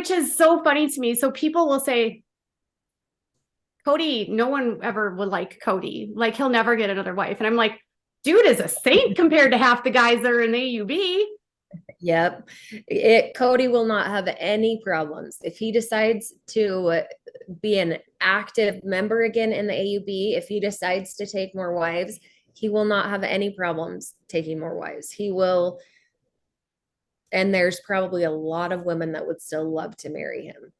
which is so funny to me. So people will say, Kody, no one ever would like Kody. Like, he'll never get another wife. And I'm like, dude is a saint compared to half the guys that are in the AUB. Yep. Kody will not have any problems. If he decides to be an active member again in the AUB, if he decides to take more wives, he will not have any problems taking more wives. He will, and there's probably a lot of women that would still love to marry him.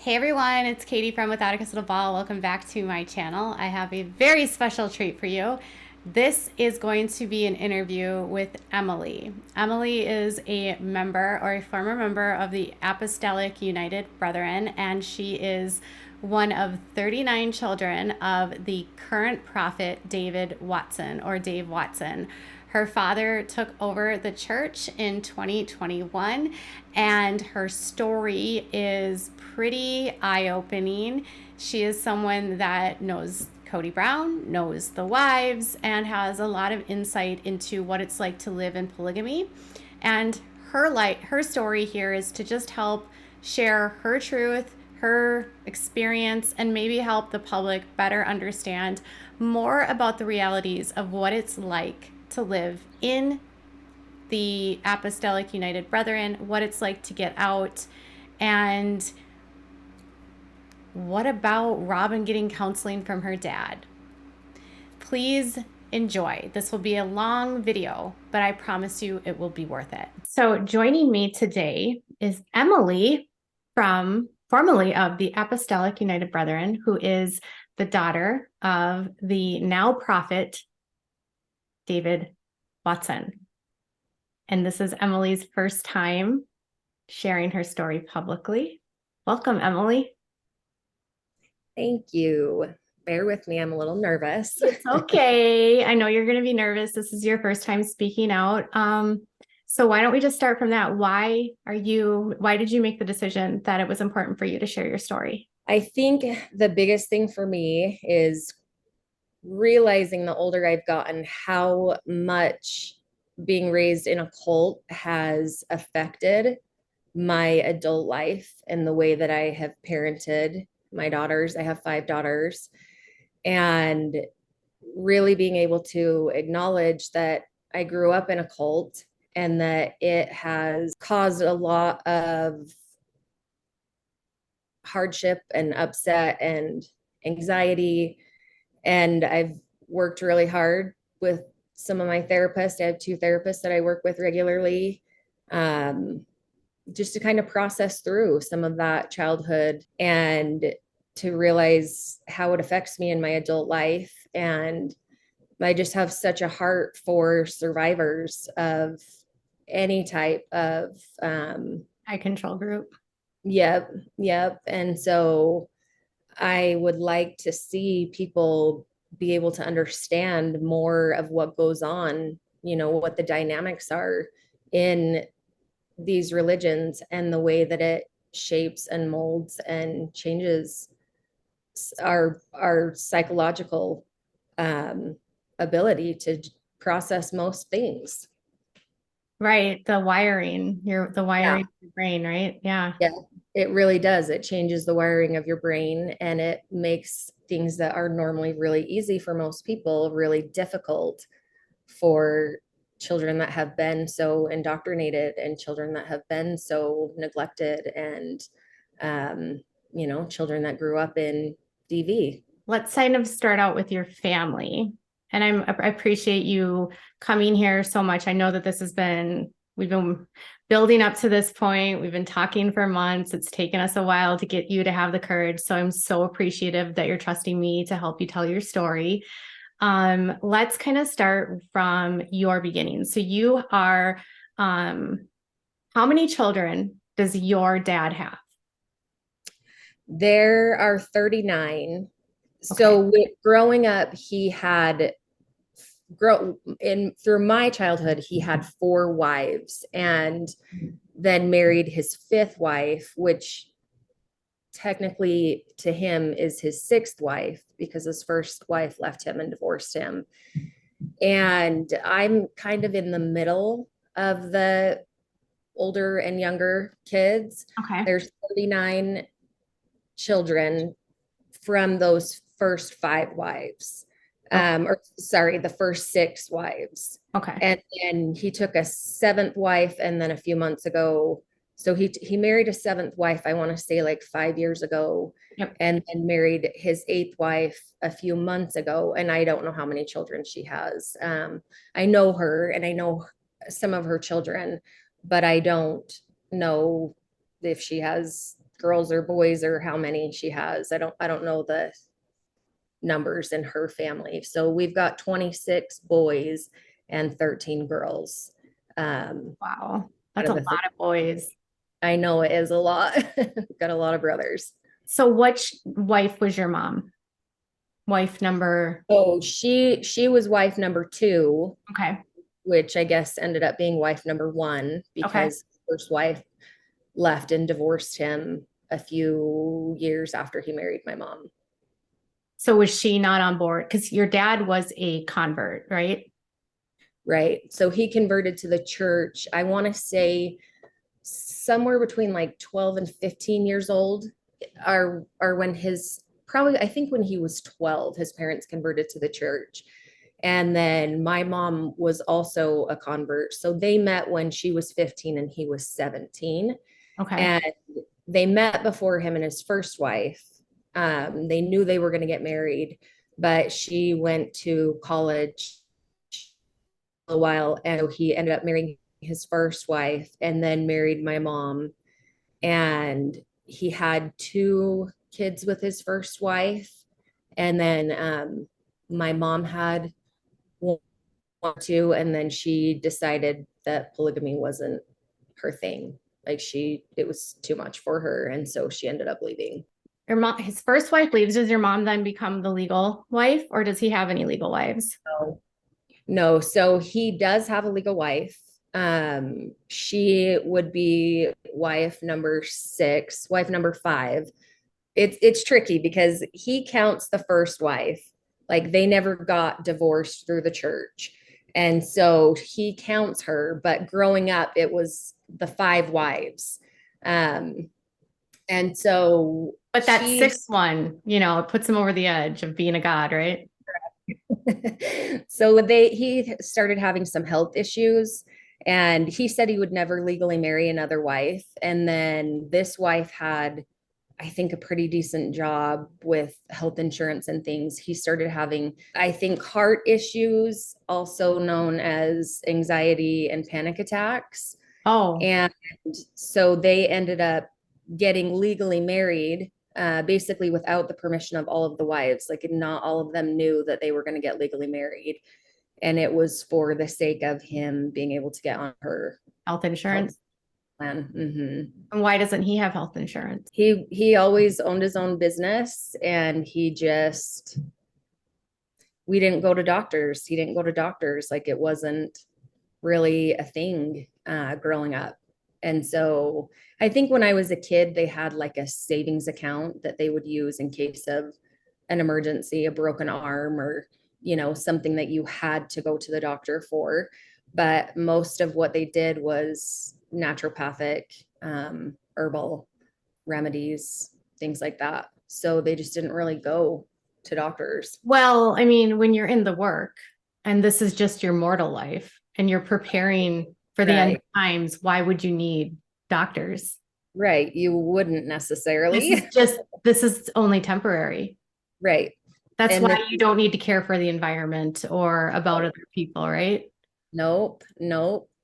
Hey everyone, it's Katie from Without a Kiss Little Ball. Welcome back to my channel. I have a very special treat for you. This is going to be an interview with Emily. Emily is a member or a former member of the Apostolic United Brethren, and she is one of 39 children of the current prophet David Watson, or Dave Watson. Her father took over the church in 2021, and her story is pretty eye-opening. She is someone that knows Meri Brown, knows the wives, and has a lot of insight into what it's like to live in polygamy. And her story here is to just help share her truth, her experience, and maybe help the public better understand more about the realities of what it's like to live in the Apostolic United Brethren, what it's like to get out, and what about Robin getting counseling from her dad. Please enjoy. This will be a long video, but I promise you it will be worth it. So joining me today is Emily, formerly of the Apostolic United Brethren, who is the daughter of the now prophet David Watson. And this is Emily's first time sharing her story publicly. Welcome, Emily. Thank you. Bear with me. I'm a little nervous. It's okay. I know you're going to be nervous. This is your first time speaking out. So why don't we just start from that? Why did you make the decision that it was important for you to share your story? I think the biggest thing for me is realizing the older I've gotten how much being raised in a cult has affected my adult life and the way that I have parented my daughters. I have 5 daughters, and really being able to acknowledge that I grew up in a cult and that it has caused a lot of hardship and upset and anxiety. And I've worked really hard with some of my therapists. I have 2 therapists that I work with regularly, just to kind of process through some of that childhood and to realize how it affects me in my adult life. And I just have such a heart for survivors of any type of high control group. Yep. And so I would like to see people be able to understand more of what goes on, what the dynamics are in these religions and the way that it shapes and molds and changes our psychological ability to process most things. Right. The wiring of your brain, right? Yeah. Yeah, it really does. It changes the wiring of your brain, and it makes things that are normally really easy for most people really difficult for children that have been so indoctrinated and children that have been so neglected and, children that grew up in DV. Let's kind of start out with your family. And I appreciate you coming here so much. I know that we've been building up to this point. We've been talking for months. It's taken us a while to get you to have the courage. So I'm so appreciative that you're trusting me to help you tell your story. Let's kind of start from your beginning. So you are, how many children does your dad have? There are 39. So growing up, he had through my childhood, he had 4 wives and then married his 5th wife, which technically to him is his 6th wife because his first wife left him and divorced him. And I'm kind of in the middle of the older and younger kids. Okay. There's 39 children from those first 5 wives. The first 6 wives. Okay. And then he took a 7th wife, and then a few months ago, so he married a 7th wife, I want to say like 5 years ago, Yep. and then married his 8th wife a few months ago, and I don't know how many children she has. I know her and I know some of her children, but I don't know if she has girls or boys or how many she has. I don't know the numbers in her family. So we've got 26 boys and 13 girls. Wow. That's a lot of boys. I know it is a lot. Got a lot of brothers. So which wife was your mom? Wife number? Oh, she was wife number 2. Okay. Which I guess ended up being wife number 1 because first wife left and divorced him a few years after he married my mom. So was she not on board? Because your dad was a convert, right? Right. So he converted to the church, I want to say somewhere between like 12 and 15 years old, are when I think when he was 12, his parents converted to the church. And then my mom was also a convert. So they met when she was 15 and he was 17. Okay. And they met before him and his first wife. They knew they were going to get married, but she went to college a while, and he ended up marrying his first wife and then married my mom. And he had 2 kids with his first wife. And then my mom had 1 or 2, and then she decided that polygamy wasn't her thing. Like it was too much for her. And so she ended up leaving. Your mom, his first wife leaves. Does your mom then become the legal wife, or does he have any legal wives? No. So he does have a legal wife. She would be wife number 6, wife number 5. It's tricky because he counts the first wife. Like they never got divorced through the church. And so he counts her, but growing up, it was the 5 wives. And so, but that 6th one, it puts him over the edge of being a god, right? So he started having some health issues, and he said he would never legally marry another wife. And then this wife had, I think, a pretty decent job with health insurance and things. He started having, I think, heart issues, also known as anxiety and panic attacks. Oh. And so they ended up getting legally married, basically without the permission of all of the wives. Like not all of them knew that they were going to get legally married. And it was for the sake of him being able to get on her health insurance plan. Mm-hmm. And why doesn't he have health insurance? He always owned his own business, and we didn't go to doctors. He didn't go to doctors. Like it wasn't really a thing growing up. And so I think when I was a kid, they had like a savings account that they would use in case of an emergency, a broken arm, or, something that you had to go to the doctor for. But most of what they did was naturopathic, herbal remedies, things like that. So they just didn't really go to doctors. Well, I mean, when you're in the work and this is just your mortal life and you're preparing for the end of times, why would you need doctors? Right. You wouldn't necessarily. This is only temporary. Right. That's why you don't need to care for the environment or about other people, right? Nope.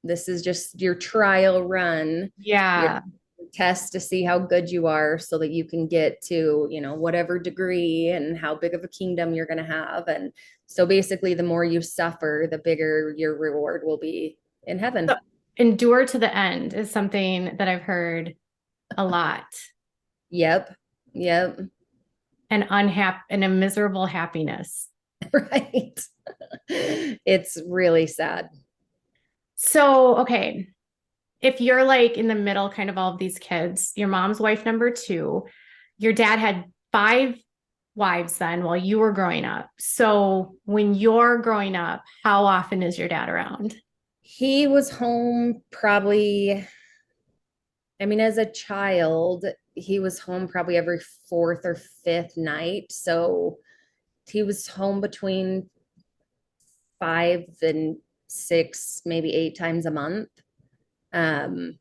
This is just your trial run. Yeah. Your test to see how good you are so that you can get to, whatever degree and how big of a kingdom you're going to have. And so basically the more you suffer, the bigger your reward will be in heaven. So, endure to the end is something that I've heard a lot. Yep. and unhappy and a miserable happiness. Right. It's really sad. So, okay, if you're like in the middle, kind of all of these kids, your mom's wife number two, your dad had five wives then while you were growing up. So when you're growing up, how often is your dad around? He was home probably, I mean, as a child, he was home probably every fourth or fifth night. So he was home between 5 and 6, maybe 8 times a month. Um,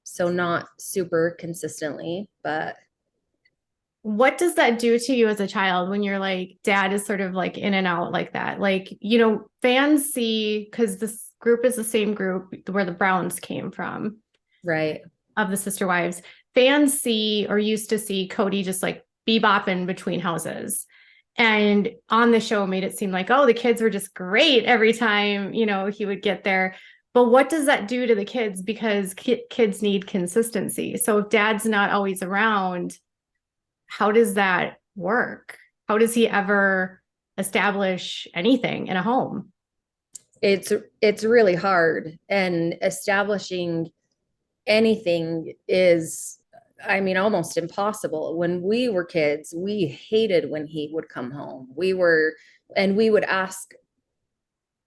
so not super consistently, but What does that do to you as a child when you're like, dad is sort of like in and out like that? Like, fans see, because this group is the same group where the Browns came from, right. of the sister wives. Fans see or used to see Kody just like bebopping between houses. And on the show made it seem like, oh, the kids were just great every time, he would get there. But what does that do to the kids? Because kids need consistency. So if dad's not always around, how does that work? How does he ever establish anything in a home? It's really hard, and establishing anything is, I mean, almost impossible. When we were kids, we hated when he would come home. And we would ask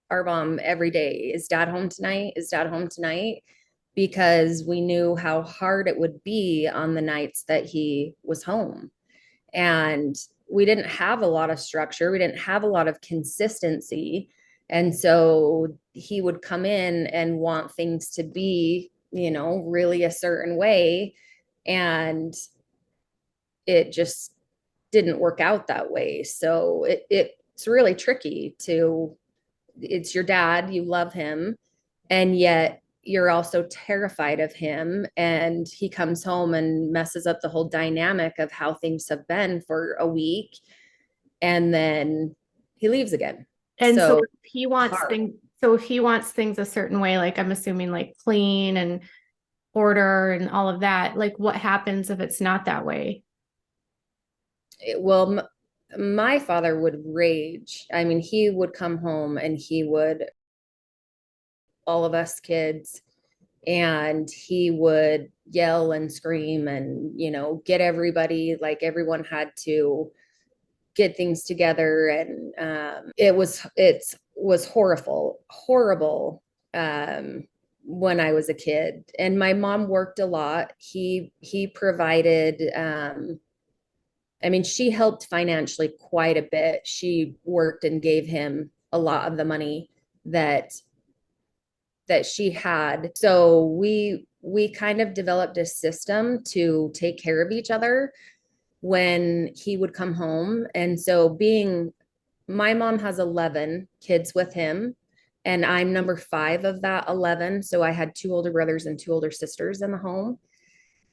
our mom every day, is dad home tonight? Is dad home tonight? Because we knew how hard it would be on the nights that he was home. And we didn't have a lot of structure. We didn't have a lot of consistency. And so he would come in and want things to be, really a certain way. And it just didn't work out that way. So it's really tricky it's your dad, you love him, and yet you're also terrified of him, and he comes home and messes up the whole dynamic of how things have been for a week, and then he leaves again. And so So if he wants hard. things, so if he wants things a certain way, like I'm assuming like clean and order and all of that, like what happens if it's not that way? Well, my father would rage. I mean, he would come home and he would, all of us kids, and he would yell and scream and, get everybody, like everyone had to get things together. And it was horrible when I was a kid. And my mom worked a lot. He provided, I mean, she helped financially quite a bit. She worked and gave him a lot of the money that she had. So we kind of developed a system to take care of each other when he would come home. And so my mom has 11 kids with him, and I'm number 5 of that 11. So I had 2 older brothers and 2 older sisters in the home.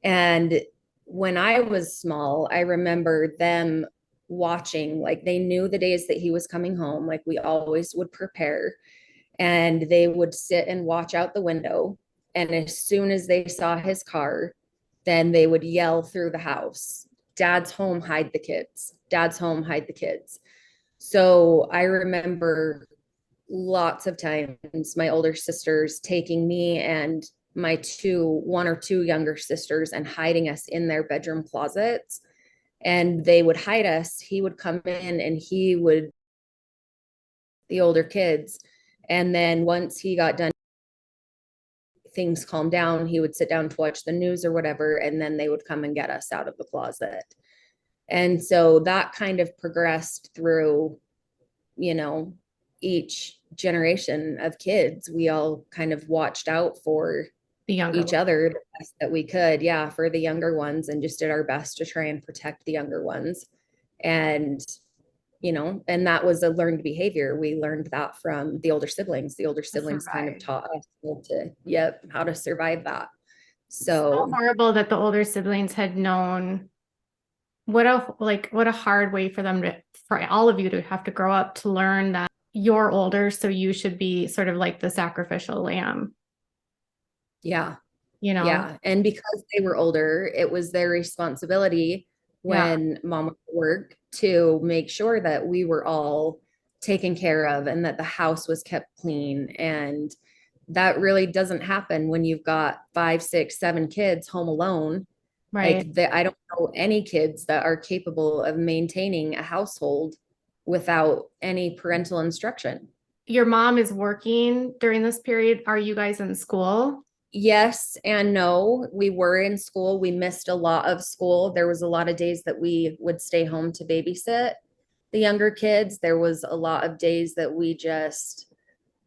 And when I was small, I remember them watching, like they knew the days that he was coming home, like we always would prepare, and they would sit and watch out the window. And as soon as they saw his car, then they would yell through the house, "Dad's home, hide the kids. Dad's home, hide the kids." So I remember lots of times my older sisters taking me and my 1 or 2 younger sisters and hiding us in their bedroom closets. And they would hide us. He would come in and he would, the older kids. And then once he got done, things calmed down, he would sit down to watch the news or whatever. And then they would come and get us out of the closet. And so that kind of progressed through, each generation of kids. We all kind of watched out for The younger each one. other the best that we could. Yeah, for the younger ones, and just did our best to try and protect the younger ones. And, and that was a learned behavior. We learned that from the older siblings. The older To siblings kind of survive. taught us how to survive that. So So horrible that the older siblings had known what a hard way for them for all of you to have to grow up to learn that you're older, so you should be sort of like the sacrificial lamb, yeah, you know? yeah. And because they were older, it was their responsibility Yeah. when mom would work to make sure that we were all taken care of and that the house was kept clean. And that really doesn't happen when you've got 5, 6, 7 kids home alone. Right. I don't know any kids that are capable of maintaining a household without any parental instruction. Your mom is working during this period. Are you guys in school? Yes and no. We were in school. We missed a lot of school. There was a lot of days that we would stay home to babysit the younger kids. There was a lot of days that we just,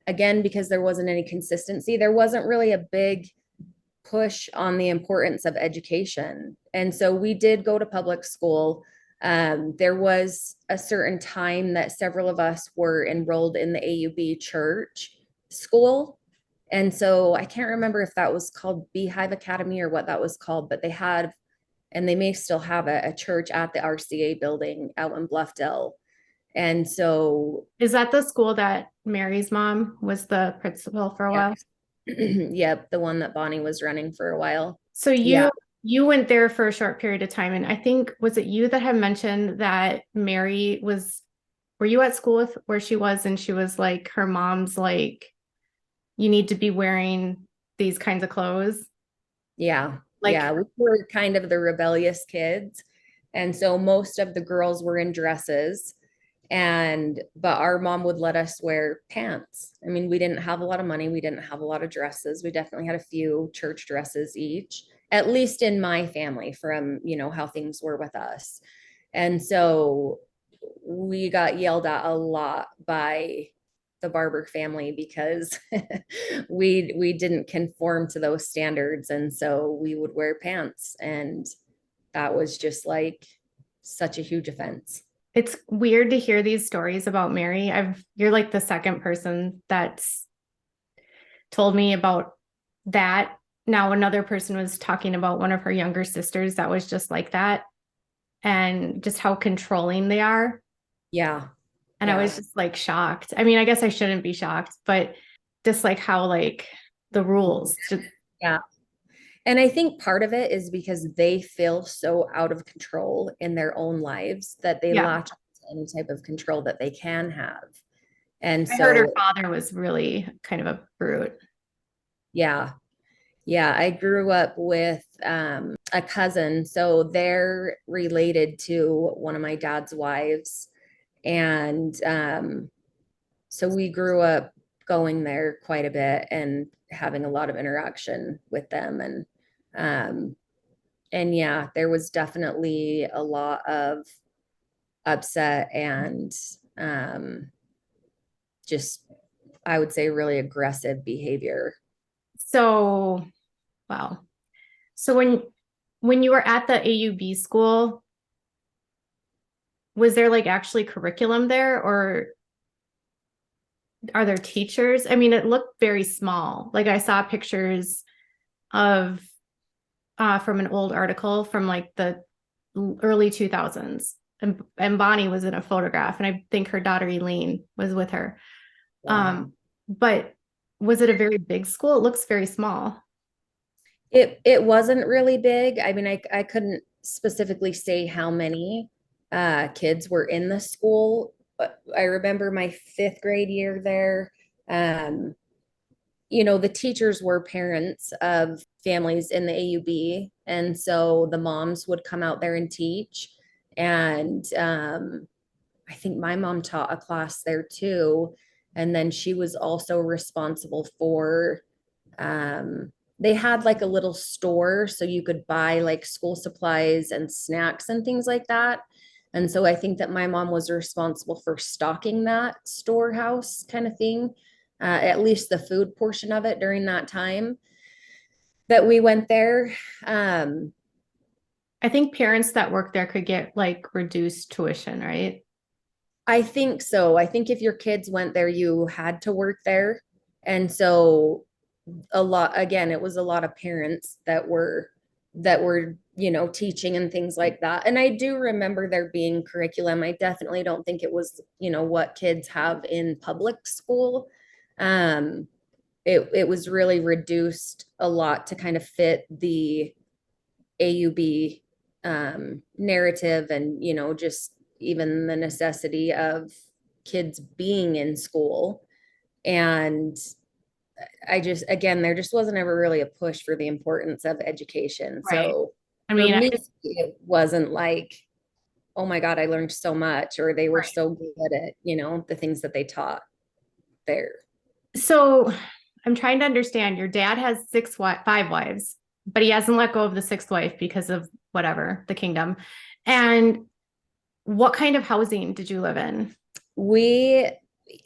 again, because there wasn't any consistency, there wasn't really a big push on the importance of education. And so we did go to public school. There was a certain time that several of us were enrolled in the AUB church school. And so I can't remember if that was called Beehive Academy or what that was called, but they had, and they may still have a church at the RCA building out in Bluffdale. And so, Is that the school that Mary's mom was the principal for a yeah, while? yep, the one that Bonnie was running for a while. So Yeah. you went there for a short period of time, and I think was it you that had mentioned that Meri was, were you at school with where she was and she was like her mom's like you need to be wearing these kinds of clothes? Yeah. Like Yeah. We were kind of the rebellious kids. And so most of the girls were in dresses but our mom would let us wear pants. I mean, we didn't have a lot of money. We didn't have a lot of dresses. We definitely had a few church dresses each, at least in my family from, how things were with us. And so we got yelled at a lot by the Barber family because we didn't conform to those standards. And so we would wear pants. And that was just like such a huge offense. it's weird to hear these stories about Meri. You're like the second person that's told me about that. Now another person was talking about one of her younger sisters that was just like that and just how controlling they are. Yeah. And I Yeah. was just like shocked. I mean, I guess I shouldn't be shocked, but just like how like the rules just Yeah. And I think part of it is because they feel so out of control in their own lives that they yeah. latch on to any type of control that they can have. And I heard her so, father was really kind of a brute. yeah. Yeah, I grew up with a cousin, so they're related to one of my dad's wives. And so we grew up going there quite a bit and having a lot of interaction with them. And yeah, there was definitely a lot of upset and just, I would say, really aggressive behavior. So, wow. So when you were at the AUB school, was there like actually curriculum there or are there teachers? I mean, it looked very small. Like I saw pictures of from an old article from like the early 2000s. And Bonnie was in a photograph, and I think her daughter Elaine was with her. Yeah. But was it a very big school? It looks very small. It wasn't really big. I mean, I couldn't specifically say how many kids were in the school, but I remember my fifth grade year there. Um, the teachers were parents of families in the AUB, and so the moms would come out there and teach. And I think my mom taught a class there too, and then she was also responsible for they had like a little store so you could buy like school supplies and snacks and things like that. And so I think that my mom was responsible for stocking that storehouse kind of thing, at least the food portion of it during that time that we went there. Um, I think parents that work there could get like reduced tuition, right? I think so. I think if your kids went there, you had to work there. And so again, it was a lot of parents that were teaching and things like that. And I do remember there being curriculum. I definitely don't think it was what kids have in public school. um it was really reduced a lot to kind of fit the AUB narrative and, just even the necessity of kids being in school. And again, there just wasn't ever really a push for the importance of education. Right. So I for mean, me, it wasn't like, oh my God, I learned so much, or they were right. so good at, the things that they taught there. So I'm trying to understand. Your dad has five wives, but he hasn't let go of the sixth wife because of whatever, the kingdom. And what kind of housing did you live in? We,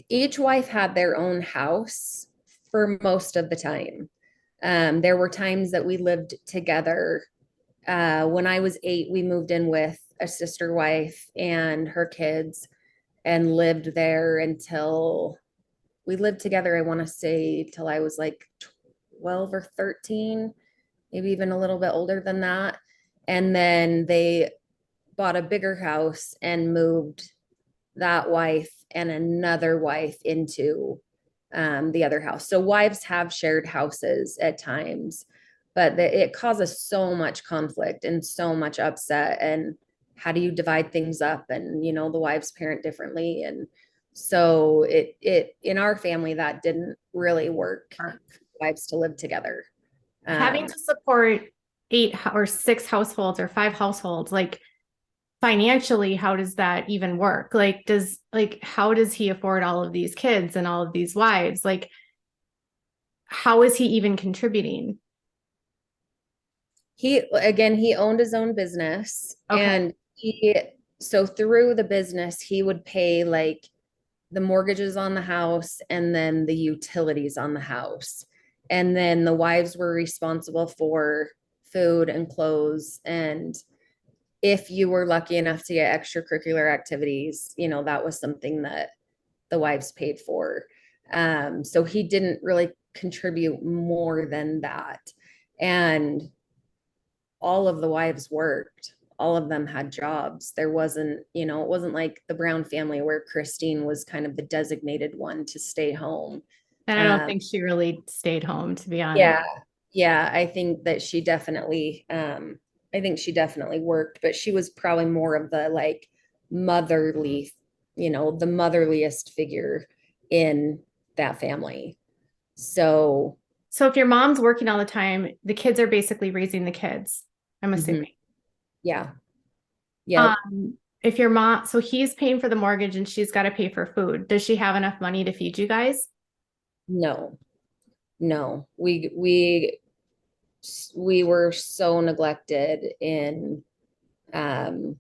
each wife had their own house for most of the time. There were times that we lived together. When I was 8, we moved in with a sister wife and her kids and lived there until we lived together. I want to say till I was like 12 or 13, maybe even a little bit older than that. And then they bought a bigger house and moved that wife and another wife into the other house. So wives have shared houses at times, but it causes so much conflict and so much upset. And how do you divide things up? And the wives parent differently, and so it in our family that didn't really work for wives to live together. Having Um, to support or six households or five households, like financially, how does that even work? How does he afford all of these kids and all of these wives? Like, how is he even contributing? he owned his own business, Okay. and so through the business he would pay like the mortgages on the house and then the utilities on the house, and then the wives were responsible for food and clothes, and if you were lucky enough to get extracurricular activities, that was something that the wives paid for. So he didn't really contribute more than that. And all of the wives worked. All of them had jobs. There wasn't, it wasn't like the Brown family where Christine was kind of the designated one to stay home. And I don't Um, think she really stayed home, to be honest. yeah, yeah, I think that I think she definitely worked, but she was probably more of the like motherly, the motherliest figure in that family. So, So if your mom's working all the time, the kids are basically raising the kids, I'm mhm, assuming. yeah, yep, Um, if your mom, so he's paying for the mortgage and she's got to pay for food. Does she have enough money to feed you guys? no, no, we were so neglected in um,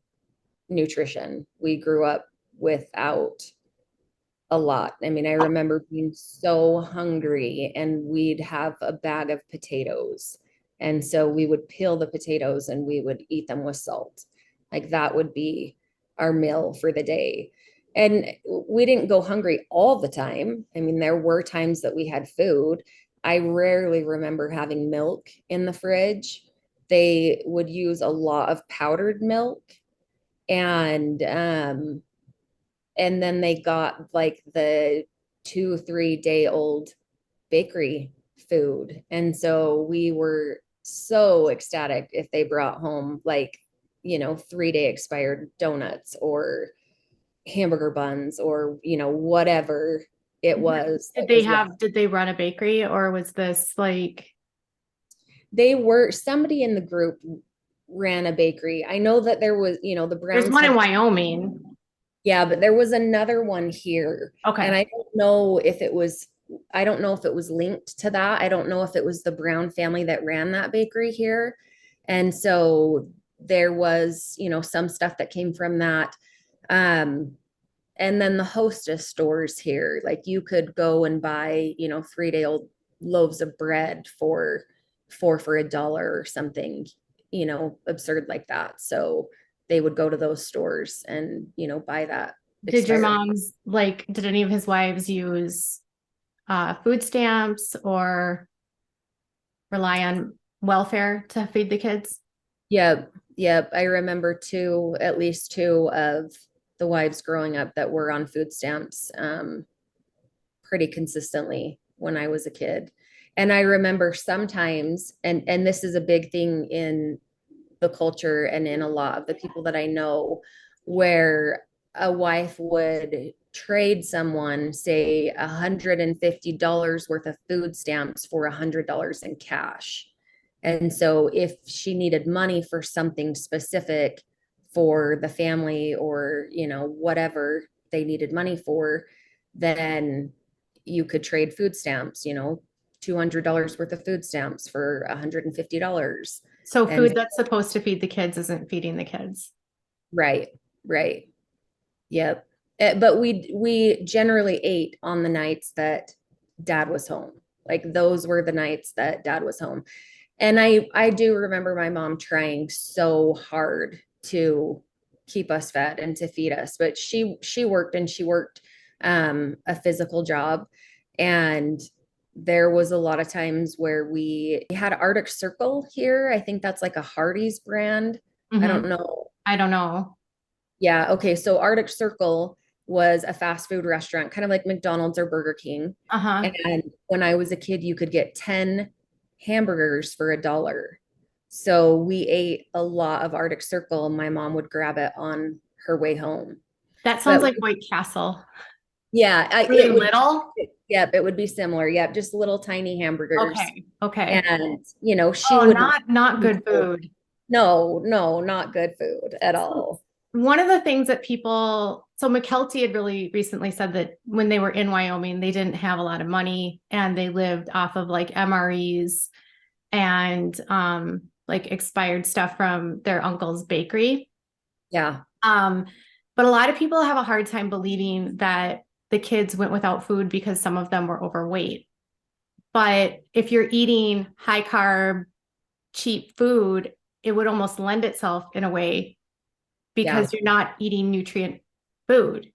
nutrition. We grew up without a lot. I mean, I remember being so hungry and we'd have a bag of potatoes. And so we would peel the potatoes and we would eat them with salt. Like that would be our meal for the day. And we didn't go hungry all the time. I mean, there were times that we had food. I rarely remember having milk in the fridge. They would use a lot of powdered milk, and then they got like the 2 3 day old bakery food, and so we were so ecstatic if they brought home like 3 day expired donuts or hamburger buns or whatever it was that was left. Did they run a bakery or was this like, They were somebody in the group ran a bakery. I know that there was, the there's Browns one in had. Wyoming. Yeah, but there was another one here. And Okay. I don't know if it was linked to that. I don't know if it was the Brown family that ran that bakery here. And so there was, some stuff that came from that. Um, and then the hostess stores here, like you could go and buy, 3 day old loaves of bread for $4 for $1 or something, absurd like that. So they would go to those stores and, buy that Did your expired. mom's did any of his wives use food stamps or rely on welfare to feed the kids? Yep. Yep. I remember at least two of the wives growing up that were on food stamps pretty consistently when I was a kid. And I remember sometimes, and this is a big thing in the culture and in a lot of the people that I know, where a wife would trade someone, say $150 worth of food stamps for $100 in cash. And so if she needed money for something specific for the family, or, whatever they needed money for, then you could trade food stamps, $200 worth of food stamps for $150. So And food that's supposed to feed the kids isn't feeding the kids. right, right. Yep. But we generally ate on the nights that dad was home. Like those were the nights that dad was home. And I do remember my mom trying so hard to keep us fed and to feed us, but she worked, and she worked a physical job. And there was a lot of times where we had Arctic Circle here. I think that's like a Hardee's brand. I don't know. I don't know. Yeah. Okay. So Arctic Circle was a fast food restaurant, kind of like McDonald's or Burger King. Uh-huh. And when I was a kid, you could get 10 hamburgers for $1. So we ate a lot of Arctic Circle, and my mom would grab it on her way home. That sounds But like White Castle. yeah, Really it would, little? yep, it would be similar. Yep, just little tiny hamburgers. Okay. Okay. And, she Oh, would, not good food. no, no, not good food at So all. one of the things that so McKelty had really recently said that when they were in Wyoming, they didn't have a lot of money and they lived off of like MREs and like expired stuff from their uncle's bakery. Yeah. But a lot of people have a hard time believing that the kids went without food because some of them were overweight. But if you're eating high carb, cheap food, it would almost lend itself in a way because you're not eating nutrient food.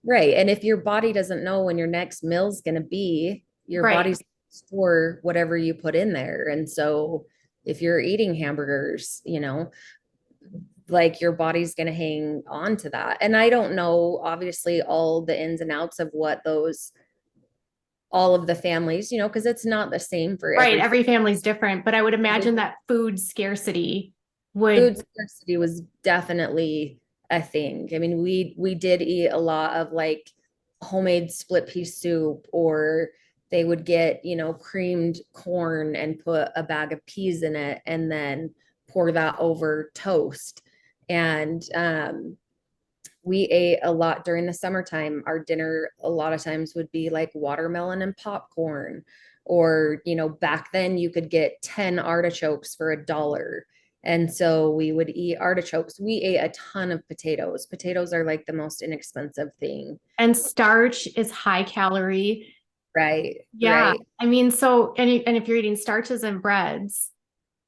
Right. And if your body doesn't know when your next meal's going to be, your body's store whatever you put in there. And so if you're eating hamburgers, like your body's going to hang on to that. And I don't know, obviously, all the ins and outs of all of the families, because it's not the same for Right. Every family's different, but I would imagine that food scarcity was definitely a thing. I mean, we did eat a lot of like homemade split pea soup, or they would get, creamed corn and put a bag of peas in it and then pour that over toast. And we ate a lot during the summertime. Our dinner a lot of times would be like watermelon and popcorn, or, back then you could get 10 artichokes for $1. And so we would eat artichokes. We ate a ton of potatoes. Potatoes are like the most inexpensive thing. And starch is high calorie. Right. Yeah. Right. I mean, and if you're eating starches and breads,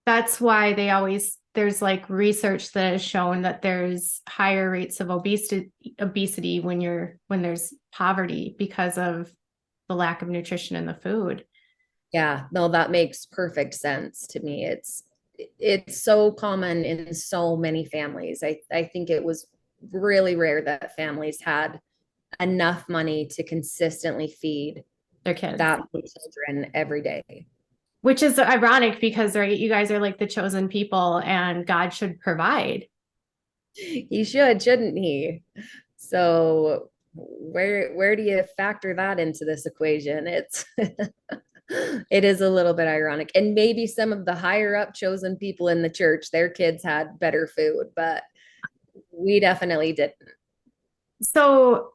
that's why there's like research that has shown that there's higher rates of obesity when there's poverty because of the lack of nutrition in the food. Yeah, no, that makes perfect sense to me. It's so common in so many families. I think it was really rare that families had enough money to consistently feed their kids, that many children every day. Which is ironic because, right, you guys are like the chosen people and God should provide. He shouldn't he? So where do you factor that into this equation? It is a little bit ironic. And maybe some of the higher up chosen people in the church, their kids had better food, but we definitely didn't. So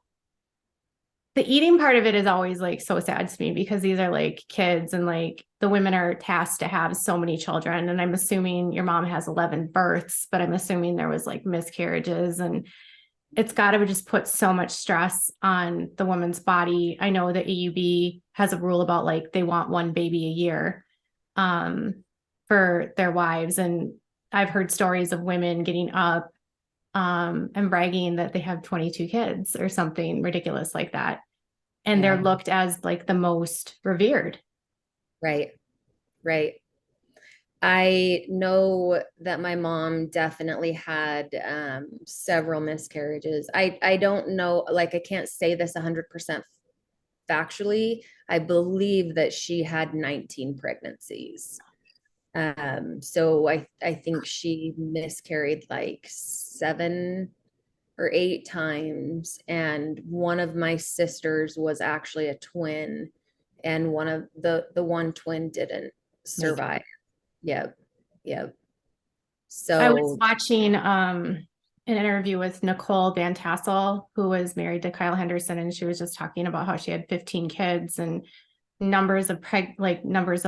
the eating part of it is always like so sad to me because these are like kids and like the women are tasked to have so many children. And I'm assuming your mom has 11 births, but I'm assuming there was like miscarriages, and it's got to just put so much stress on the woman's body. I know the AUB has a rule about like they want one baby a year for their wives. And I've heard stories of women getting up and bragging that they have 22 kids or something ridiculous like that. And they're looked as like the most revered. Right. Right. I know that my mom definitely had several miscarriages. I don't know, like I can't say this 100% factually. I believe that she had 19 pregnancies. So I think she miscarried like 7 or 8 times. And one of my sisters was actually a twin, and one of the one twin didn't Make it. survive. Yep. Yep. I was So watching an interview with Nicole Van Tassel, who was married to Kyle Henderson, and she was just talking about how she had 15 kids and numbers of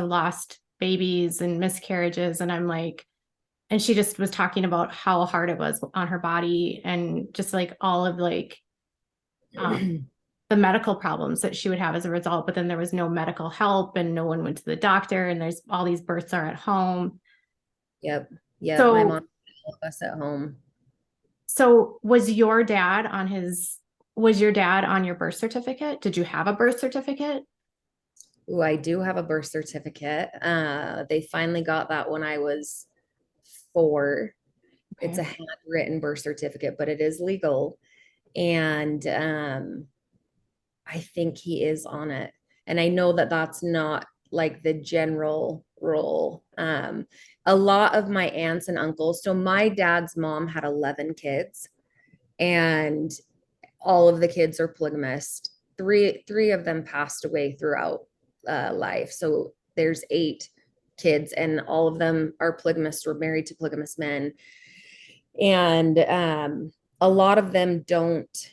lost babies and miscarriages. And I'm like, and she just was talking about how hard it was on her body and just like all of like the medical problems that she would have as a result. But then there was no medical help and no one went to the doctor, and there's all these births are at home. yep. Yep. My So mom helped us at home. So was your dad on your birth certificate? Did you have a birth certificate? Ooh, I do have a birth certificate. They finally got that when I was 4. It's Okay. a handwritten birth certificate, but it is legal. And I think he is on it. And I know that that's not like the general rule. A lot of my aunts and uncles, so my dad's mom had 11 kids, and all of the kids are polygamist. Three of them passed away throughout life. So there's 8 kids, and all of them are polygamists, were married to polygamous men. And a lot of them don't,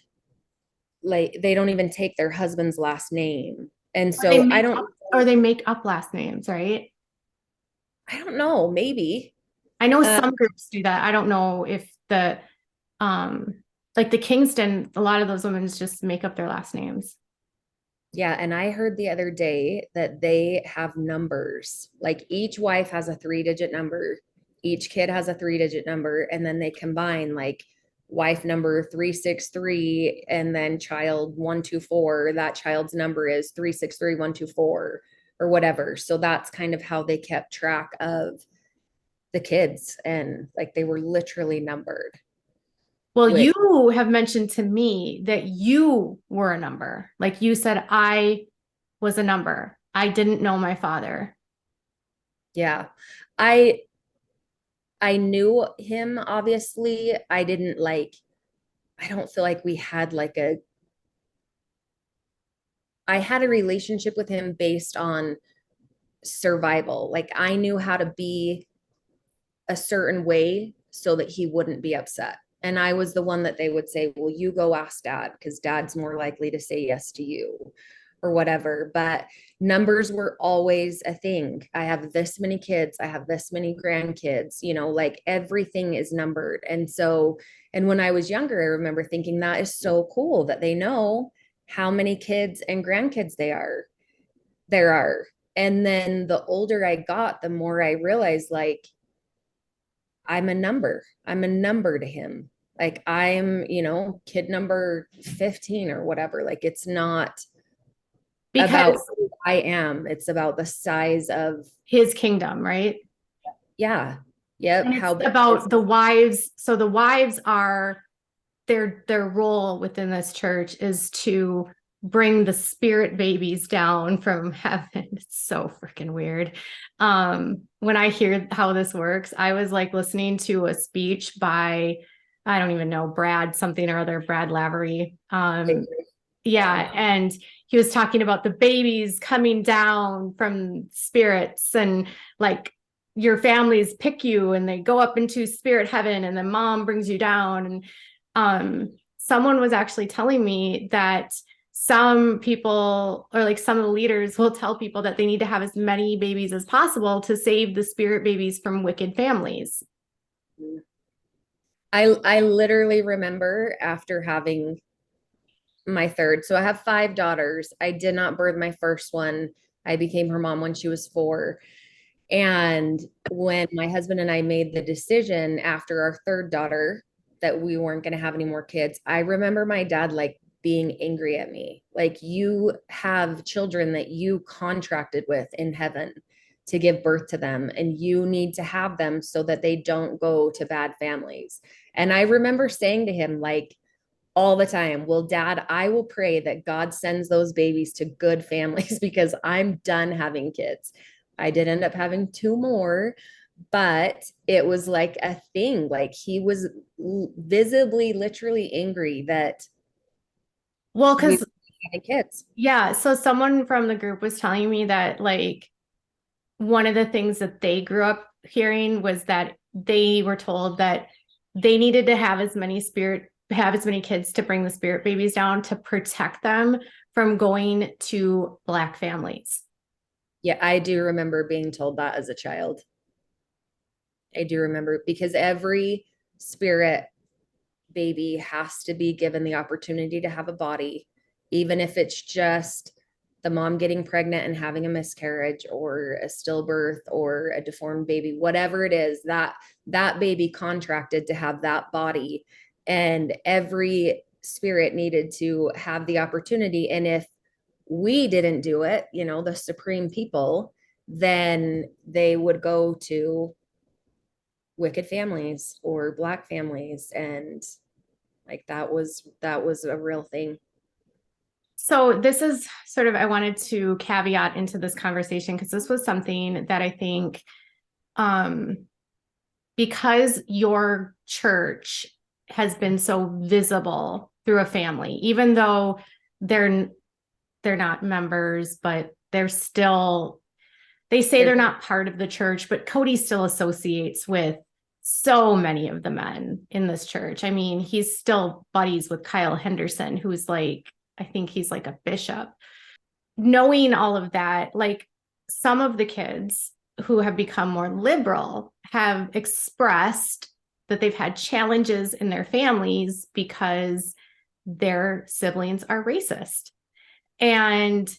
like, they don't even take their husband's last name. And Or they so make up or they make up last names, right? I don't know, maybe. I know Uh, some groups do that. I don't know if the um like the Kingston, a lot of those women just make up their last names. yeah, and I heard the other day that they have numbers. Like each wife has a 3-digit number, each kid has a 3-digit number, and then they combine like wife number 363 and then child 124. That child's number is 363124 or whatever. So that's kind of how they kept track of the kids, and like they were literally numbered, Well, which, you have mentioned to me that you were a number. Like you said, I was a number. I didn't know my father. yeah. I knew him, obviously. I didn't like, I don't feel like we had like I had a relationship with him based on survival. Like I knew how to be a certain way so that he wouldn't be upset. And I was the one that they would say, well, you go ask dad because dad's more likely to say yes to you or whatever. But numbers were always a thing. I have this many kids, I have this many grandkids, like everything is numbered. And so, and when I was younger, I remember thinking that is so cool that they know how many kids and grandkids there are. And then the older I got, the more I realized, like, I'm a number. I'm a number to him. Like I'm, kid number 15 or whatever. Like it's not about Because who I am. It's about the size of, his kingdom, right? yeah. Yep. And it's How big is about the wives. So the wives are their role within this church is to bring the spirit babies down from heaven. It's so freaking weird. When I hear how this works, I was like listening to a speech by, I don't even know, Brad something or other, Brad Lavery. Yeah, and he was talking about the babies coming down from spirits, and like your families pick you and they go up into spirit heaven, and then mom brings you down. And someone was actually telling me that some people, or like some of the leaders, will tell people that they need to have as many babies as possible to save the spirit babies from wicked families. I literally remember after having my third. So I have 5 daughters. I did not birth my first one. I became her mom when she was 4. And when my husband and I made the decision after our third daughter that we weren't going to have any more kids, I remember my dad like being angry at me. Like, you have children that you contracted with in heaven to give birth to them, and you need to have them so that they don't go to bad families. And I remember saying to him, like, all the time, well, dad, I will pray that God sends those babies to good families because I'm done having kids. I did end up having two more, but it was like a thing. Like he was visibly, literally angry that Well, we because were having kids. yeah, so someone from the group was telling me that like one of the things that they grew up hearing was that they were told that they needed to have as many kids to bring the spirit babies down to protect them from going to Black families. Yeah, I do remember being told that as a child. I do remember because every spirit baby has to be given the opportunity to have a body, even if it's just the mom getting pregnant and having a miscarriage or a stillbirth or a deformed baby, whatever it is, that baby contracted to have that body, and every spirit needed to have the opportunity. And if we didn't do it, the supreme people, then they would go to wicked families or Black families, and like that was a real thing. So this is sort of, I wanted to caveat into this conversation because this was something that I think, um, because your church has been so visible through a family, even though they're they're not members, but they're still, they say they're not part of the church, but Kody still associates with so many of the men in this church. I mean, he's still buddies with Kyle Henderson, who's like, I think he's like a bishop. Knowing all of that, like some of the kids who have become more liberal have expressed that they've had challenges in their families because their siblings are racist and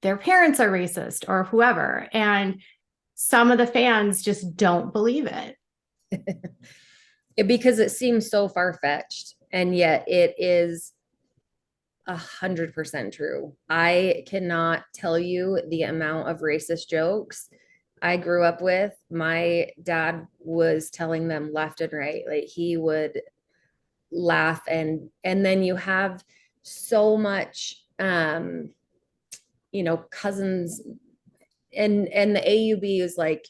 their parents are racist or whoever. And some of the fans just don't believe it. Because it seems so far-fetched, and yet it is 100% true. I cannot tell you the amount of racist jokes I grew up with. My dad was telling them left and right. Like he would laugh, and then you have so much cousins, and the AUB is like,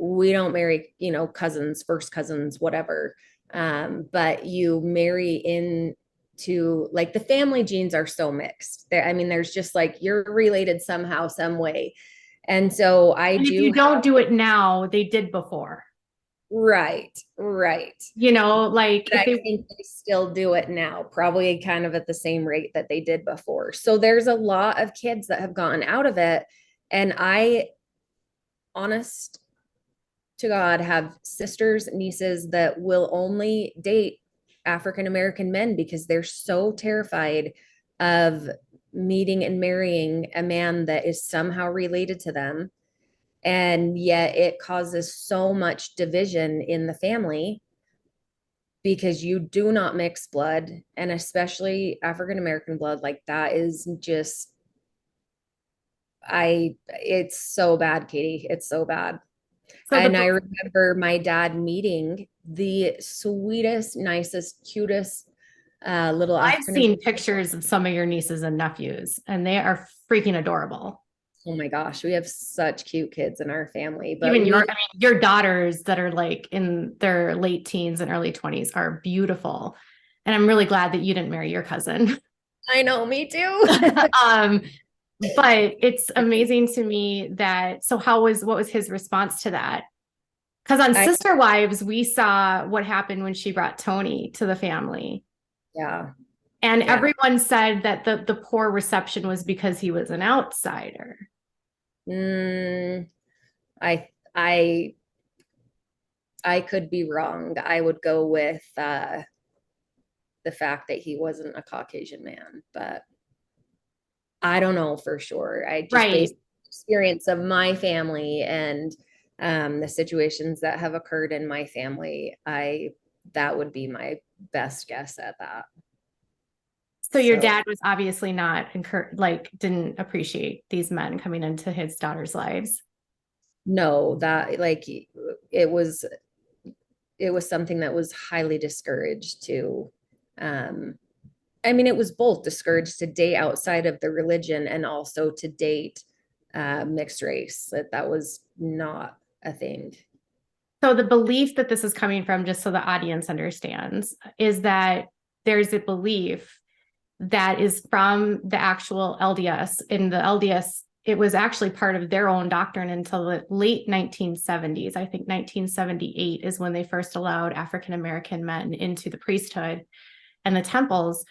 we don't marry, cousins, first cousins, whatever. But you marry into, like, the family genes are so mixed there. I mean, there's just like you're related somehow, some way. And so I And if do you don't do it now, they did before. right. You know, like But if I they, think they still do it now, probably kind of at the same rate that they did before. So there's a lot of kids that have gotten out of it. And I, honest to God, have sisters, nieces that will only date African American men because they're so terrified of meeting and marrying a man that is somehow related to them. And yet it causes so much division in the family because you do not mix blood, and especially African American blood. Like that is just, it's so bad, Katie. It's so bad. so And the, I remember my dad meeting the sweetest, nicest, cutest little I've African seen American. pictures of some of your nieces and nephews, and they are freaking adorable. Oh my gosh, we have such cute kids in our family. But Even your, I mean, your daughters that are like in their late teens and early 20s are beautiful. And I'm really glad that you didn't marry your cousin. I know, me too. um, but it's amazing to me that, so what was his response to that? Because on I Sister Wives, we saw what happened when she brought Tony to the family. yeah, And yeah. everyone said that the poor reception was because he was an outsider. Mm, I I I could be wrong. I would go with the fact that he wasn't a Caucasian man, but I don't know for sure. I just, Right. based on the experience of my family and the situations that have occurred in my family, that would be my best guess at that. So your So dad was obviously not like didn't appreciate these men coming into his daughter's lives. no, that, like, it was it was something that was highly discouraged to. um I mean, it was both discouraged to date outside of the religion and also to date mixed race, that was not a thing. So the belief that this is coming from, just so the audience understands, is that there's a belief that is from the actual LDS. In the LDS, it was actually part of their own doctrine until the late 1970s. I think 1978 is when they first allowed African American men into the priesthood and the temples,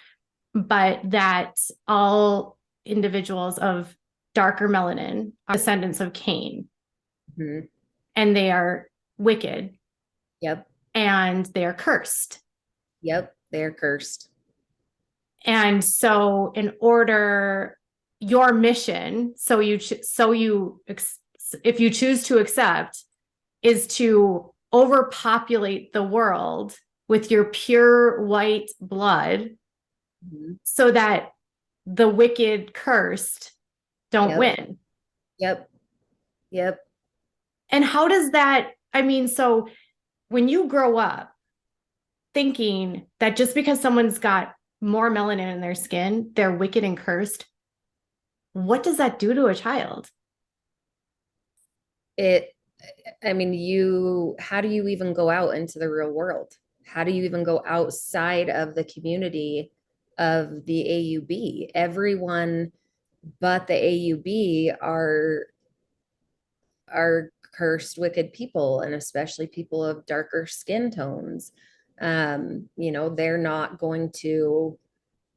but that all individuals of darker melanin are descendants of Cain. Mm-hmm. And they are wicked. Yep. And they are cursed. Yep. They're cursed. And so in order, your mission, if you choose to accept, is to overpopulate the world with your pure white blood, mm-hmm. so that the wicked cursed don't win. Yep. Yep. And how does that, I mean, so when you grow up thinking that just because someone's got more melanin in their skin, they're wicked and cursed, what does that do to a child? How do you even go out into the real world? How do you even go outside of the community of the AUB? Everyone but the AUB are cursed, wicked people, and especially people of darker skin tones. They're not going to,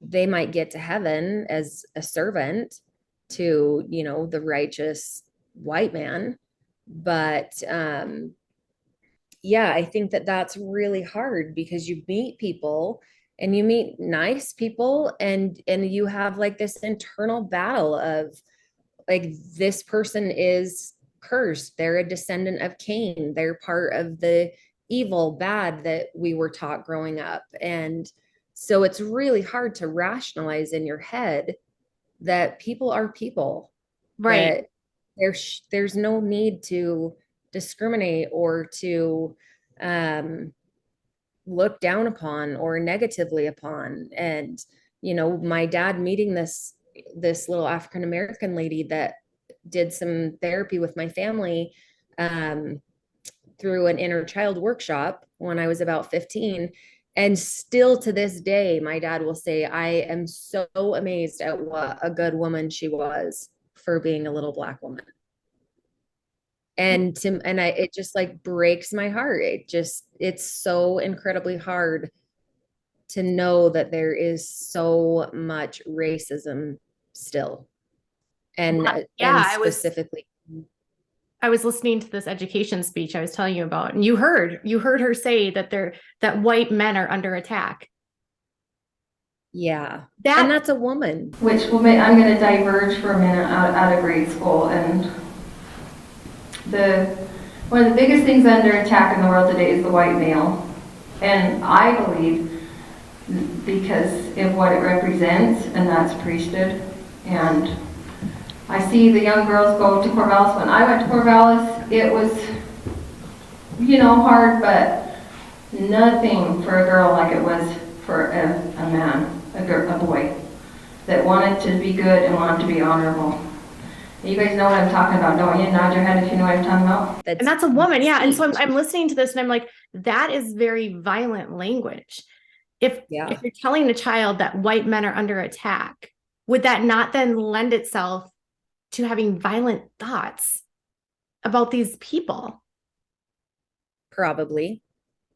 they might get to heaven as a servant to, the righteous white man. But I think that that's really hard, because you meet people and you meet nice people, and you have like this internal battle of like, this person is cursed, they're a descendant of Cain, they're part of the evil, bad that we were taught growing up. And so it's really hard to rationalize in your head that people are people, right? That there's no need to discriminate or to look down upon or negatively upon. And my dad meeting this little African American lady that did some therapy with my family through an inner child workshop when I was about 15. And still to this day, my dad will say, I am so amazed at what a good woman she was for being a little Black woman. And it just like breaks my heart. It's so incredibly hard to know that there is so much racism still. And specifically, I was listening to this education speech I was telling you about, and you heard her say that white men are under attack. Yeah. And that's a woman. Which will make, I'm going to diverge for a minute out of grade school. And one of the biggest things under attack in the world today is the white male. And I believe because of what it represents, and that's priesthood. And I see the young girls go to Corvallis. When I went to Corvallis, it was, hard, but nothing for a girl like it was for a man, a boy, that wanted to be good and wanted to be honorable. You guys know what I'm talking about, don't you? Nod your head if you know what I'm talking about. And that's a woman, yeah. And so I'm listening to this and I'm like, that is very violent language. If you're telling the child that white men are under attack, would that not then lend itself to having violent thoughts about these people? Probably.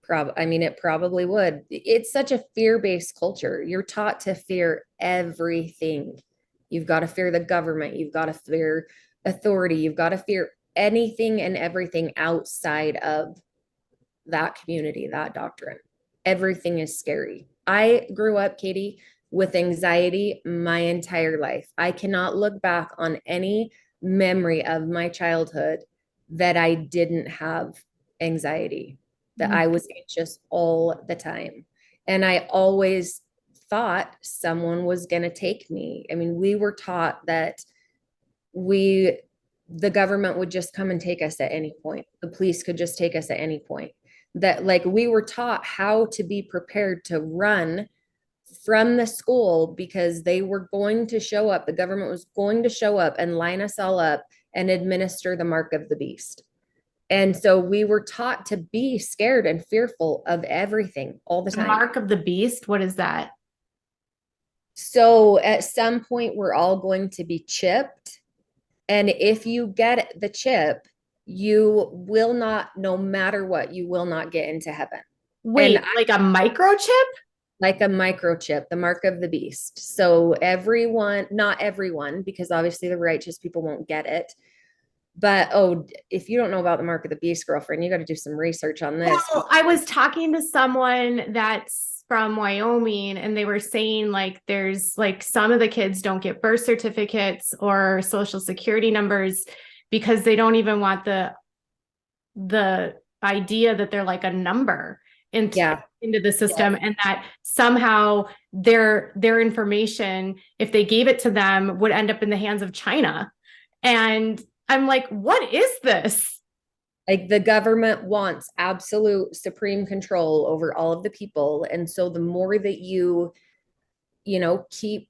It probably would. It's such a fear-based culture. You're taught to fear everything. You've got to fear the government. You've got to fear authority. You've got to fear anything and everything outside of that community, that doctrine. Everything is scary. I grew up, Kody, with anxiety my entire life. I cannot look back on any memory of my childhood that I didn't have anxiety, that I was anxious all the time. And I always thought someone was going to take me. We were taught that the government would just come and take us at any point. The police could just take us at any point. That we were taught how to be prepared to run from the school because they were going to show up. The government was going to show up and line us all up and administer the mark of the beast. And so we were taught to be scared and fearful of everything all the time. Mark of the beast, what is that? So at some point, we're all going to be chipped. And if you get the chip, you will not, no matter what, you will not get into heaven. Wait, like a microchip? Like a microchip, the mark of the beast. So everyone, not everyone, because obviously the righteous people won't get it. But if you don't know about the mark of the beast, girlfriend, you got to do some research on this. Well, I was talking to someone that's from Wyoming, and they were saying like there's like some of the kids don't get birth certificates or social security numbers because they don't even want the idea that they're like a number into the system, and that somehow their information, if they gave it to them, would end up in the hands of China. And I'm like, what is this? Like the government wants absolute supreme control over all of the people. And so the more that you keep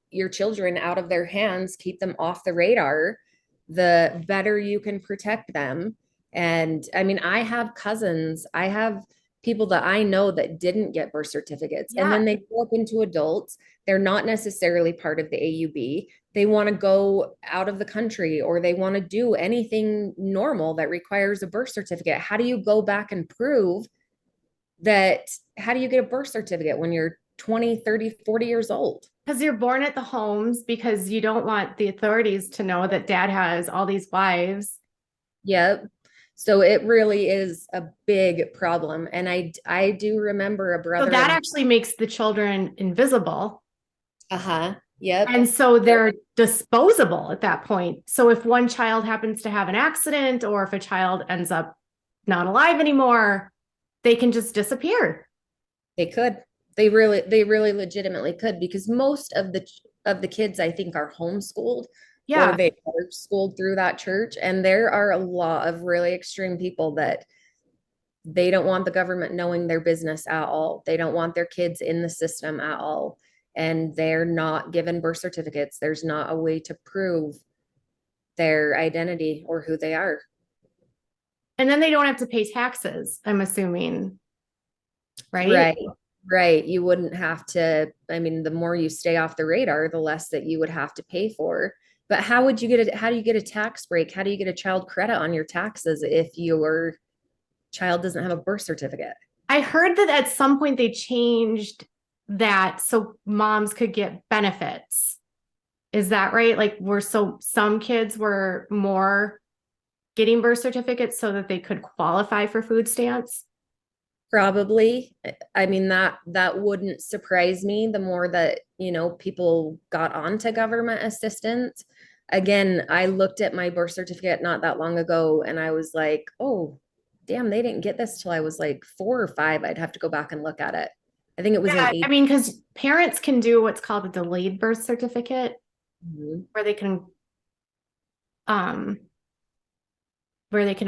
your children out of their hands, keep them off the radar, the better you can protect them. And I mean, I have cousins, I have people that I know that didn't get birth certificates, and then they grow up into adults. They're not necessarily part of the AUB. They want to go out of the country, or they want to do anything normal that requires a birth certificate. How do you go back and prove that? How do you get a birth certificate when you're 20, 30, 40 years old? Because you're born at the homes, because you don't want the authorities to know that dad has all these wives. Yep. So it really is a big problem. And I do remember a brother. So that actually makes the children invisible. Yep. And so they're disposable at that point. So if one child happens to have an accident, or if a child ends up not alive anymore, they can just disappear. They could. They really legitimately could, because most of the kids, I think, are homeschooled. Or they are schooled through that church. And there are a lot of really extreme people that they don't want the government knowing their business at all. They don't want their kids in the system at all. And they're not given birth certificates. There's not a way to prove their identity or who they are. And then they don't have to pay taxes, I'm assuming. Right. You wouldn't have to. I mean, the more you stay off the radar, the less that you would have to pay for. But how do you get a tax break? How do you get a child credit on your taxes if your child doesn't have a birth certificate? I heard that at some point they changed that so moms could get benefits. Is that right? Like, some kids were more getting birth certificates so that they could qualify for food stamps? Probably. I mean, that wouldn't surprise me the more that, people got onto government assistance. Again, I looked at my birth certificate not that long ago, and I was like, oh, damn, they didn't get this till I was like 4 or 5. I'd have to go back and look at it. I think it was I mean, because parents can do what's called a delayed birth certificate, where they can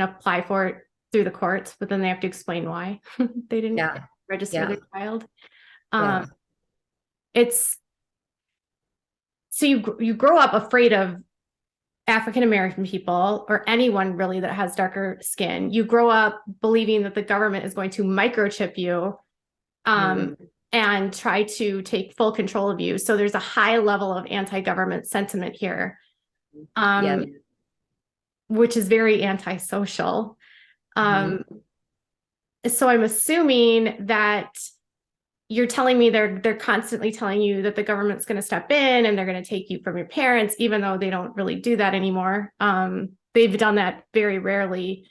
apply for it through the courts, but then they have to explain why they didn't register their child. It's so you grow up afraid of African American people, or anyone really that has darker skin. You grow up believing that the government is going to microchip you and try to take full control of you. So there's a high level of anti-government sentiment here, which is very antisocial. So I'm assuming that you're telling me they're constantly telling you that the government's going to step in and they're going to take you from your parents, even though they don't really do that anymore. They've done that very rarely.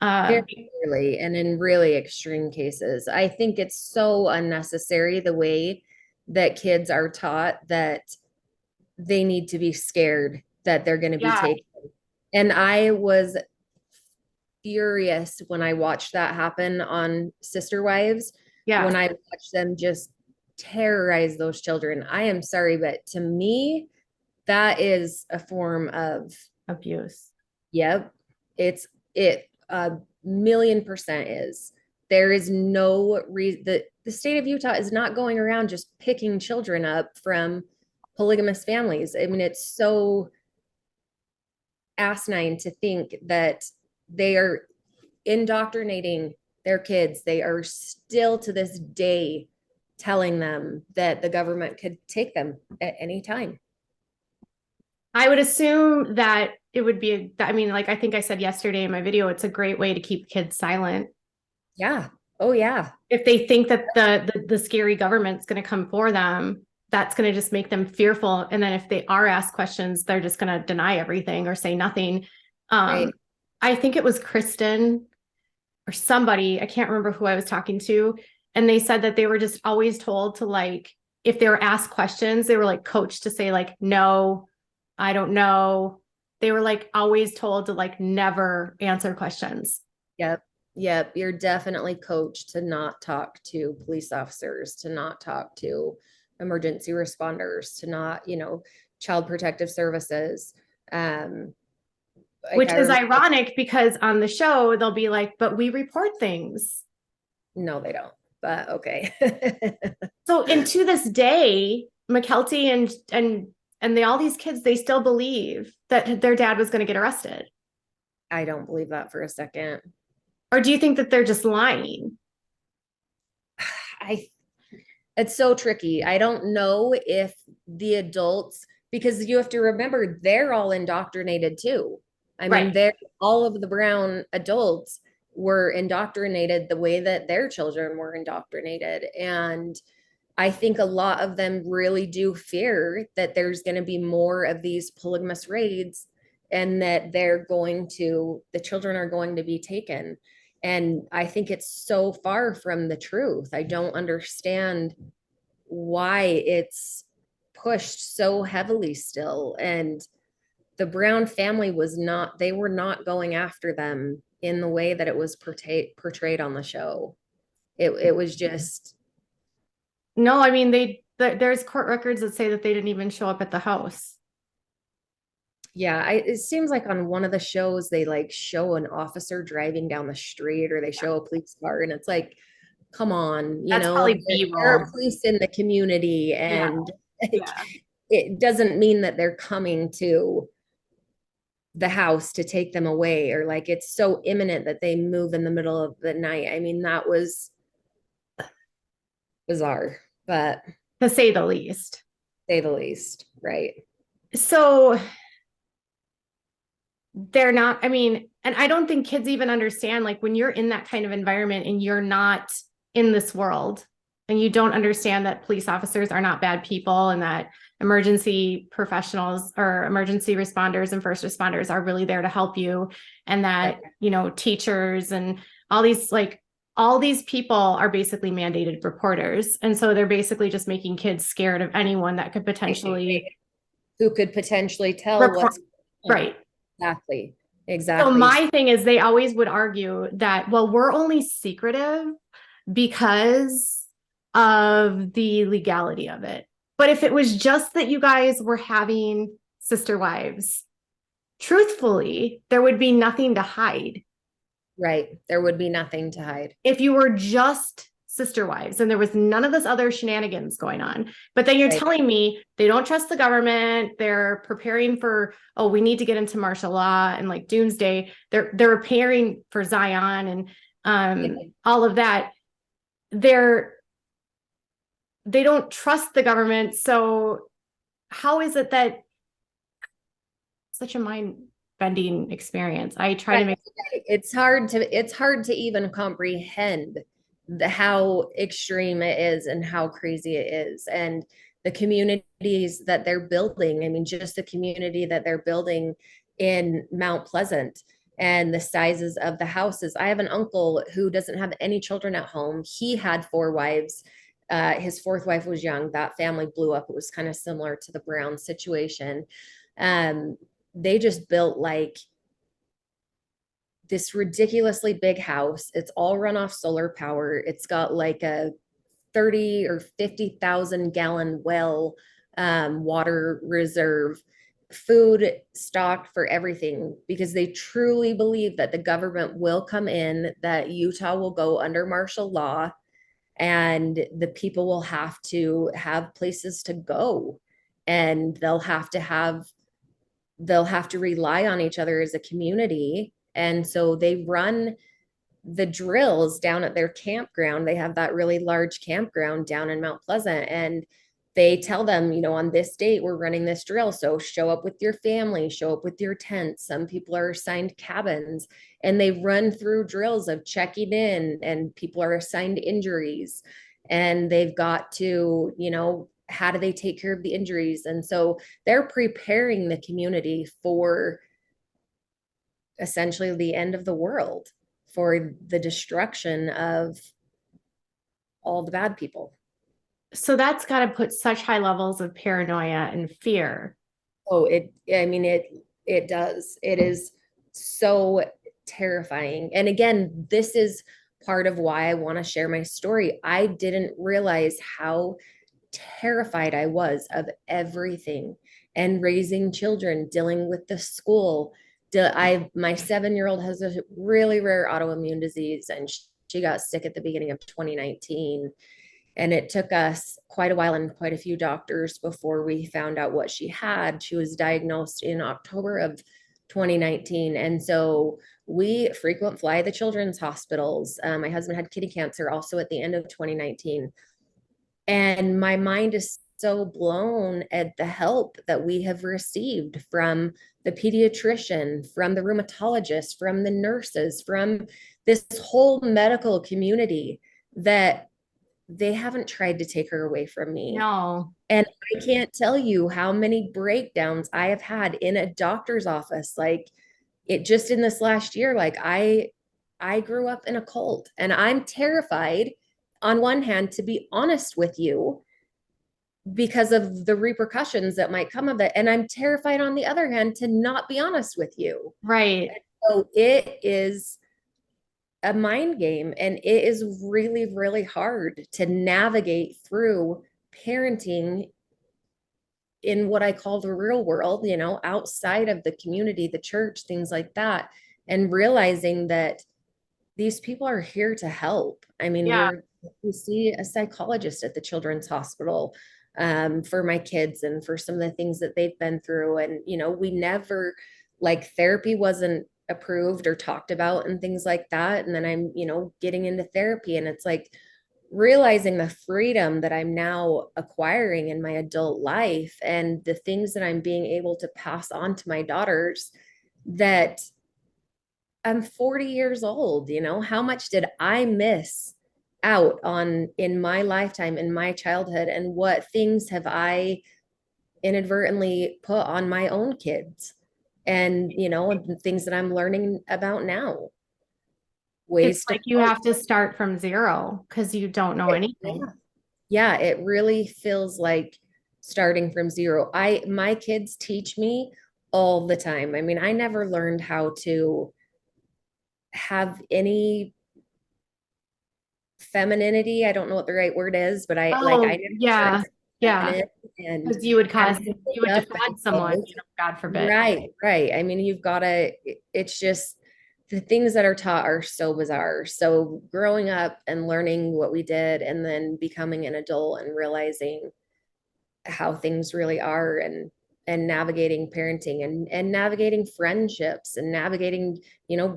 Very rarely, and in really extreme cases. I think it's so unnecessary the way that kids are taught that they need to be scared that they're going to be taken. And I was furious when I watched that happen on Sister Wives. When I watched them just terrorize those children. I am sorry, but to me, that is a form of abuse. Yep. It 1,000,000% is. there is no reason that the state of Utah is not going around just picking children up from polygamous families. I mean, it's so asinine to think that they are indoctrinating their kids. They are still to this day telling them that the government could take them at any time. I would assume that it would be, I mean, like I think I said yesterday in my video, it's a great way to keep kids silent. Yeah. Oh yeah. If they think that the scary government's going to come for them, that's going to just make them fearful. And then if they are asked questions, they're just going to deny everything or say nothing. Right. I think it was Kristen or somebody, I can't remember who I was talking to. And they said that they were just always told to, like, if they were asked questions, they were like coached to say like, no, I don't know. They were like always told to like never answer questions. Yep. Yep. You're definitely coached to not talk to police officers, to not talk to emergency responders, to not, child protective services. Which is ironic because on the show, they'll be like, but we report things. No, they don't, but okay. So, and to this day, McKelty and all these kids, they still believe that their dad was going to get arrested. I don't believe that for a second. Or do you think that they're just lying? It's so tricky. I don't know if the adults, because you have to remember they're all indoctrinated too. I mean, all of the Brown adults were indoctrinated the way that their children were indoctrinated. And I think a lot of them really do fear that there's going to be more of these polygamous raids and that the children are going to be taken. And I think it's so far from the truth. I don't understand why it's pushed so heavily still. And the Brown family they were not going after them in the way that it was portrayed on the show. It was just. No, I mean, there's court records that say that they didn't even show up at the house. Yeah, it seems like on one of the shows, they like show an officer driving down the street or they show a police car and it's like, come on, That's probably there are police in the community and it doesn't mean that they're coming to the house to take them away or like it's so imminent that they move in the middle of the night. I mean, that was bizarre, but to say the least. Right. So they're not, I mean, and I don't think kids even understand, like when you're in that kind of environment and you're not in this world and you don't understand that police officers are not bad people and that emergency professionals or emergency responders and first responders are really there to help you. And that, teachers and all these people are basically mandated reporters. And so they're basically just making kids scared of anyone that could potentially. Who could potentially tell what's. Right. Exactly. So my thing is they always would argue that, well, we're only secretive because of the legality of it. But if it was just that you guys were having sister wives, truthfully, there would be nothing to hide. Right. There would be nothing to hide. If you were just sister wives and there was none of this other shenanigans going on. But then you're telling me they don't trust the government. They're preparing for, we need to get into martial law and like doomsday. They're preparing for Zion and all of that. They don't trust the government. So how is it that such a mind-bending experience? I try to make it's hard to even comprehend how extreme it is and how crazy it is. And the communities that they're building, I mean, just the community that they're building in Mount Pleasant and the sizes of the houses. I have an uncle who doesn't have any children at home. He had 4 wives. His 4th wife was young. That family blew up. It was kind of similar to the Brown situation. They just built like this ridiculously big house. It's all run off solar power. It's got like a 30 or 50,000 gallon well, water reserve. food stocked for everything, because they truly believe that the government will come in, that Utah will go under martial law, and the people will have to have places to go, and they'll have to rely on each other as a community. And so they run the drills down at their campground. They have that really large campground down in Mount Pleasant, and they tell them, on this date, we're running this drill. So show up with your family, show up with your tents. Some people are assigned cabins, and they run through drills of checking in, and people are assigned injuries, and they've got to, how do they take care of the injuries? And so they're preparing the community for essentially the end of the world, for the destruction of all the bad people. So that's got to put such high levels of paranoia and fear. Oh, it does. It is so terrifying. And again, this is part of why I want to share my story. I didn't realize how terrified I was of everything, and raising children, dealing with the school. My 7-year-old has a really rare autoimmune disease, and she got sick at the beginning of 2019. And it took us quite a while and quite a few doctors before we found out what she had. She was diagnosed in October of 2019. And so we frequent fly the children's hospitals. My husband had kidney cancer also at the end of 2019. And my mind is so blown at the help that we have received from the pediatrician, from the rheumatologist, from the nurses, from this whole medical community, that they haven't tried to take her away from me. No. And I can't tell you how many breakdowns I have had in a doctor's office. Like, it just in this last year, like I grew up in a cult, and I'm terrified on one hand, to be honest with you, because of the repercussions that might come of it. And I'm terrified on the other hand to not be honest with you. Right. And so it is a mind game, and it is really, really hard to navigate through parenting in what I call the real world, outside of the community, the church, things like that, and realizing that these people are here to help. I mean, Yeah. we see a psychologist at the children's hospital for my kids and for some of the things that they've been through. And, we never, like, therapy wasn't approved or talked about and things like that. And then I'm, getting into therapy, and it's like realizing the freedom that I'm now acquiring in my adult life, and the things that I'm being able to pass on to my daughters, that I'm 40 years old. How much did I miss out on in my lifetime, in my childhood, and what things have I inadvertently put on my own kids, and things that I'm learning about now. It's like you have to start from zero because you don't know anything. Yeah, it really feels like starting from zero. My kids teach me all the time. I mean, I never learned how to have any femininity. I don't know what the right word is, but I never yeah. And because you would defraud someone, God forbid. Right. I mean, it's just the things that are taught are so bizarre. So growing up and learning what we did, and then becoming an adult and realizing how things really are, and navigating parenting, and navigating friendships, and navigating,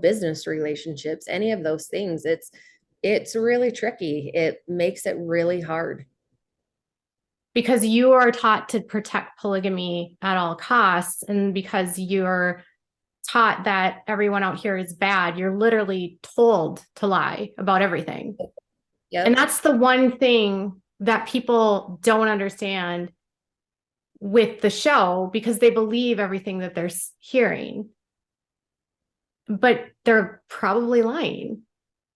business relationships, any of those things. It's really tricky. It makes it really hard. Because you are taught to protect polygamy at all costs, and because you're taught that everyone out here is bad, you're literally told to lie about everything. Yep. And that's the one thing that people don't understand with the show, because they believe everything that they're hearing, but they're probably lying.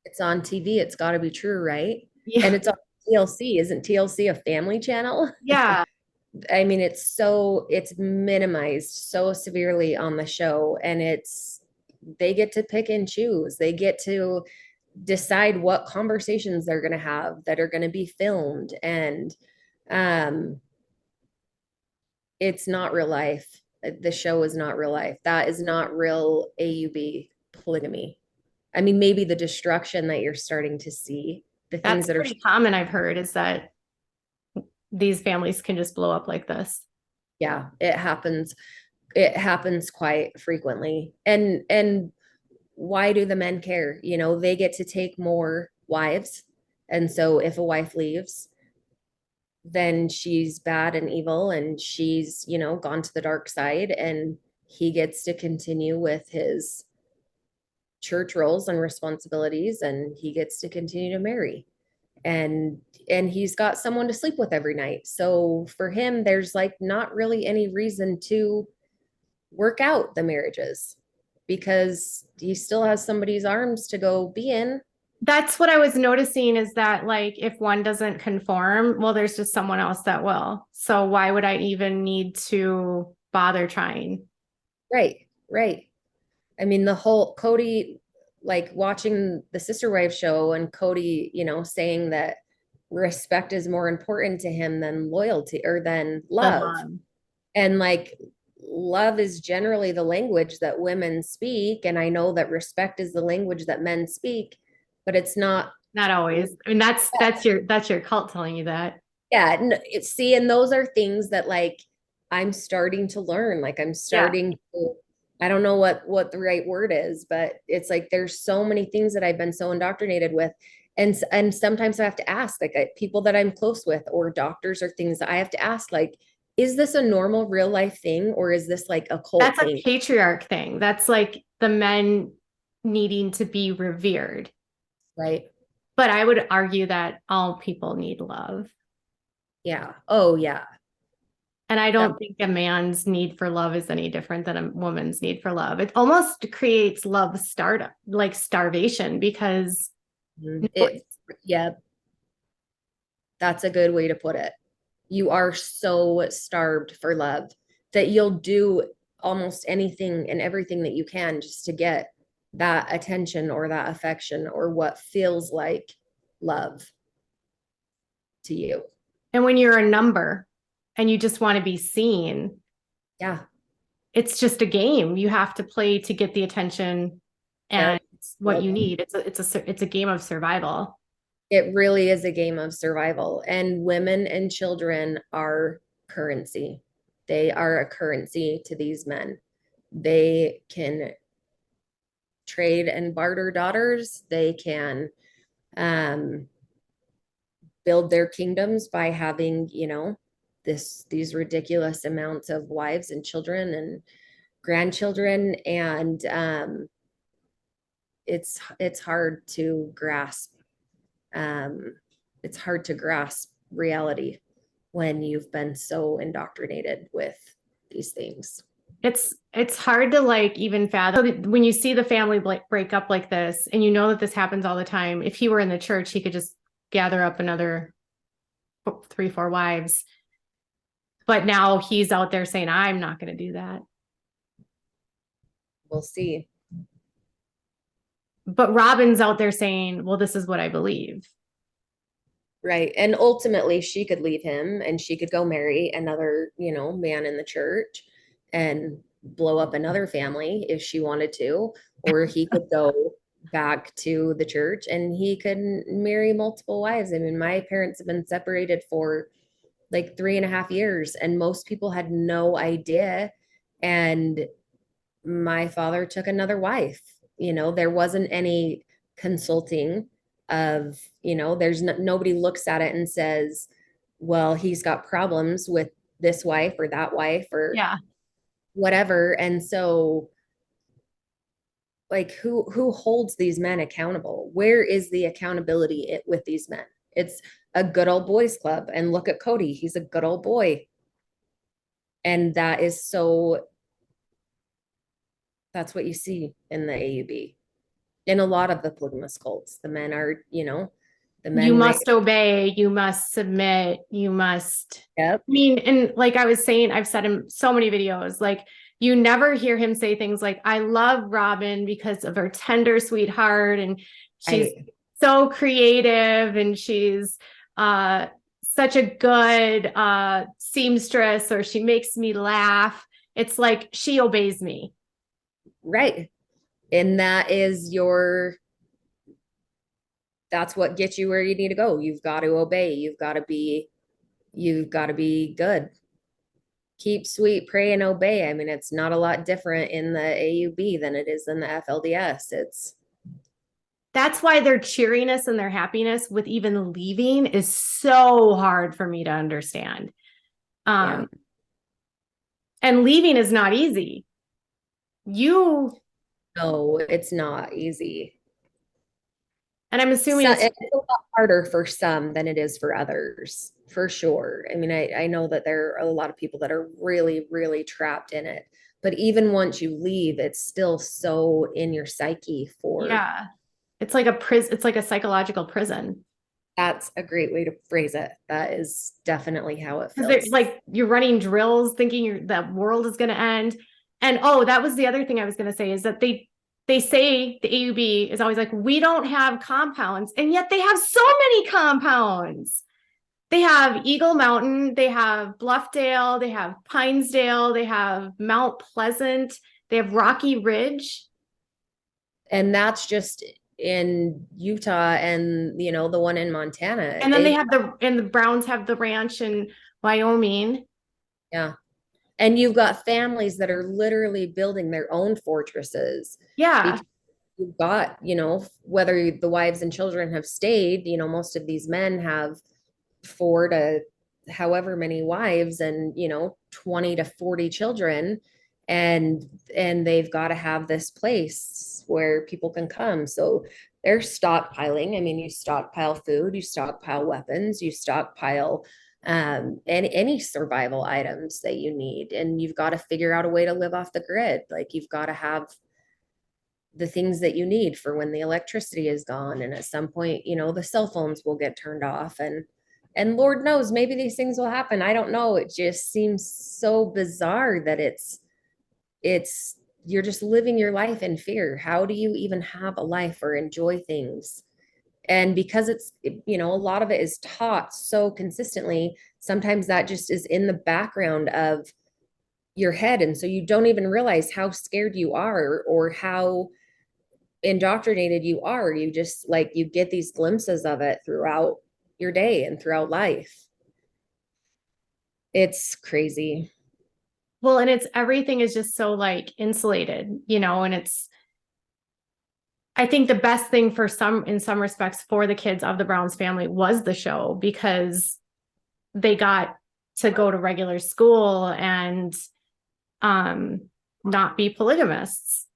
It's on TV. It's got to be true, right? Yeah. And it's on TLC. Isn't TLC a family channel? Yeah. I mean, it's minimized so severely on the show, and they get to pick and choose. They get to decide what conversations they're going to have that are going to be filmed. And it's not real life. the show is not real life. That is not real AUB polygamy. I mean, maybe the destruction that you're starting to see, the things That's that are, pretty common, I've heard, is that these families can just blow up like this. yeah, it happens. It happens quite frequently. And why do the men care? You know, they get to take more wives. And so if a wife leaves, then she's bad and evil and she's, you know, gone to the dark side, and he gets to continue with his church roles and responsibilities, and he gets to continue to marry, and he's got someone to sleep with every night. So for him, there's like not really any reason to work out the marriages, because he still has somebody's arms to go be in. That's what I was noticing, is that like if one doesn't conform, well, there's just someone else that will. So why would I even need to bother trying? Right. I mean, the whole Kody, like watching the Sister Wife show, and Kody, you know, saying that respect is more important to him than loyalty or than love. And like love is generally the language that women speak. And I know that respect is the language that men speak, but it's not. Not always. I mean, that's your cult telling you that. Yeah. See, and those are things that like I'm starting to learn. Like I'm starting to, I don't know what the right word is, but it's like there's so many things that I've been so indoctrinated with. And sometimes I have to ask, like people that I'm close with, or doctors, or things that I have to ask, like, is this a normal real life thing, or is this like a cult That's thing? a patriarch thing. That's like the men needing to be revered. Right. But I would argue that all people need love. Yeah. Oh yeah. And I don't think a man's need for love is any different than a woman's need for love. It almost creates love like starvation, because yeah, that's a good way to put it. You are so starved for love that you'll do almost anything and everything that you can just to get that attention or that affection or what feels like love to you. And when you're a number and you just want to be seen, yeah, it's just a game you have to play to get the attention and what you need. It's a game of survival. It really is a game of survival, and women and children are currency. They are a currency to these men. They can trade and barter daughters. They can build their kingdoms by having, you know, these ridiculous amounts of wives and children and grandchildren. And it's hard to grasp. It's hard to grasp reality when you've been so indoctrinated with these things. It's hard to like even fathom when you see the family break up like this, and you know that this happens all the time. If he were in the church, he could just gather up another 3-4 wives. But now he's out there saying, I'm not going to do that. We'll see. But Robin's out there saying, well, this is what I believe. Right. And ultimately she could leave him and she could go marry another, you know, man in the church and blow up another family if she wanted to, or he could go back to the church and he could marry multiple wives. I mean, my parents have been separated for like 3.5 years, and most people had no idea. And my father took another wife. You know, there wasn't any consulting of, you know, there's nobody looks at it and says, well, he's got problems with this wife or that wife or whatever. And so like who holds these men accountable? Where is the accountability with these men? It's a good old boys club. And look at Kody, he's a good old boy. And that's what you see in the AUB. In a lot of the polygamous cults, the men are, you know, the men. You must obey, you must submit, you must. Yep. I mean, and like I was saying, I've said in so many videos, like you never hear him say things like, I love Robin because of her tender sweetheart, and she's so creative, and she's such a good seamstress, or she makes me laugh. It's like she obeys me. Right. And that's what gets you where you need to go. You've got to obey. You've got to be good. Keep sweet, pray, and obey. I mean, it's not a lot different in the AUB than it is in the FLDS. That's why their cheeriness and their happiness with even leaving is so hard for me to understand. Yeah. And leaving is not easy. No, it's not easy. And I'm assuming It's a lot harder for some than it is for others, for sure. I mean, I know that there are a lot of people that are really, really trapped in it. But even once you leave, it's still so in your psyche yeah, it's like a prison. It's like a psychological prison. That's a great way to phrase it. That is definitely how it Because feels. like you're running drills thinking the world is going to end. And that was the other thing I was going to say is that they say the AUB is always like, we don't have compounds. And yet they have so many compounds. They have Eagle Mountain, they have Bluffdale, they have Pinesdale, they have Mount Pleasant, they have Rocky Ridge. And that's just in Utah and, the one in Montana. And then they have the Browns have the ranch in Wyoming. Yeah. And you've got families that are literally building their own fortresses. Yeah. You've got, whether the wives and children have stayed, most of these men have 4 to however many wives and, 20 to 40 children. And they've got to have this place where people can come. So they're stockpiling. I mean, you stockpile food, you stockpile weapons, you stockpile any survival items that you need. And you've got to figure out a way to live off the grid. Like you've got to have the things that you need for when the electricity is gone. And at some point, the cell phones will get turned off and Lord knows, maybe these things will happen. I don't know. It just seems so bizarre that you're just living your life in fear. How do you even have a life or enjoy things? And because a lot of it is taught so consistently, sometimes that just is in the background of your head. And so you don't even realize how scared you are or how indoctrinated you are. You just you get these glimpses of it throughout your day and throughout life. It's crazy. Well, and everything is just so insulated, and I think the best thing in some respects for the kids of the Browns family was the show because they got to go to regular school and not be polygamists.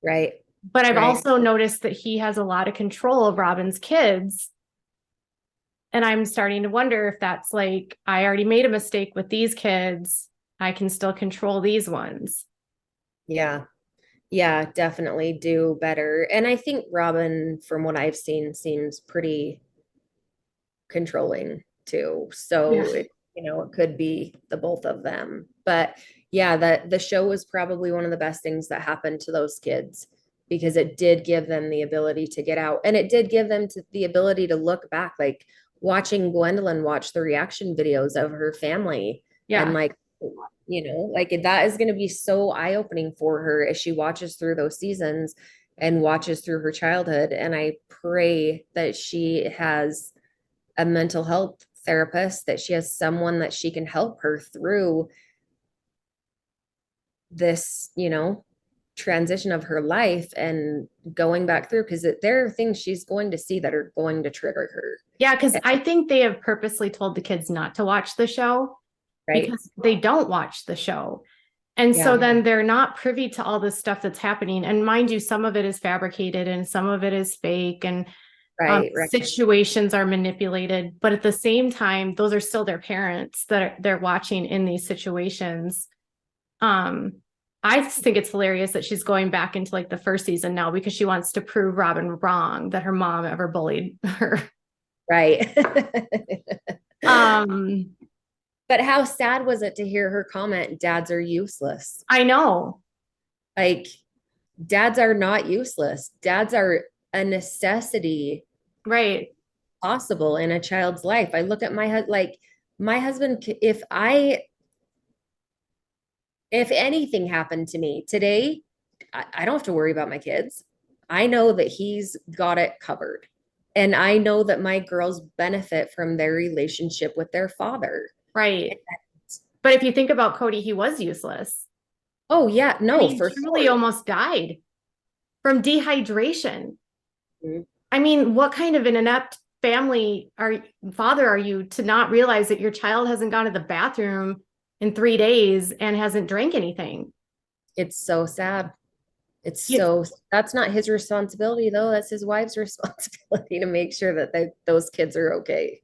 Right. But I've also noticed that he has a lot of control of Robin's kids. And I'm starting to wonder if that's I already made a mistake with these kids. I can still control these ones. Yeah. Yeah, definitely do better. And I think Robin, from what I've seen, seems pretty controlling too. So it could be the both of them. But yeah, the show was probably one of the best things that happened to those kids because it did give them the ability to get out and it did give them the ability to look back, watching Gwendolyn watch the reaction videos of her family. Yeah. And that is going to be so eye-opening for her as she watches through those seasons and watches through her childhood. And I pray that she has a mental health therapist, that she has someone that she can help her through this, transition of her life and going back through, because there are things she's going to see that are going to trigger her. Yeah, because I think they have purposely told the kids not to watch the show. Right. Because they don't watch the show. And so then they're not privy to all this stuff that's happening. And mind you, some of it is fabricated and some of it is fake and situations are manipulated. But at the same time, those are still their parents that they're watching in these situations. I just think it's hilarious that she's going back into the first season now because she wants to prove Robin wrong that her mom ever bullied her. Right. But how sad was it to hear her comment, dads are useless? I know. Dads are not useless. Dads are a necessity. Right. Possible in a child's life. I look at my husband, If anything happened to me today, I don't have to worry about my kids. I know that he's got it covered. And I know that my girls benefit from their relationship with their father. Right. But if you think about Kody, he was useless. Oh, yeah. No, I mean, for truly sure. almost died from dehydration. Mhm. I mean, what kind of an inept father are you to not realize that your child hasn't gone to the bathroom in 3 days and hasn't drank anything? It's so sad. Yes. That's not his responsibility though. That's his wife's responsibility to make sure that those kids are okay.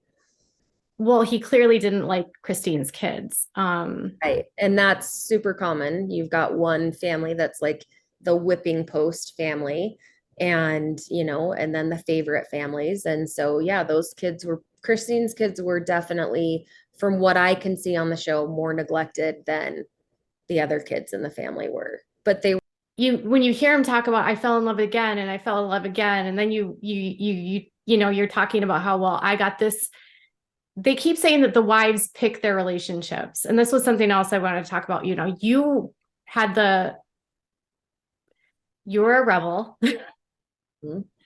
Well, he clearly didn't like Christine's kids. Right. And that's super common. You've got one family that's like the whipping post family and, and then the favorite families. And so, yeah, Christine's kids were definitely, from what I can see on the show, more neglected than the other kids in the family were. But when you hear him talk about I fell in love again and I fell in love again, and then you're talking about how, well, I got this. They keep saying that the wives pick their relationships. And this was something else I wanted to talk about. You were a rebel.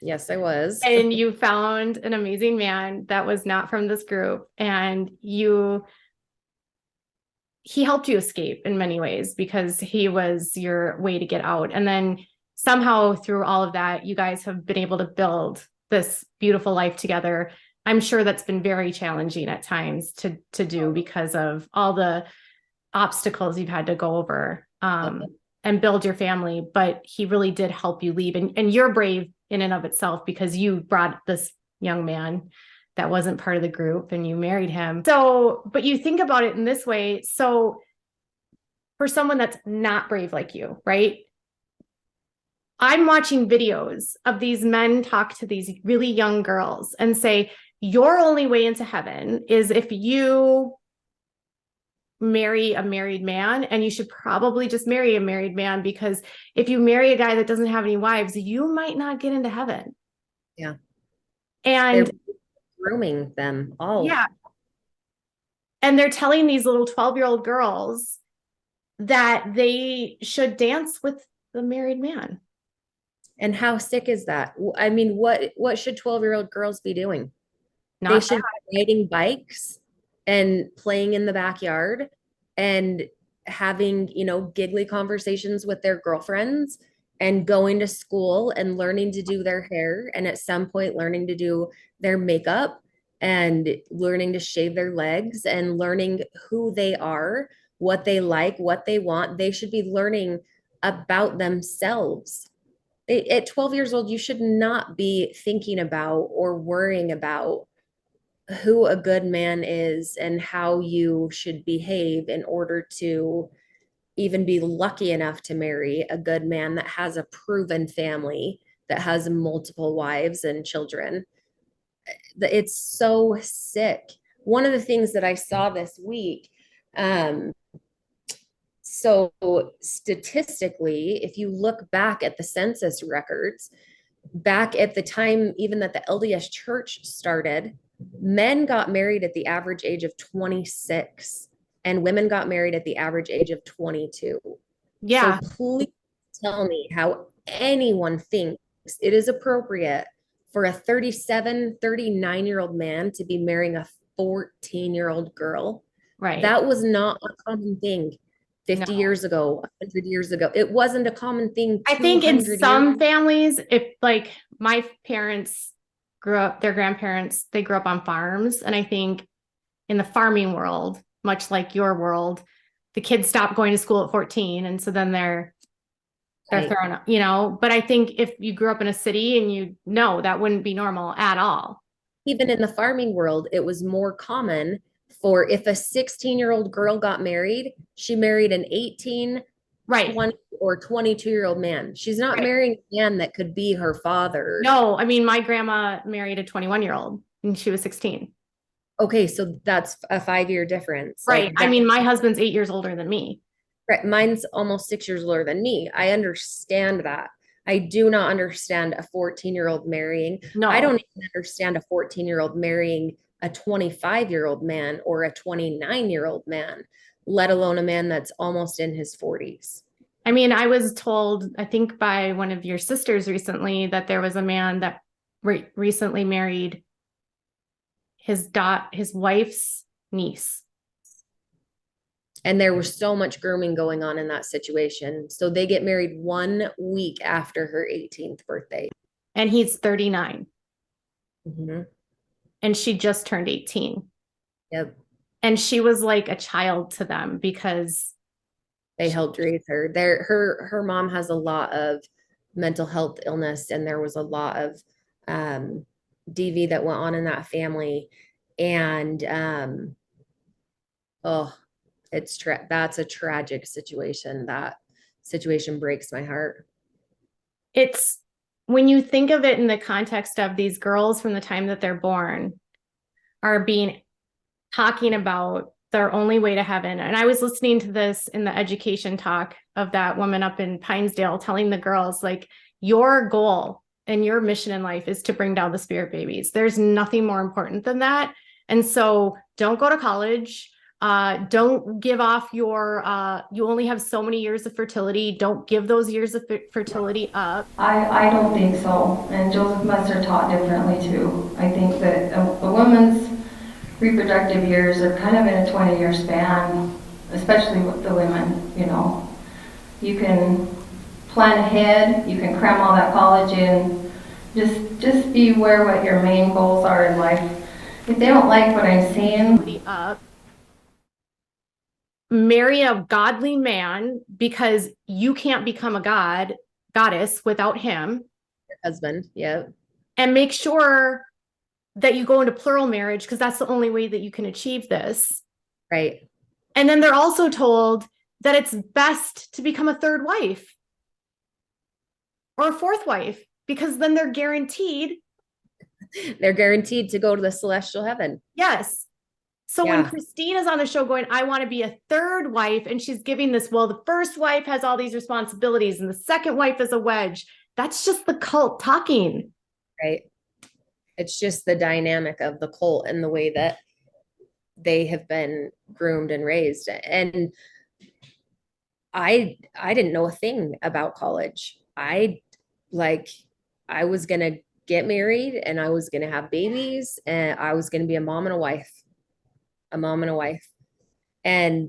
yes, I was. And you found an amazing man that was not from this group. And he helped you escape in many ways because he was your way to get out. And then somehow through all of that, you guys have been able to build this beautiful life together. I'm sure that's been very challenging at times to do because of all the obstacles you've had to go over and build your family. But he really did help you leave. And you're brave in and of itself because you brought this young man that wasn't part of the group and you married him. So, but you think about it in this way. So for someone that's not brave like you, right? I'm watching videos of these men talk to these really young girls and say, your only way into heaven is if you marry a married man, and you should probably just marry a married man, because if you marry a guy that doesn't have any wives, you might not get into heaven. Yeah. And they're grooming them all. Yeah. And they're telling these little 12-year-old girls that they should dance with the married man. And how sick is that? I mean, what should 12-year-old girls be doing? They Not should be riding bikes and playing in the backyard and having, giggly conversations with their girlfriends and going to school and learning to do their hair and at some point learning to do their makeup and learning to shave their legs and learning who they are, what they like, what they want. They should be learning about themselves. At 12 years old, you should not be thinking about or worrying about who a good man is and how you should behave in order to even be lucky enough to marry a good man that has a proven family, that has multiple wives and children. It's so sick. One of the things that I saw this week, so statistically, if you look back at the census records, back at the time even that the LDS church started, men got married at the average age of 26 and women got married at the average age of 22. Yeah. So please tell me how anyone thinks it is appropriate for a 37, 39-year-old man to be marrying a 14-year-old girl. Right. That was not a common thing 50 No. years ago, 100 years ago. It wasn't a common thing. I think in 200 some years. families, if like my parents grew up, their grandparents, they grew up on farms. And I think in the farming world, much like your world, the kids stop going to school at 14. And so then they're Right. thrown up, but I think if you grew up in a city and that wouldn't be normal at all. Even in the farming world, it was more common for if a 16-year-old girl got married, she married an 18, Right. 20 or 22-year-old man. She's not Right. marrying a man that could be her father. No, I mean, my grandma married a 21-year-old and she was 16. Okay, so that's a 5-year difference. Right. Like I mean, my husband's 8 years older than me. right, mine's almost 6 years older than me. I understand that. I do not understand a 14-year-old marrying. No. I don't even understand a 14-year-old marrying a 25-year-old man or a 29-year-old man. let alone a man that's almost in his 40s. I mean, I was told, I think by one of your sisters recently, that there was a man that recently married his wife's niece. And there was so much grooming going on in that situation. So they get married 1 week after her 18th birthday. And he's 39. Mm-hmm. And she just turned 18. Yep. And she was like a child to them because they helped raise her. Her mom has a lot of mental health illness, and there was a lot of DV that went on in that family. And that's a tragic situation. That situation breaks my heart. It's when you think of it in the context of these girls from the time that they're born are talking about their only way to heaven. And I was listening to this in the education talk of that woman up in Pinesdale telling the girls, like, your goal and your mission in life is to bring down the spirit babies. There's nothing more important than that. And so don't go to college. Don't give off you only have so many years of fertility. Don't give those years of fertility up. I don't think so. And Joseph Musser taught differently too. I think that a woman's reproductive years are kind of in a 20-year span, especially with the women, you know. You can plan ahead, you can cram all that college in, just be aware what your main goals are in life. If they don't like what I'm saying, marry a godly man, because you can't become a goddess without him. Your husband, yeah. And make sure that you go into plural marriage, because that's the only way that you can achieve this. Right. And then they're also told that it's best to become a third wife or a fourth wife, because then they're guaranteed to go to the celestial heaven. Yes. So when Christine is on the show going, I want to be a third wife, and she's giving this, well, the first wife has all these responsibilities and the second wife is a wedge. That's just the cult talking. Right. It's just the dynamic of the cult and the way that they have been groomed and raised. And I didn't know a thing about college. I was going to get married and I was going to have babies and I was going to be a mom and a wife. And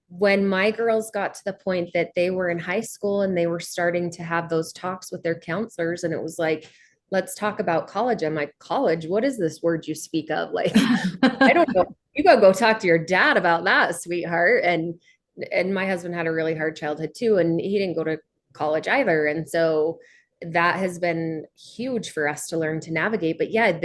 when my girls got to the point that they were in high school and they were starting to have those talks with their counselors, and it was like, let's talk about college. I'm like, college? What is this word you speak of? Like, I don't know. You gotta go talk to your dad about that, sweetheart. And my husband had a really hard childhood too, and he didn't go to college either. And so that has been huge for us to learn to navigate. But yeah,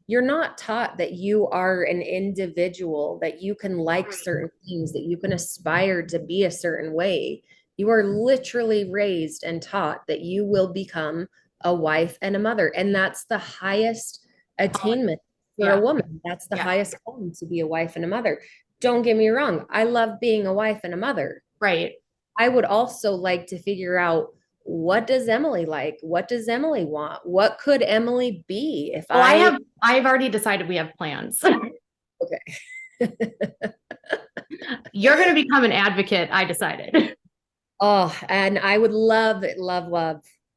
you're not taught that you are an individual, that you can like certain things, that you can aspire to be a certain way. You are literally raised and taught that you will become a wife and a mother. And that's the highest attainment for a woman. That's the highest calling, to be a wife and a mother. Don't get me wrong. I love being a wife and a mother. Right. I would also like to figure out, what does Emily like? What does Emily want? What could Emily be if I've already decided we have plans. Okay. You're going to become an advocate, I decided. Oh, and I would love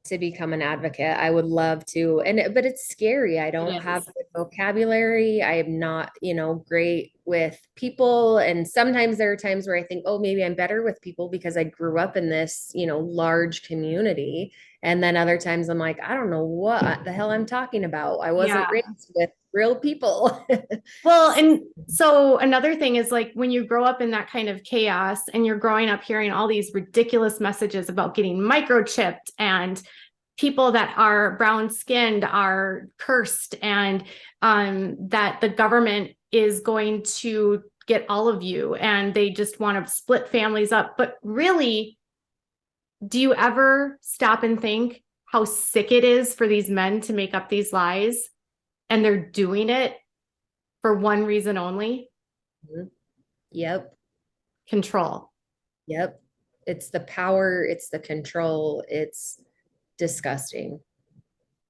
to become an advocate. I would love to. But it's scary. I don't have the vocabulary. I am not, great with people. And sometimes there are times where I think, oh, maybe I'm better with people because I grew up in this, large community. And then other times I'm like, I don't know what the hell I'm talking about. I wasn't raised with real people. Well, and so another thing is, like, when you grow up in that kind of chaos and you're growing up hearing all these ridiculous messages about getting microchipped and people that are brown skinned are cursed, and that the government is going to get all of you and they just want to split families up. But really, do you ever stop and think how sick it is for these men to make up these lies? And they're doing it for one reason only. Yep. Control. Yep. It's the power. It's the control. It's disgusting.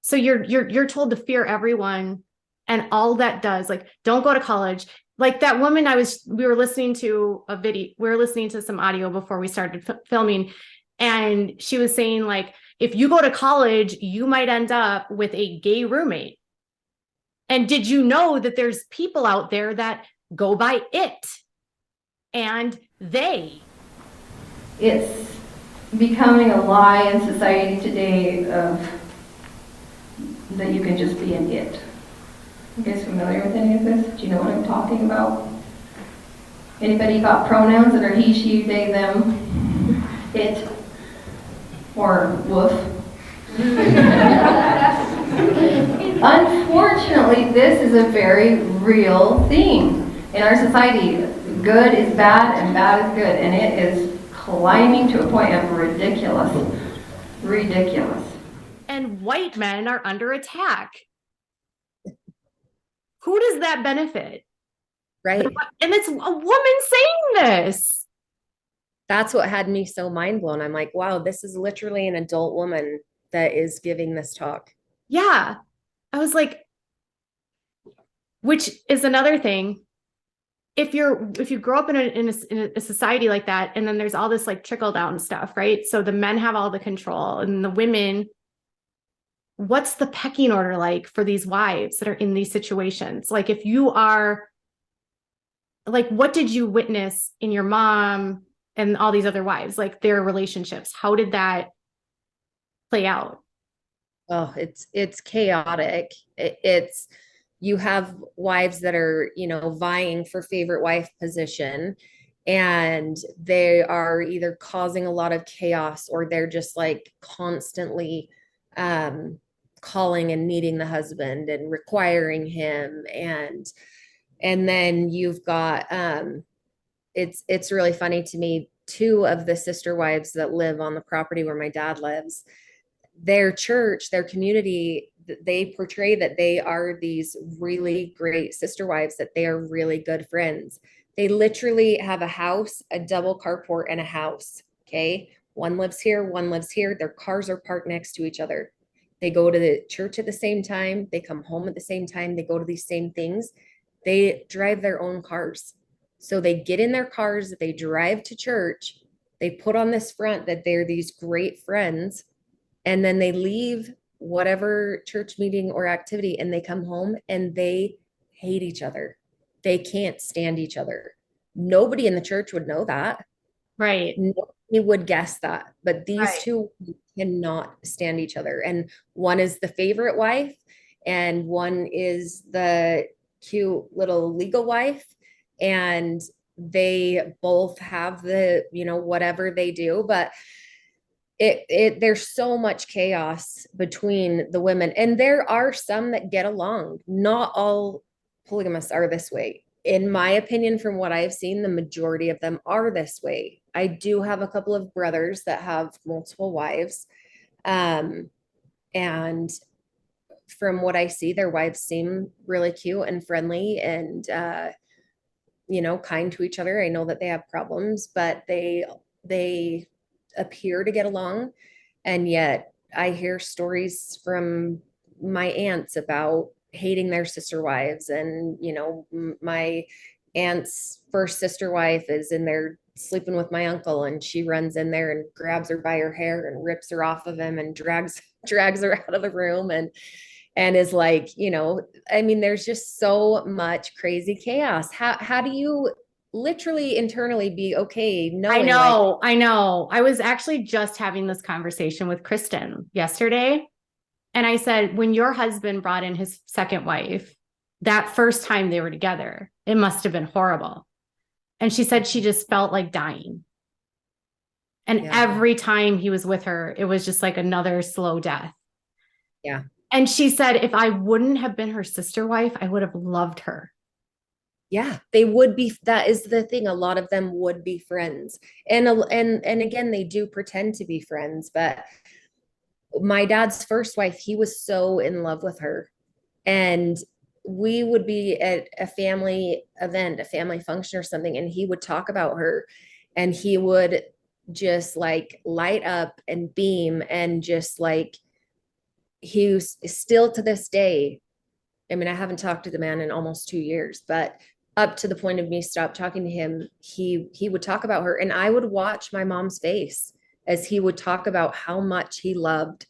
So you're told to fear everyone, and all that does, like, don't go to college, Like that woman we were listening to a video, we were listening to some audio before we started filming. And she was saying like, if you go to college, you might end up with a gay roommate. And did you know that there's people out there that go by it and they? It's becoming a lie in society today of that you can just be an it. You guys familiar with any of this? Do you know what I'm talking about? Anybody got pronouns that are he, she, they, them, it, or woof? Unfortunately, this is a very real thing in our society. Good is bad and bad is good, and it is climbing to a point of ridiculous. Ridiculous. And white men are under attack. Who does that benefit? Right. And it's a woman saying this. That's what had me so mind blown. I'm like, wow, this is literally an adult woman that is giving this talk. Yeah. I was like, which is another thing. If you grow up in a society like that, and then there's all this like trickle down stuff, right? So the men have all the control and the women, what's the pecking order like for these wives that are in these situations? Like if you are like, what did you witness in your mom and all these other wives, like their relationships? How did that play out? Oh, it's chaotic. It's you have wives that are, vying for favorite wife position, and they are either causing a lot of chaos or they're just like constantly calling and needing the husband and requiring him. And then you've got it's really funny to me, two of the sister wives that live on the property where my dad lives, their church, their community, they portray that they are these really great sister wives, that they are really good friends. They literally have a house, a double carport, and a house. Okay. One lives here, one lives here. Their cars are parked next to each other. They go to the church at the same time. They come home at the same time. They go to these same things. They drive their own cars. So they get in their cars, they drive to church. They put on this front that they're these great friends. And then they leave whatever church meeting or activity and they come home and they hate each other. They can't stand each other. Nobody in the church would know that. Right. Nobody would guess that. But these Right. two cannot stand each other. And one is the favorite wife and one is the cute little legal wife. And they both have the, whatever they do, but there's so much chaos between the women, and there are some that get along. Not all polygamists are this way. In my opinion, from what I've seen, the majority of them are this way. I do have a couple of brothers that have multiple wives. And from what I see, their wives seem really cute and friendly and, kind to each other. I know that they have problems, but they appear to get along. And yet I hear stories from my aunts about hating their sister wives. And, my aunt's first sister wife is in there sleeping with my uncle, and she runs in there and grabs her by her hair and rips her off of him and drags her out of the room and is like, there's just so much crazy chaos. How do you literally internally be okay knowing? I know. I was actually just having this conversation with Kristen yesterday. And I said, when your husband brought in his second wife, that first time they were together, it must have been horrible. And she said she just felt like dying. And every time he was with her, it was just like another slow death. Yeah. And she said, if I wouldn't have been her sister wife, I would have loved her. Yeah, they would be. That is the thing. A lot of them would be friends. And again, they do pretend to be friends, but my dad's first wife, he was so in love with her. And we would be at a family event, a family function or something, and he would talk about her and he would just like light up and beam, and just like, he's still to this day. I mean, I haven't talked to the man in almost 2 years, but up to the point of me stop talking to him, he would talk about her, and I would watch my mom's face as he would talk about how much he loved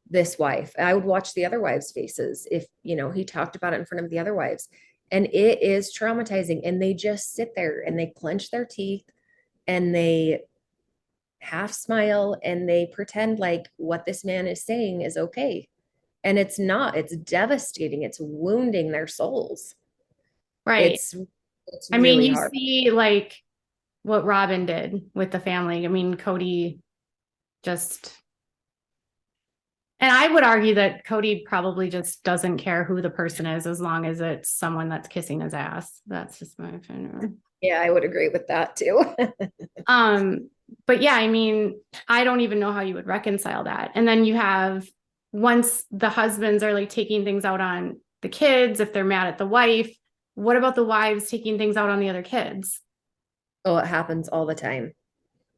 this wife. I would watch the other wives' faces if, he talked about it in front of the other wives. And it is traumatizing. And they just sit there and they clench their teeth and they half smile and they pretend like what this man is saying is okay. And it's not. It's devastating. It's wounding their souls. Right. It's I mean, really you hard. see like what Robin did with the family. I mean, Kody just, and I would argue that Kody probably just doesn't care who the person is as long as it's someone that's kissing his ass. That's just my opinion. Yeah, I would agree with that too. But yeah, I mean, I don't even know how you would reconcile that. And then you have, once the husbands are like taking things out on the kids, if they're mad at the wife, what about the wives taking things out on the other kids? Oh, it happens all the time.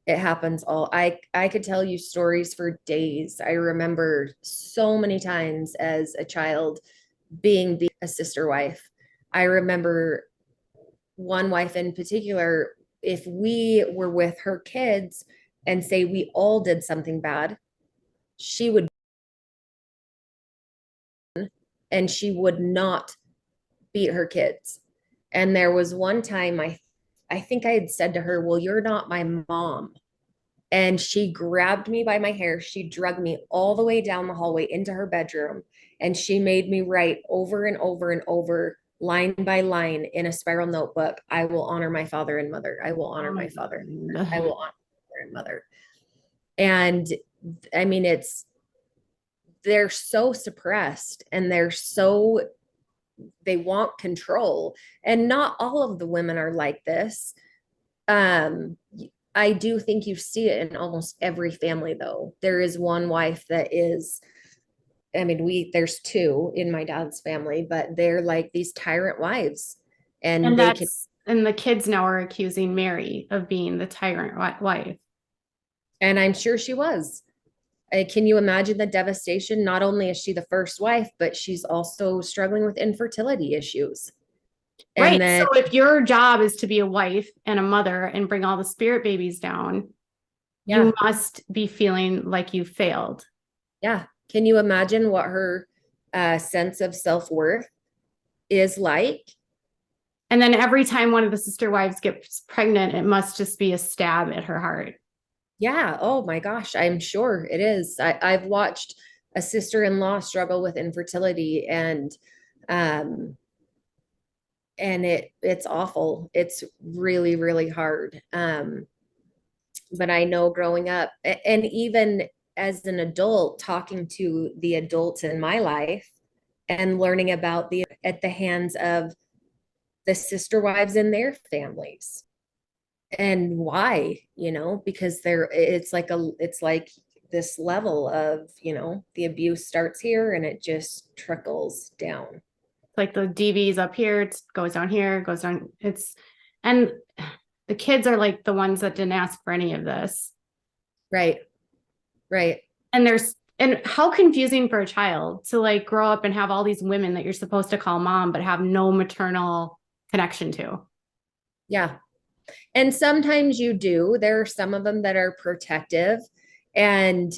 It happens all. I could tell you stories for days. I remember so many times as a child being a sister wife. I remember one wife in particular, if we were with her kids and say we all did something bad, she would, and she would not beat her kids. And there was one time I think I had said to her, "Well, you're not my mom." And she grabbed me by my hair. She dragged me all the way down the hallway into her bedroom. And she made me write over and over and over, line by line in a spiral notebook, "I will honor my father and mother. I will honor my father. I will honor my father and mother." And I mean, they're so suppressed and they want control. And not all of the women are like this. I do think you see it in almost every family, though. There is one wife that is, I mean, there's two in my dad's family, but they're like these tyrant wives. And the kids now are accusing Meri of being the tyrant wife. And I'm sure she was. Can you imagine the devastation? Not only is she the first wife, but she's also struggling with infertility issues. Right. And then, so if your job is to be a wife and a mother and bring all the spirit babies down, you must be feeling like you failed. Yeah. Can you imagine what her sense of self-worth is like? And then every time one of the sister wives gets pregnant, it must just be a stab at her heart. Yeah. Oh my gosh. I'm sure it is. I've watched a sister-in-law struggle with infertility and it's awful. It's really, really hard. But I know growing up and even as an adult, talking to the adults in my life and learning about at the hands of the sister wives in their families and why, because it's like this level of, the abuse starts here and it just trickles down. Like the DV's up here, it goes down here, goes down. And the kids are like the ones that didn't ask for any of this. Right. Right. And how confusing for a child to like grow up and have all these women that you're supposed to call mom, but have no maternal connection to. Yeah. And sometimes you do. There are some of them that are protective, and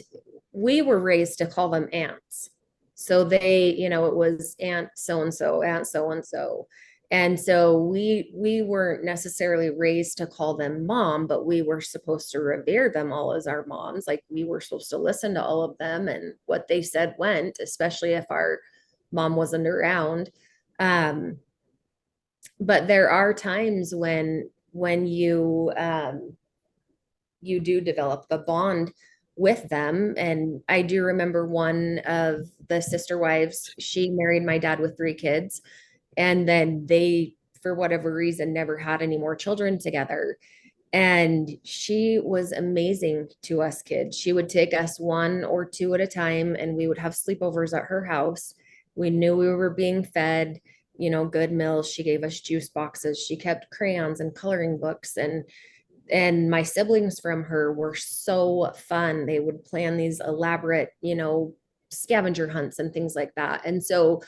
we were raised to call them aunts. So it was aunt so-and-so, aunt so-and-so. And so we weren't necessarily raised to call them mom, but we were supposed to revere them all as our moms. Like we were supposed to listen to all of them and what they said went, especially if our mom wasn't around. But there are times when you do develop the bond with them. And I do remember one of the sister wives, she married my dad with 3 kids. And then they, for whatever reason, never had any more children together. And she was amazing to us kids. She would take us 1 or 2 at a time, and we would have sleepovers at her house. We knew we were being fed, good meals. She gave us juice boxes. She kept crayons and coloring books. And my siblings from her were so fun. They would plan these elaborate, scavenger hunts and things like that. And so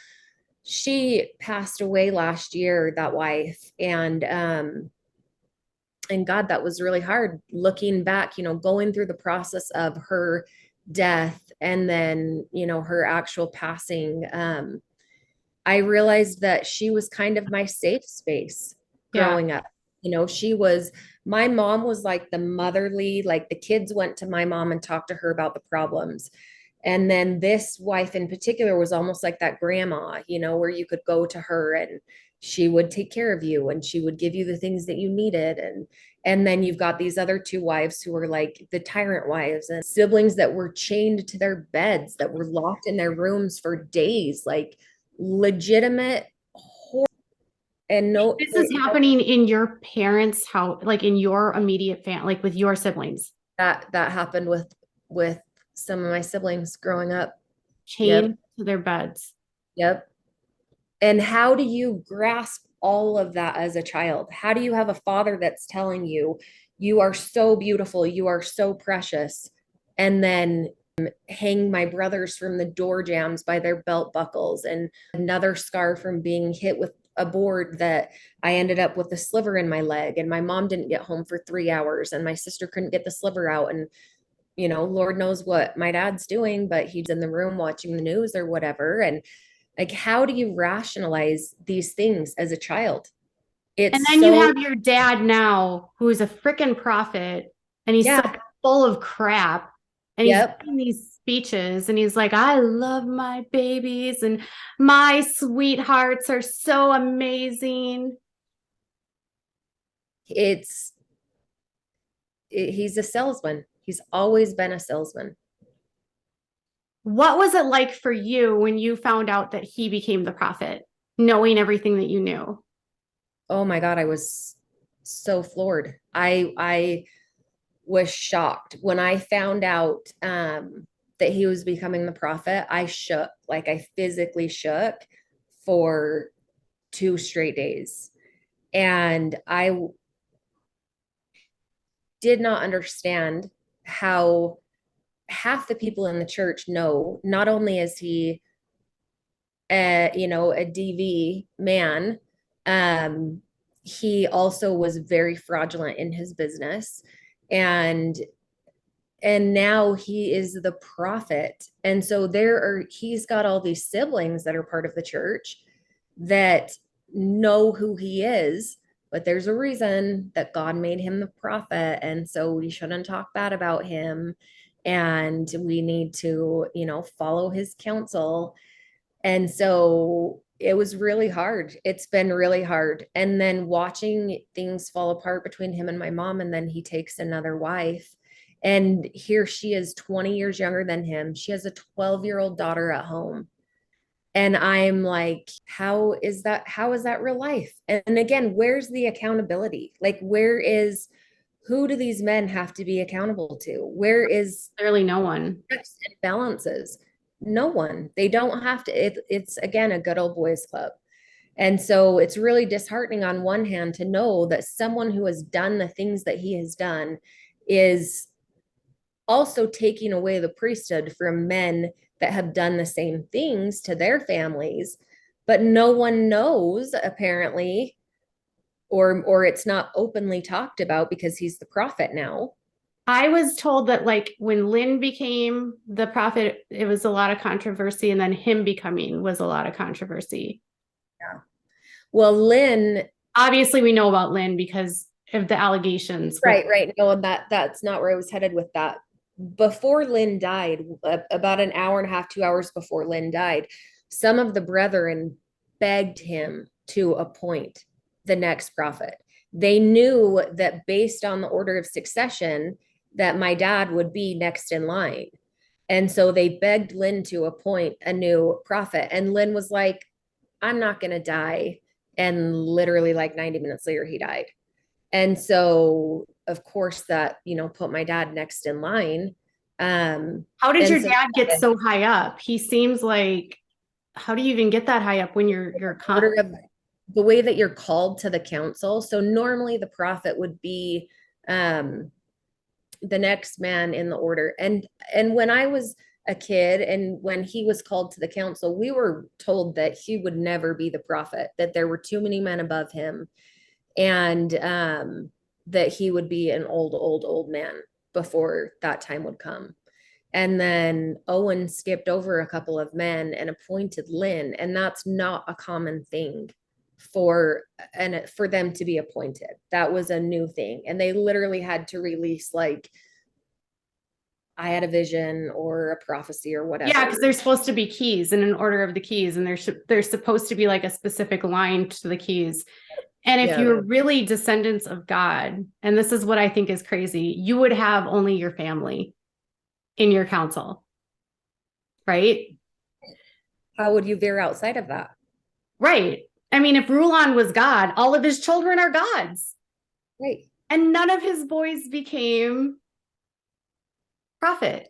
she passed away last year, that wife. And God, that was really hard looking back, going through the process of her death and then, her actual passing. I realized that she was kind of my safe space Yeah. growing up. My mom was like the motherly, like the kids went to my mom and talked to her about the problems. And then this wife in particular was almost like that grandma, where you could go to her and she would take care of you and she would give you the things that you needed. And then you've got these other two wives who are like the tyrant wives, and siblings that were chained to their beds, that were locked in their rooms for days, like legitimate horror. And no, This is happening in your parents' house, like in your immediate family, like with your siblings. that happened with some of my siblings growing up. Chained to their beds. Yep. And how do you grasp all of that as a child? How do you have a father that's telling you, you are so beautiful, you are so precious, and then hang my brothers from the door jambs by their belt buckles, and another scar from being hit with a board that I ended up with a sliver in my leg, and my mom didn't get home for 3 hours, and my sister couldn't get the sliver out. And Lord knows what my dad's doing, but he's in the room watching the news or whatever. And like, how do you rationalize these things as a child? And then you have your dad now, who is a freaking prophet, and he's so full of crap. And he's giving these speeches, and he's like, I love my babies, and my sweethearts are so amazing. He's a salesman. He's always been a salesman. What was it like for you when you found out that he became the prophet, knowing everything that you knew? Oh my God, I was so floored. I was shocked when I found out that he was becoming the prophet. I shook, like I physically shook for 2 straight days. And I did not understand how half the people in the church know, not only is he a DV man, he also was very fraudulent in his business, and now he is the prophet. And so he's got all these siblings that are part of the church that know who he is, but there's a reason that God made him the prophet, and so we shouldn't talk bad about him, and we need to follow his counsel. And so it was really hard. It's been really hard. And then watching things fall apart between him and my mom, and then he takes another wife, and here she is 20 years younger than him. She has a 12-year-old daughter at home. And I'm like, how is that real life? And again, where's the accountability? Like, who do these men have to be accountable to? Where is clearly no one. checks and balances? No one. They don't have to. It's again a good old boys club. And so it's really disheartening on one hand to know that someone who has done the things that he has done is also taking away the priesthood from men that have done the same things to their families, but no one knows, apparently, or it's not openly talked about because he's the prophet now. I was told that like when Lynn became the prophet, it was a lot of controversy, and then him becoming was a lot of controversy. Yeah. Well, Lynn, obviously we know about Lynn because of the allegations. Right. No, that's not where I was headed with that. Before Lynn died, about an hour and a half, 2 hours before Lynn died, some of the brethren begged him to appoint the next prophet. They knew that based on the order of succession, that my dad would be next in line. And so they begged Lynn to appoint a new prophet. And Lynn was like, I'm not going to die. And literally like 90 minutes later, he died. And so, of course, that, put my dad next in line. How did your dad get so high up? He seems like, how do you even get that high up when you're the way that you're called to the council? So normally the prophet would be the next man in the order. And when I was a kid. And when he was called to the council, we were told that he would never be the prophet, that there were too many men above him, and that he would be an old man before that time would come. And then Owen skipped over a couple of men and appointed Lynn. And that's not a common thing for them to be appointed. That was a new thing. And they literally had to release, like, I had a vision or a prophecy or whatever. Yeah, because there's supposed to be keys and an order of the keys, and there's supposed to be like a specific line to the keys. And if you're really descendants of God, and this is what I think is crazy, you would have only your family in your council, right? How would you veer outside of that? Right. I mean, if Rulon was God, all of his children are gods. Right. And none of his boys became prophet.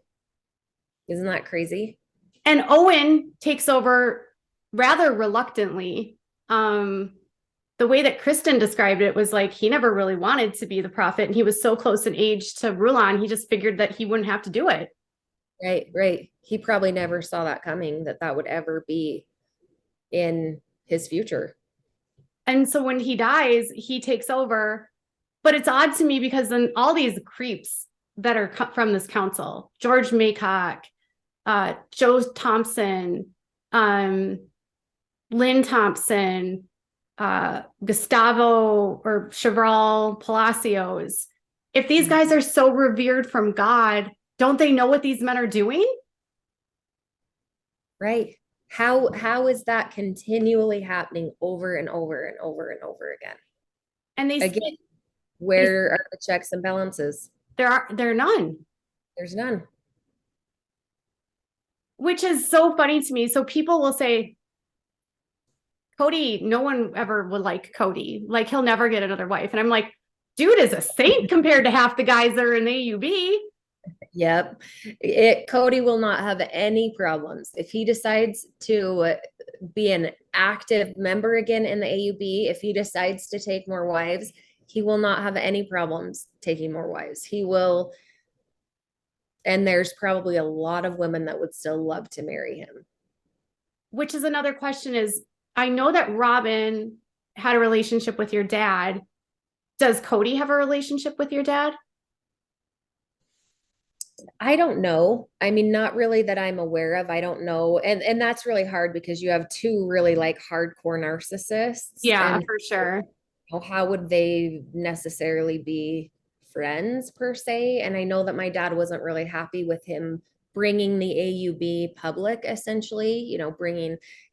Isn't that crazy? And Owen takes over rather reluctantly. The way that Kristen described it was like he never really wanted to be the prophet, and he was so close in age to Rulon, he just figured that he wouldn't have to do it. Right. He probably never saw that coming, that would ever be in his future. And so when he dies, he takes over. But it's odd to me because then all these creeps that are from this council, George Maycock, Joe Thompson, Lynn Thompson, Gustavo or Chevral Palacios, if these guys are so revered from God, don't they know what these men are doing? Right. How is that continually happening over and over and over and over again? And again, where are the checks and balances? There are none. There's none. Which is so funny to me. So people will say, Kody, no one ever would like Kody. Like, he'll never get another wife. And I'm like, dude is a saint compared to half the guys that are in AUB. Yep. Kody will not have any problems. If he decides to be an active member again in the AUB, if he decides to take more wives, he will not have any problems taking more wives. He will. And there's probably a lot of women that would still love to marry him. Which is another question is, I know that Robin had a relationship with your dad. Does Kody have a relationship with your dad? I don't know. I mean, not really that I'm aware of. I don't know. And that's really hard because you have two really like hardcore narcissists. Yeah, and for sure. How would they necessarily be friends per se? And I know that my dad wasn't really happy with him bringing the AUB public, essentially,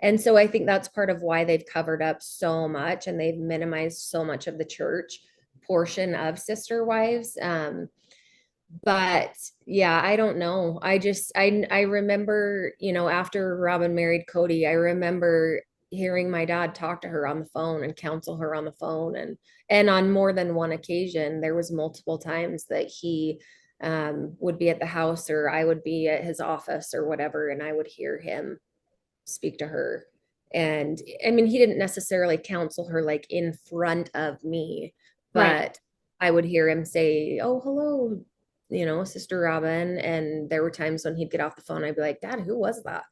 and so I think that's part of why they've covered up so much and they've minimized so much of the church portion of sister wives. But yeah, I don't know. I remember, after Robin married Kody, I remember hearing my dad talk to her on the phone and counsel her on the phone. And on more than one occasion, there was multiple times that he would be at the house or I would be at his office or whatever, and I would hear him speak to her. And I mean, he didn't necessarily counsel her like in front of me, but right. I would hear him say, "Oh, hello, Sister Robin." And there were times when he'd get off the phone, I'd be like, "Dad, who was that?"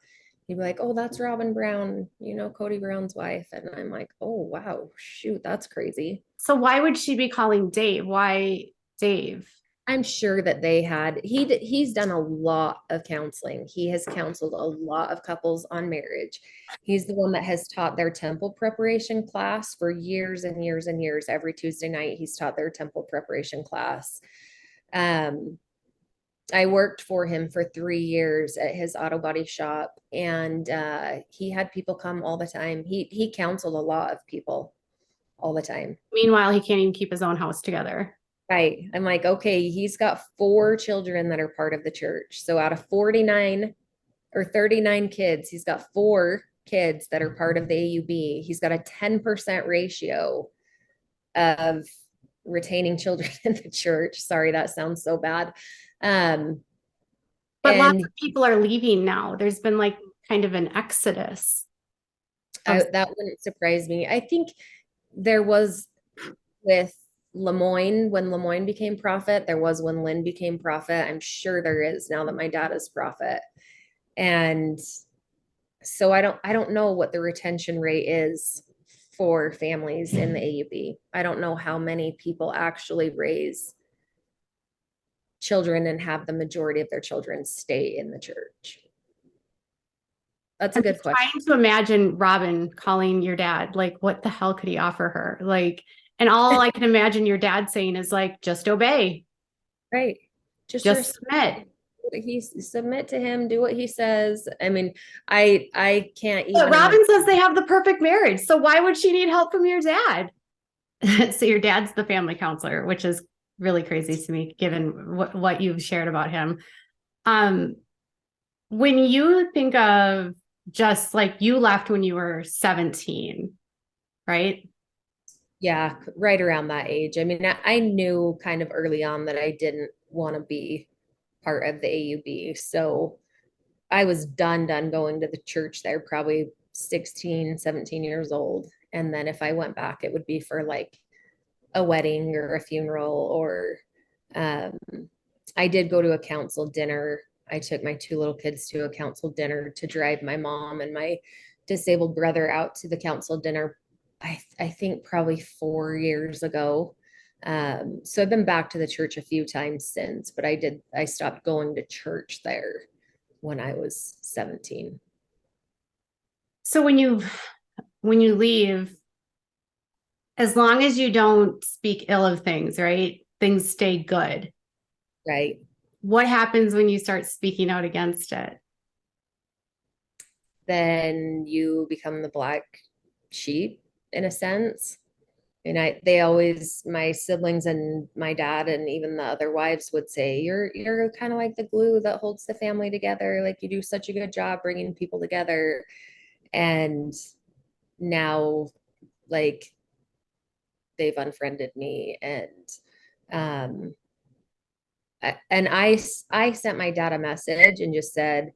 He'd be like, "Oh, that's Robin Brown, Kody Brown's wife." And I'm like, "Oh, wow, shoot, that's crazy." So why would she be calling Dave? Why Dave? I'm sure that he's done a lot of counseling. He has counseled a lot of couples on marriage. He's the one that has taught their temple preparation class for years and years and years. Every Tuesday night, he's taught their temple preparation class. I worked for him for 3 years at his auto body shop, and he had people come all the time. He counseled a lot of people all the time. Meanwhile, he can't even keep his own house together. Right. I'm like, okay, he's got 4 children that are part of the church. So out of 49 or 39 kids, he's got 4 kids that are part of the AUB. He's got a 10% ratio of retaining children in the church. Sorry, that sounds so bad. But lots of people are leaving now. There's been like kind of an exodus. That wouldn't surprise me. I think there was with Lemoyne, when Lemoyne became prophet, there was when Lynn became prophet. I'm sure there is now that my dad is prophet. And so I don't know what the retention rate is for families in the AUB. I don't know how many people actually raise children and have the majority of their children stay in the church. That's a I'm good just question. trying to imagine Robin calling your dad, like, what the hell could he offer her? Like, and all I can imagine your dad saying is like, just obey, Right. just submit. He submit to him, do what he says. I mean, I can't But even Robin imagine. says they have the perfect marriage. So why would she need help from your dad? So your dad's the family counselor, which is really crazy to me, given what you've shared about him. When you think of just like you left when you were 17, right? Yeah, right around that age. I mean, I knew kind of early on that I didn't want to be part of the AUB. So I was done going to the church there, probably 16, 17 years old. And then if I went back, it would be for like a wedding or a funeral, or um, I did go to a council dinner. I took my two little kids to a council dinner to drive my mom and my disabled brother out to the council dinner. I think probably 4 years ago. So I've been back to the church a few times since, but I stopped going to church there when I was 17. So when you leave, as long as you don't speak ill of things, right? Things stay good. Right. What happens when you start speaking out against it? Then you become the black sheep in a sense. And they always, my siblings and my dad and even the other wives would say, you're kind of like the glue that holds the family together. Like you do such a good job bringing people together. And now, like, they've unfriended me. Um, and I sent my dad a message and just said,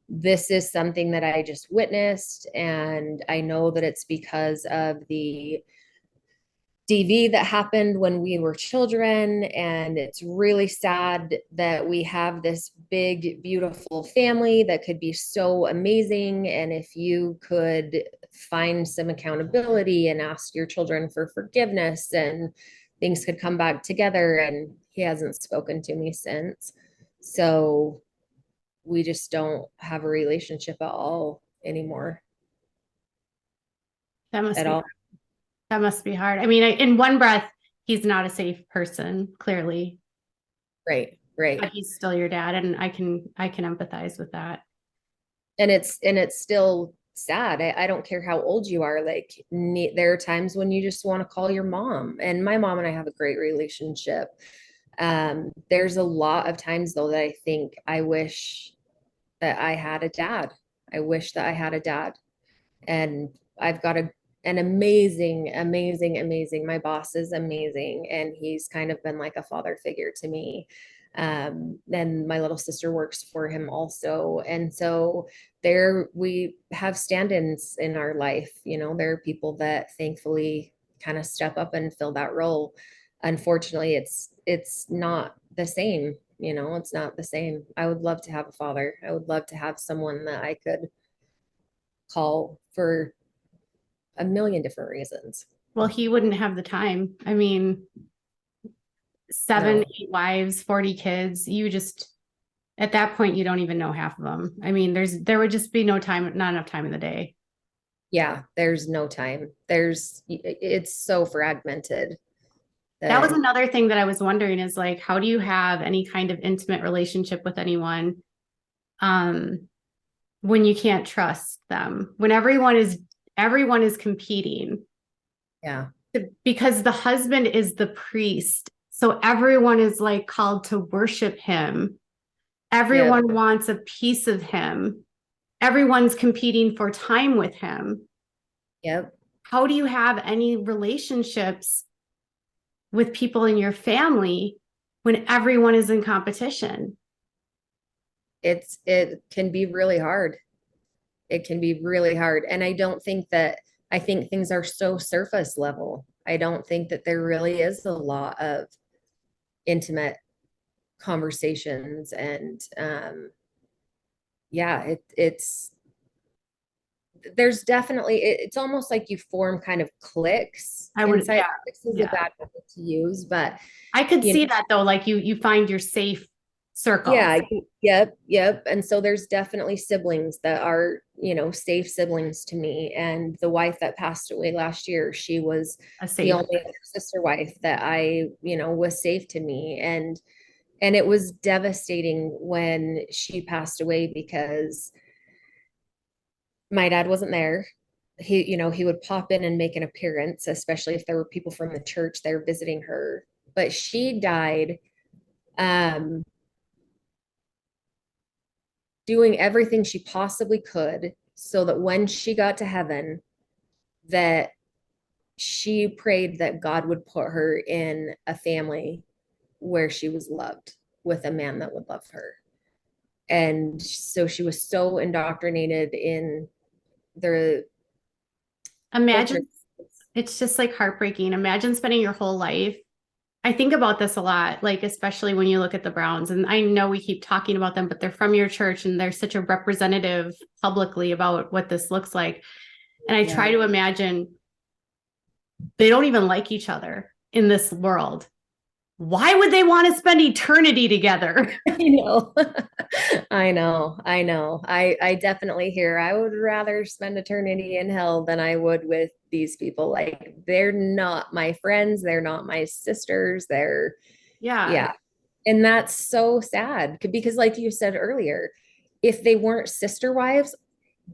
this is something that I just witnessed. And I know that it's because of the DV that happened when we were children. And it's really sad that we have this big, beautiful family that could be so amazing. And if you could find some accountability and ask your children for forgiveness, and things could come back together. And he hasn't spoken to me since. So we just don't have a relationship at all anymore. That must At be all. that must be hard. I mean, in one breath, he's not a safe person, clearly, Right, right. but he's still your dad, and I can empathize with that. And it's still sad. I don't care how old you are. Like there are times when you just want to call your mom, and my mom and I have a great relationship. There's a lot of times though that I think I wish that I had a dad. I wish that I had a dad. And I've got an amazing, my boss is amazing, and he's kind of been like a father figure to me. And my little sister works for him also. And so there we have stand-ins in our life. You know, there are people that thankfully kind of step up and fill that role. Unfortunately, it's not the same. You know, it's not the same. I would love to have a father. I would love to have someone that I could call for a million different reasons. Well, he wouldn't have the time. I mean, seven, No. 8 wives, 40 kids. You just at that point you don't even know half of them. I mean, there would just be no time, not enough time in the day. Yeah, there's no time. It's so fragmented That was that, another thing that I was wondering is like, how do you have any kind of intimate relationship with anyone um, when you can't trust them? When everyone is competing yeah, because the husband is the priest. So everyone is like called to worship him. yep, Everyone wants a piece of him. Everyone's competing for time with him. yep. How do you have any relationships with people in your family when everyone is in competition? It can be really hard. It can be really hard. And I think things are so surface level. I don't think that there really is a lot of intimate conversations and yeah, it's there's definitely it's almost like you form kind of cliques I would, inside. yeah, Cliques is a yeah. bad word to use, but I could you see know, that though. Like you find your safe circle. yeah, yep. And so there's definitely siblings that are, safe siblings to me. And the wife that passed away last year, she was A the safe. only other sister wife that I, was safe to me. And it was devastating when she passed away because my dad wasn't there. He would pop in and make an appearance, especially if there were people from the church there visiting her. But she died um doing everything she possibly could so that when she got to heaven, that she prayed that God would put her in a family where she was loved with a man that would love her. And so she was so indoctrinated in the culture. Imagine, it's just like heartbreaking. Imagine spending your whole life. I think about this a lot, like especially when you look at the Browns, and I know we keep talking about them, but they're from your church and they're such a representative publicly about what this looks like. And I try Yeah. to imagine they don't even like each other in this world. Why would they want to spend eternity together? I know. I definitely hear I would rather spend eternity in hell than I would with these people. Like they're not my friends, they're not my sisters, they're Yeah, yeah. And that's so sad because like you said earlier, if they weren't sister wives,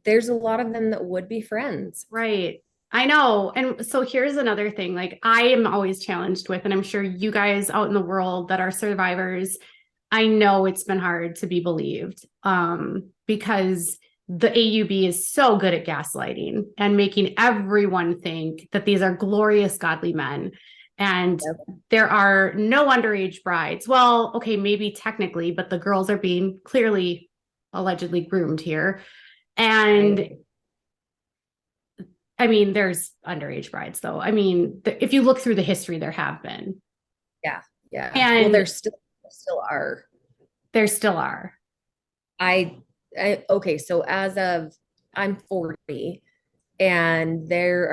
there's a lot of them that would be friends. right. I know. And so here's another thing, like I am always challenged with, and I'm sure you guys out in the world that are survivors, I know it's been hard to be believed because the AUB is so good at gaslighting and making everyone think that these are glorious, godly men. And Yep. there are no underage brides. Well, okay, maybe technically, but the girls are being clearly, allegedly groomed here. And Right. I mean, there's underage brides, though. I mean, if you look through the history, there have been, Yeah. Yeah. Well, and there still are. there still are. I, okay, so as of I'm 40 and there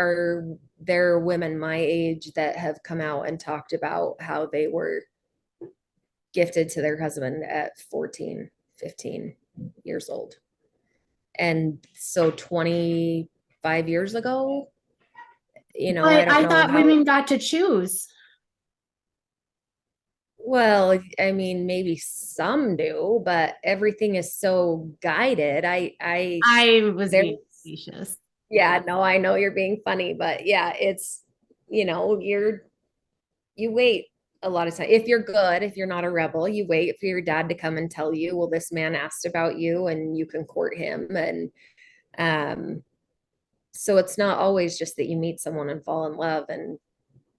are women my age that have come out and talked about how they were gifted to their husband at 14, 15 years old. And so 25 years ago, I But don't I know thought how. women got to choose. Well, I mean, maybe some do, but everything is so guided. I was There, being facetious. yeah, no, I know you're being funny, but yeah, it's, you wait a lot of time. If you're good, if you're not a rebel, you wait for your dad to come and tell you, well, this man asked about you and you can court him. And um, so it's not always just that you meet someone and fall in love and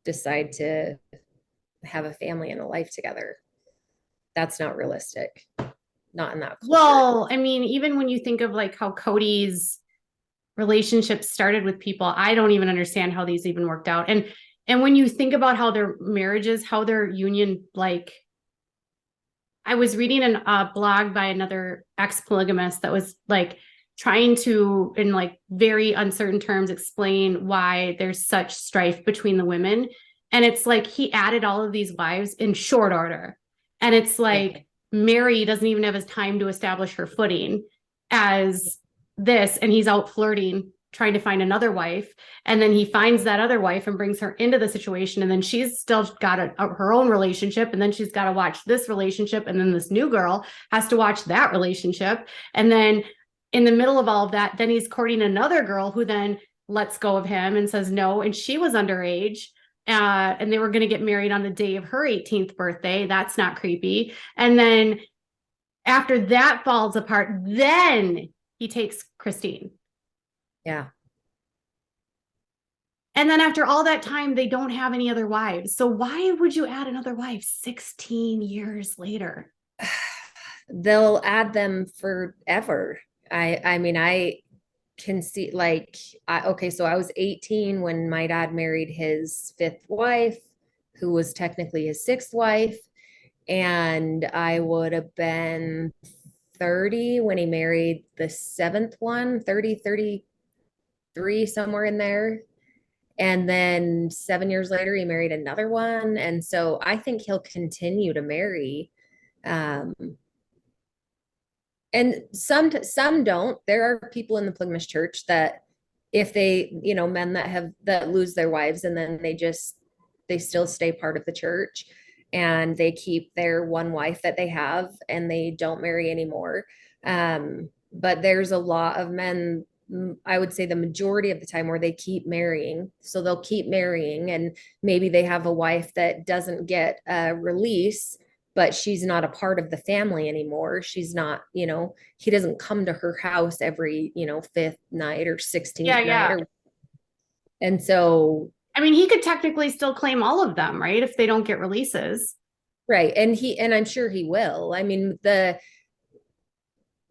decide to have a family and a life together. That's not realistic. Not in that culture. Well, I mean, even when you think of like how Kody's relationship started with people, I don't even understand how these even worked out. And when you think about how their marriages, how their union, like I was reading a blog by another ex-polygamist that was like trying to, in like very uncertain terms, explain why there's such strife between the women. And it's like he added all of these wives in short order. And it's like Meri doesn't even have his time to establish her footing as this, and he's out flirting trying to find another wife, and then he finds that other wife and brings her into the situation, and then she's still got her own relationship, and then she's got to watch this relationship, and then this new girl has to watch that relationship, and then in the middle of all of that, then he's courting another girl who then lets go of him and says no, and she was underage. And they were going to get married on the day of her 18th birthday. That's not creepy. And then after that falls apart, then he takes Christine. Yeah. And then after all that time, they don't have any other wives. So why would you add another wife 16 years later? They'll add them forever. I mean, I can see like okay, so I was 18 when my dad married his fifth wife, who was technically his sixth wife, and I would have been 30 when he married the seventh one, 30, 33, somewhere in there. And then 7 years later, he married another one. And so I think he'll continue to marry. Um, and some don't. There are people in the polygamous church that if they, men that lose their wives and then they still stay part of the church and they keep their one wife that they have and they don't marry anymore. But there's a lot of men, I would say the majority of the time, where they keep marrying. So they'll keep marrying and maybe they have a wife that doesn't get a release, but she's not a part of the family anymore. She's not, he doesn't come to her house every, fifth night or 16th night. And so, I mean, he could technically still claim all of them, right? If they don't get releases. Right. And I'm sure he will. I mean,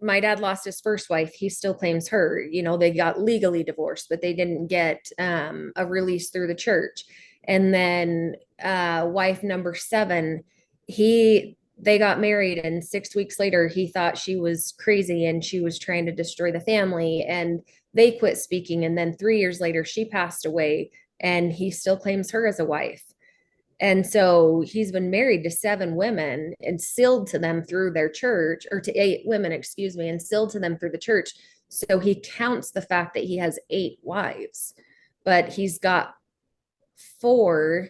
my dad lost his first wife. He still claims her. They got legally divorced, but they didn't get a release through the church. And then wife number 7, they got married, and 6 weeks later he thought she was crazy and she was trying to destroy the family, and they quit speaking. And then 3 years later she passed away, and he still claims her as a wife. And so he's been married to 7 women and sealed to them through their church, or to 8 women, excuse me, and sealed to them through the church. So he counts the fact that he has 8 wives, but he's got 4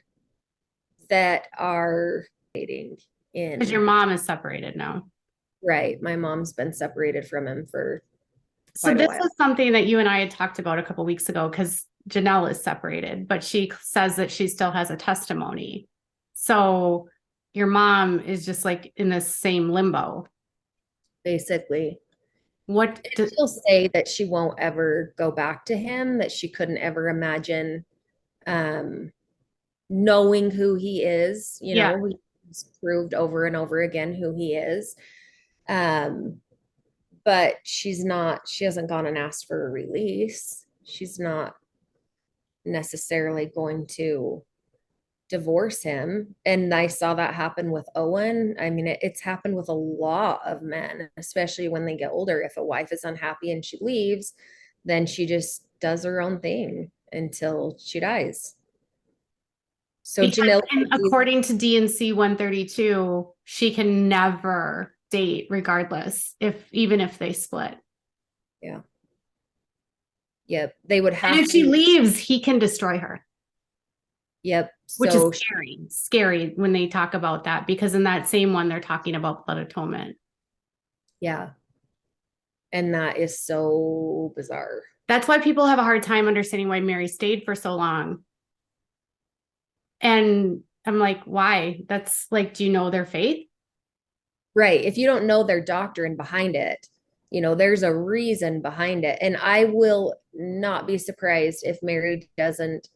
that are dating in. Because your mom is separated now. Right. My mom's been separated from him for so this is something that you and I had talked about a couple weeks ago, because Janelle is separated, but she says that she still has a testimony. So your mom is just like in the same limbo. Basically. What she'll say that she won't ever go back to him, that she couldn't ever imagine knowing who he is. He's proved over and over again who he is. But she hasn't gone and asked for a release. She's not necessarily going to divorce him. And I saw that happen with Owen. I mean, it's happened with a lot of men, especially when they get older. If a wife is unhappy and she leaves, then she just does her own thing until she dies. So Janelle, according to D&C 132, she can never date regardless, even if they split. Yeah. Yep. They would have. And if she leaves, he can destroy her. Yep. Which is scary when they talk about that, because in that same one, they're talking about blood atonement. Yeah. And that is so bizarre. That's why people have a hard time understanding why Meri stayed for so long. And I'm like, why? That's like, do you know their faith? Right. If you don't know their doctrine behind it, there's a reason behind it. And I will not be surprised if Meri doesn't,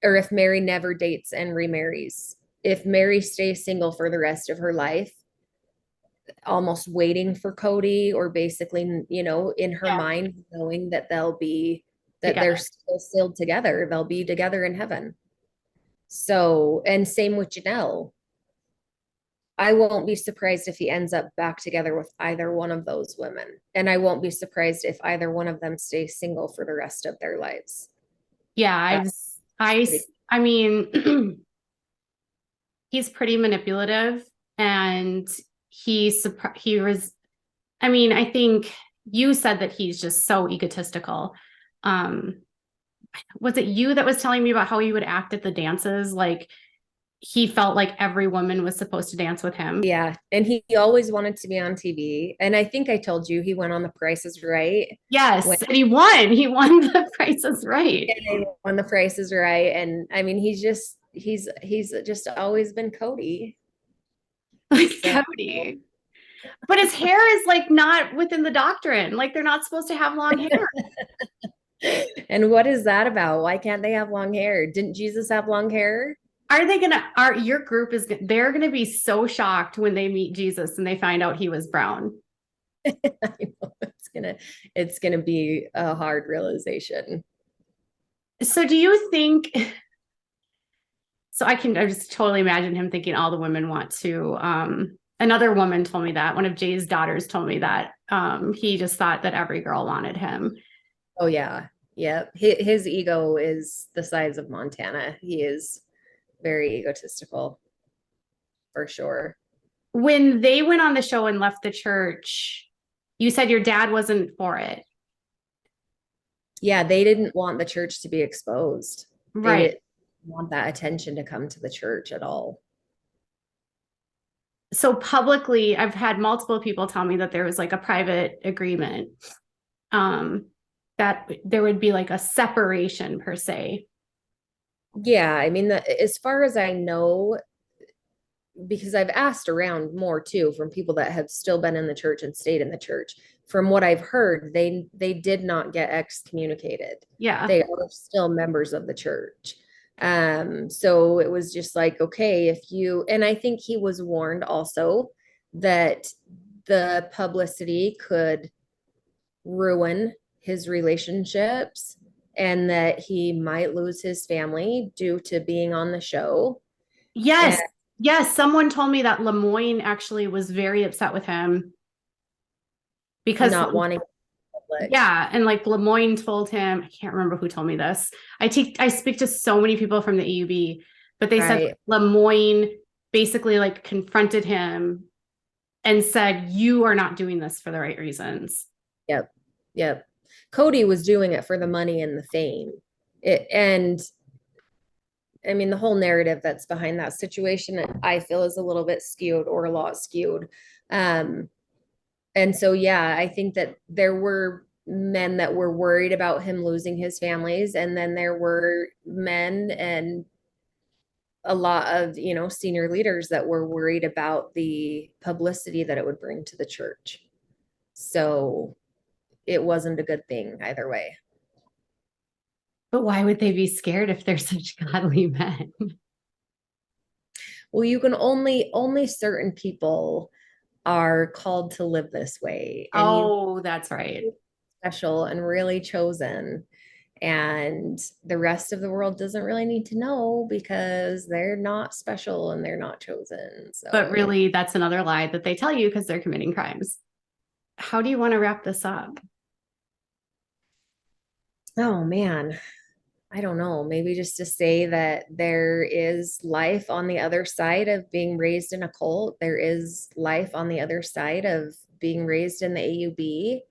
or if Meri never dates and remarries. If Meri stays single for the rest of her life, almost waiting for Kody, or basically, in her mind, knowing that they're still sealed together. They'll be together in heaven. So, and same with Janelle. I won't be surprised if he ends up back together with either one of those women. And I won't be surprised if either one of them stays single for the rest of their lives. Yeah, I mean, he's pretty manipulative, and I think you said that he's just so egotistical. Was it you that was telling me about how he would act at the dances? Like, he felt like every woman was supposed to dance with him. Yeah. And he always wanted to be on TV. And I think I told you he went on The Price is Right. Yes. And he won. He won The Price is Right. And he won The Price is Right. And I mean, he's just always been Kody. Like Kody. But his hair is like not within the doctrine. Like, they're not supposed to have long hair. And what is that about? Why can't they have long hair? Didn't Jesus have long hair? Your group they're going to be so shocked when they meet Jesus and they find out he was brown. I know, it's going to be a hard realization. So do you think, I just totally imagine him thinking all the women want to, and Another woman told me that. One of Jay's daughters told me that. He just thought that every girl wanted him. Oh yeah. Yep. His ego is the size of Montana. He is very egotistical for sure. When they went on the show and left the church, you said your dad wasn't for it. Yeah, they didn't want the church to be exposed. They Right. didn't want that attention to come to the church at all. So publicly, I've had multiple people tell me that there was like a private agreement, that there would be like a separation per se. Yeah, I mean, as far as I know, because I've asked around more too from people that have still been in the church and stayed in the church. From what I've heard, they did not get excommunicated. Yeah. They are still members of the church. So it was just like, okay, if you, and I think he was warned also that the publicity could ruin his relationships and that he might lose his family due to being on the show. Yes. Yes. Someone told me that Lemoyne actually was very upset with him because not wanting public. Yeah, and like Lemoyne told him, I can't remember who told me this. I speak to so many people from the AUB, but they said Lemoyne basically like confronted him and said, "You are not doing this for the right reasons." Yep. Kody was doing it for the money and the fame. And I mean, the whole narrative that's behind that situation, I feel is a little bit skewed or a lot skewed. And so, yeah, I think that there were men that were worried about him losing his families. And then there were men and a lot of, senior leaders that were worried about the publicity that it would bring to the church. So it wasn't a good thing either way. But why would they be scared if they're such godly men? Well, you can only certain people are called to live this way. And that's right. Special and really chosen. And the rest of the world doesn't really need to know because they're not special and they're not chosen. So. But really, that's another lie that they tell you because they're committing crimes. How do you want to wrap this up? Oh, man. I don't know, maybe just to say that there is life on the other side of being raised in a cult. There is life on the other side of being raised in the AUB.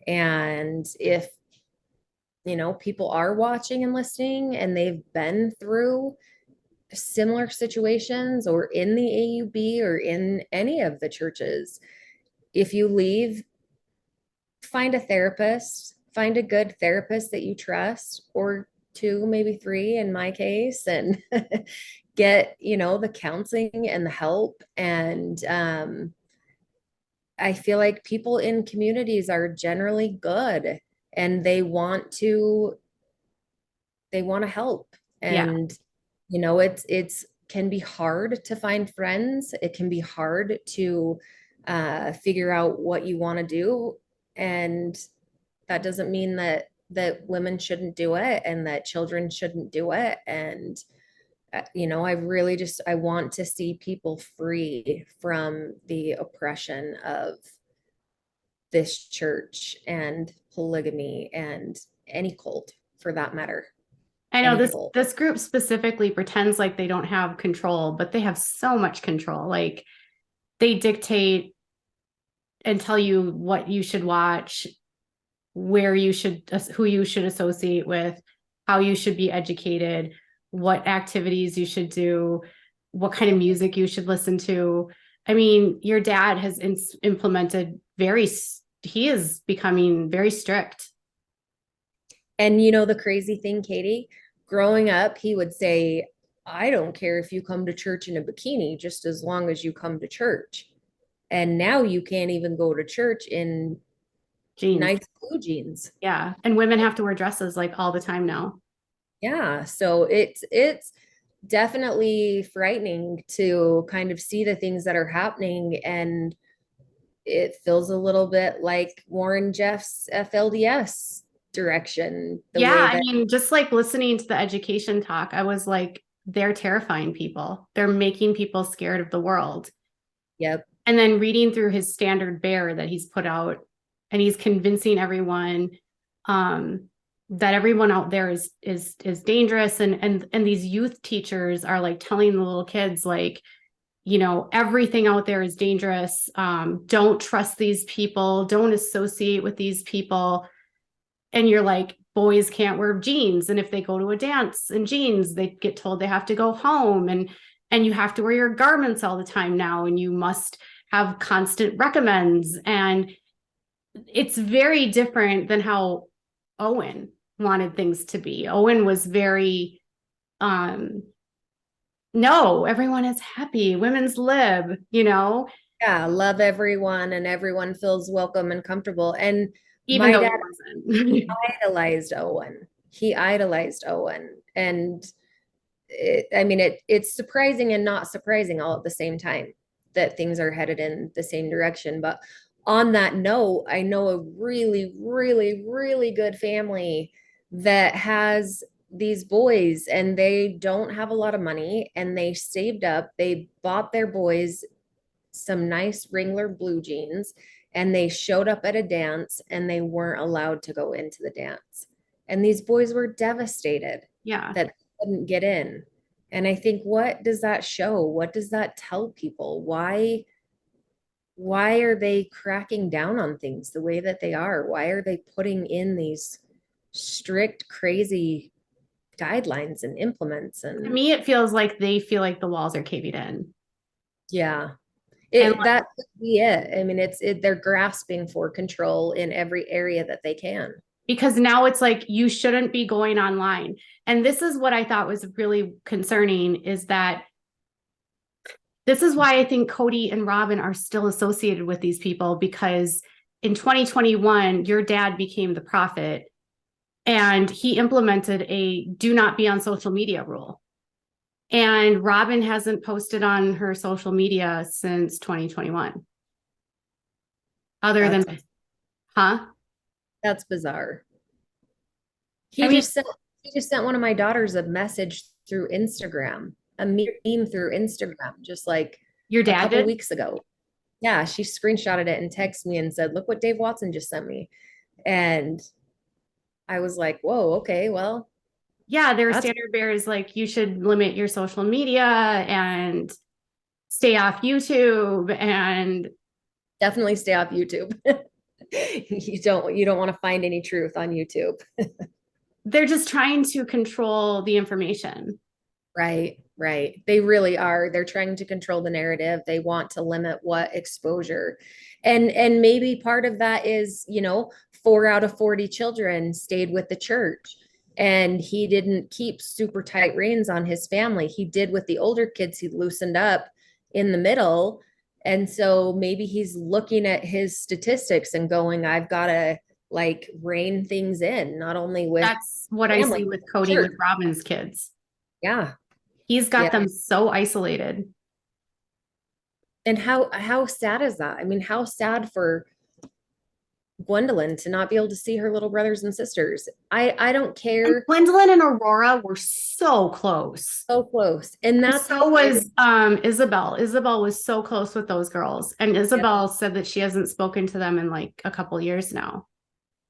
And if, people are watching and listening and they've been through similar situations or in the AUB or in any of the churches, if you leave, find a therapist, find a good therapist that you trust, or 2, maybe 3 in my case, and get, the counseling and the help. And I feel like people in communities are generally good and they want to help. And, it's can be hard to find friends. It can be hard to figure out what you want to do. And that doesn't mean that women shouldn't do it and that children shouldn't do it. And, I want to see people free from the oppression of this church and polygamy and any cult for that matter. I know this group specifically pretends like they don't have control, but they have so much control. Like they dictate and tell you what you should watch, who you should associate with, how you should be educated, what activities you should do, what kind of music you should listen to. I mean, your dad has implemented he is becoming very strict. And the crazy thing, Katie, growing up, he would say, I don't care if you come to church in a bikini, just as long as you come to church. And now you can't even go to church in jeans. Nice blue jeans. Yeah. And women have to wear dresses like all the time now. Yeah. So it's definitely frightening to kind of see the things that are happening. And it feels a little bit like Warren Jeff's FLDS direction. I mean, just like listening to the education talk, I was like, they're terrifying people. They're making people scared of the world. Yep. And then reading through his standard bear that he's put out, and he's convincing everyone that everyone out there is dangerous. And these youth teachers are like telling the little kids, like, you know, everything out there is dangerous. Don't trust these people. Don't associate with these people. And you're like, boys can't wear jeans. And if they go to a dance in jeans, they get told they have to go home. And you have to wear your garments all the time now. And you must have constant recommends. And it's very different than how Owen wanted things to be. Owen was very, no, everyone is happy. Women's lib, you know? Yeah, love everyone and everyone feels welcome and comfortable. And Even my though dad he wasn't. idolized Owen. He idolized Owen. And it's surprising and not surprising all at the same time that things are headed in the same direction. But on that note, I know a really, really, really good family that has these boys, and they don't have a lot of money, and they saved up. They bought their boys some nice Wrangler blue jeans, and they showed up at a dance, and they weren't allowed to go into the dance. And these boys were devastated Yeah. that they couldn't get in. And I think, what does that show? What does that tell people? Why are they cracking down on things the way that they are? Why are they putting in these strict, crazy guidelines and implements? To And me, it feels like they feel like the walls are caving in. yeah, And like, that could be it. I mean, they're grasping for control in every area that they can. because now it's like, you shouldn't be going online. And this is what I thought was really concerning, is that this is why I think Kody and Robin are still associated with these people, because in 2021, your dad became the prophet and he implemented a do not be on social media rule. And Robin hasn't posted on her social media since 2021. Other That's, than, huh? that's bizarre. I mean, He just sent one of my daughters a message through Instagram, a meme through Instagram, just like your a dad couple did? weeks ago. Yeah, she screenshotted it and texted me and said, "Look what Dave Watson just sent me." And I was like, "Whoa, okay, well, Yeah, their that's standard bearer is like, you should limit your social media and stay off YouTube. And definitely stay off YouTube." You don't want to find any truth on YouTube. they're just trying to control the information. Right, right. They really are. They're trying to control the narrative. They want to limit what exposure. And maybe part of that is, 4 out of 40 children stayed with the church. And he didn't keep super tight reins on his family. He did with the older kids, he loosened up in the middle. And so maybe he's looking at his statistics and going, I've got to like rein things in, not only with That's what I family, see with Kody, church. with Robin's kids. Yeah. He's got Yeah. them so isolated. And how sad is that? I mean, how sad for Gwendolyn to not be able to see her little brothers and sisters. I don't And care. Gwendolyn and Aurora were so close. So close. And that's So was Isabel. Isabel was so close with those girls. And Isabel said that she hasn't spoken to them in like a couple years now.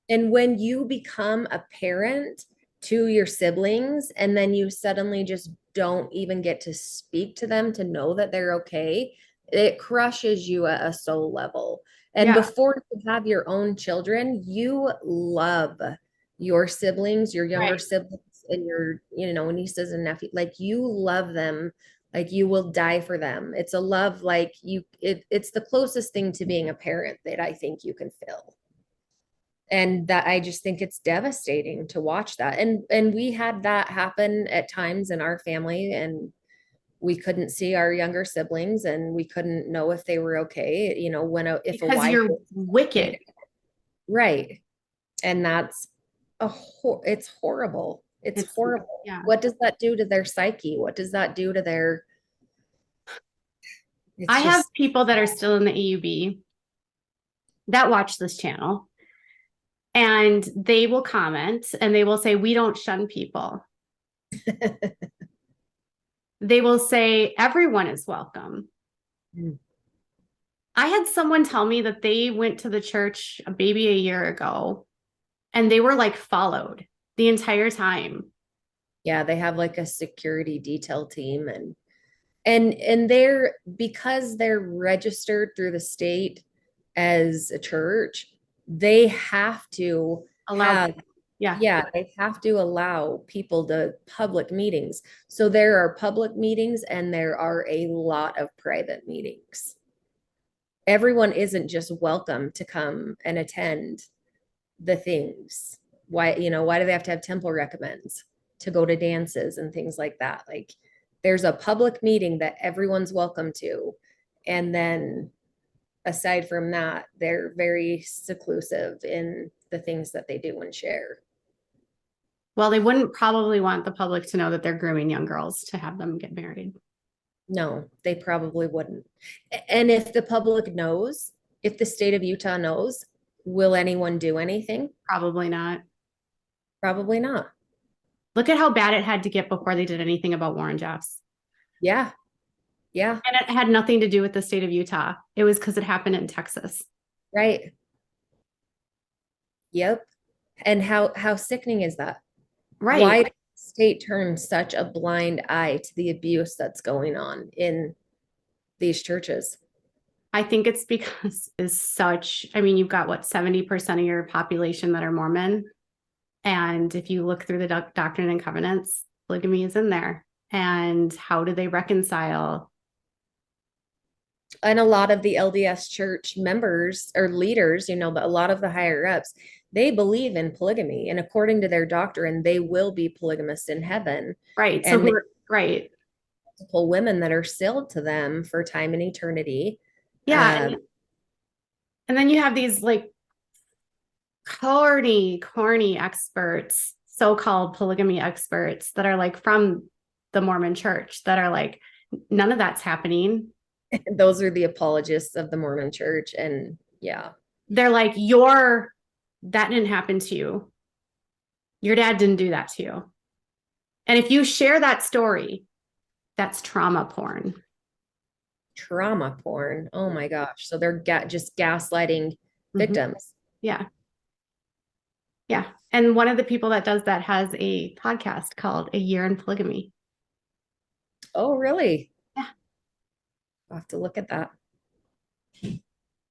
And when you become a parent to your siblings and then you suddenly just don't even get to speak to them to know that they're okay, it crushes you at a soul level. And Yeah. before you have your own children, you love your siblings, your younger Right. siblings, and your, nieces and nephews. Like, you love them, like you will die for them. It's a love like it's the closest thing to being a parent that I think you can feel. And that, I just think it's devastating to watch that. And we had that happen at times in our family, and we couldn't see our younger siblings, and we couldn't know if they were okay, if a Because wife you're wicked. right. And that's it's horrible. It's horrible. Yeah. What does that do to their psyche? What does that do to their I have people that are still in the AUB that watch this channel, and they will comment and they will say, we don't shun people. They will say everyone is welcome. I had someone tell me that they went to the church maybe a year ago and they were like followed the entire time. Yeah, they have like a security detail team, and they're, because they're registered through the state as a church, they have to Allowed. have, Yeah. yeah, they have to allow people to public meetings. So there are public meetings and there are a lot of private meetings. Everyone isn't just welcome to come and attend the things. Why, why do they have to have temple recommends to go to dances and things like that? Like, there's a public meeting that everyone's welcome to. And then aside from that, they're very seclusive in the things that they do and share. Well, they wouldn't probably want the public to know that they're grooming young girls to have them get married. No, they probably wouldn't. And if the public knows, if the state of Utah knows, will anyone do anything? Probably not. Probably not. Look at how bad it had to get before they did anything about Warren Jeffs. Yeah. Yeah. And it had nothing to do with the state of Utah. It was because it happened in Texas. Right. Yep. And how sickening is that? Right. Why did the state turn such a blind eye to the abuse that's going on in these churches? I think it's because you've got what, 70% of your population that are Mormon. And if you look through the Doctrine and Covenants, polygamy is in there. And how do they reconcile? And a lot of the LDS church members or leaders, but a lot of the higher ups, they believe in polygamy. And according to their doctrine, they will be polygamists in heaven. Right. And right. Multiple women that are sealed to them for time and eternity. Yeah. And then you have these like corny experts, so-called polygamy experts that are like from the Mormon church that are like, none of that's happening. Those are the apologists of the Mormon church. And yeah, they're like, that didn't happen to you. Your dad didn't do that to you. And if you share that story, that's trauma porn. Trauma porn. Oh my gosh. So they're just gaslighting victims. Yeah. Yeah. And one of the people that does that has a podcast called A Year in Polygamy. Oh, really? Yeah. I'll have to look at that.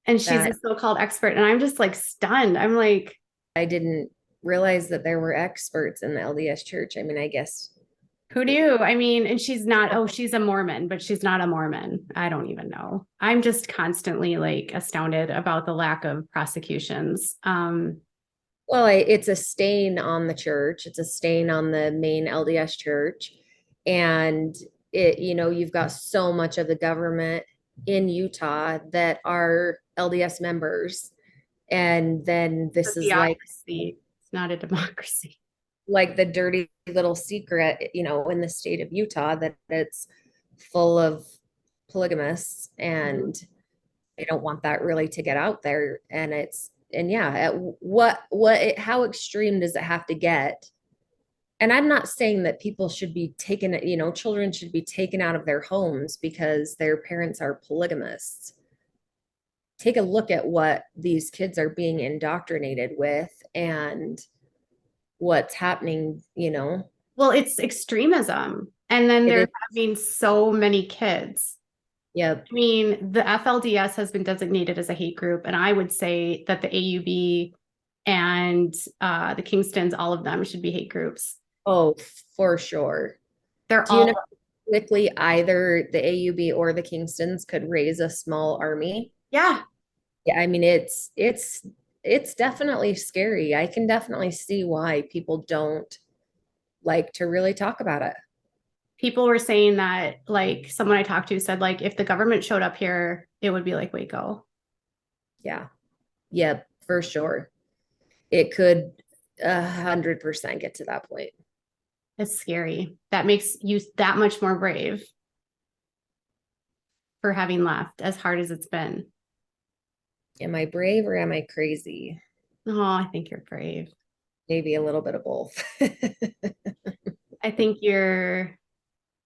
And she's a so-called expert. And I'm just like stunned. I'm like, I didn't realize that there were experts in the LDS church. I mean, I guess. Who do? I mean, and she's not, she's a Mormon, but she's not a Mormon. I don't even know. I'm just constantly like astounded about the lack of prosecutions. Well, it's a stain on the church. It's a stain on the main LDS church. And you've got so much of the government in Utah that are LDS members. And then this is like, it's not a democracy. Like the dirty little secret, in the state of Utah, that it's full of polygamists, and they don't want that really to get out there. And how extreme does it have to get? And I'm not saying that people should be taken, children should be taken out of their homes because their parents are polygamists. Take a look at what these kids are being indoctrinated with and what's happening, Well, it's extremism. And then they're having so many kids. Yep. I mean, the FLDS has been designated as a hate group. And I would say that the AUB and the Kingstons, all of them should be hate groups. Oh, for sure. They're all quickly either the AUB or the Kingstons could raise a small army. Yeah. Yeah. I mean, it's definitely scary. I can definitely see why people don't like to really talk about it. People were saying that, like, someone I talked to said, like, if the government showed up here, it would be like Waco. Yeah. Yep, for sure. It could 100% get to that point. It's scary. That makes you that much more brave for having left, as hard as it's been. Am I brave or am I crazy? Oh, I think you're brave. Maybe a little bit of both. I think you're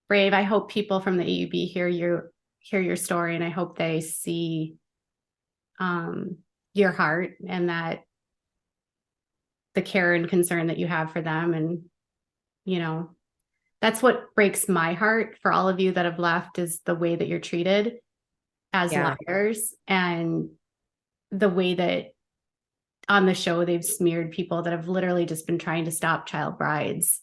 brave. I hope people from the AUB hear your story, and I hope they see your heart and that the care and concern that you have for them. And, you know, that's what breaks my heart for all of you that have left, is the way that you're treated as Yeah. liars, and the way that on the show they've smeared people that have literally just been trying to stop child brides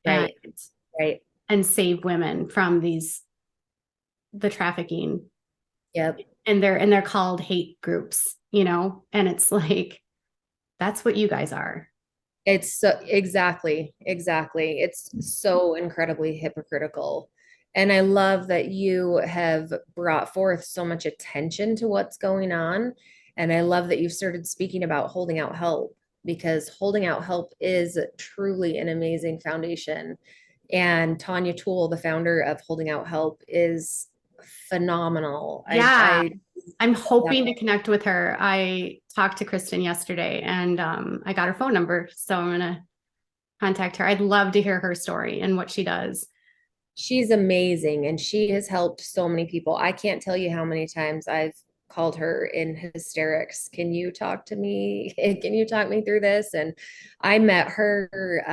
and Right. Right. and save women from the trafficking. Yep. And they're called hate groups, you know, and it's like, that's what you guys are. It's so exactly. It's so incredibly hypocritical. And I love that you have brought forth so much attention to what's going on. And I love that you've started speaking about holding out help, because holding out help is truly an amazing foundation. And Tanya Toole, the founder of Holding Out Help, is phenomenal. Yeah. I'm Yeah. hoping to connect with her. I talked to Kristen yesterday and I got her phone number. So I'm going to contact her. I'd love to hear her story and what she does. She's amazing and she has helped so many people. I can't tell you how many times I've called her in hysterics. Can you talk to me? Can you talk me through this? And I met her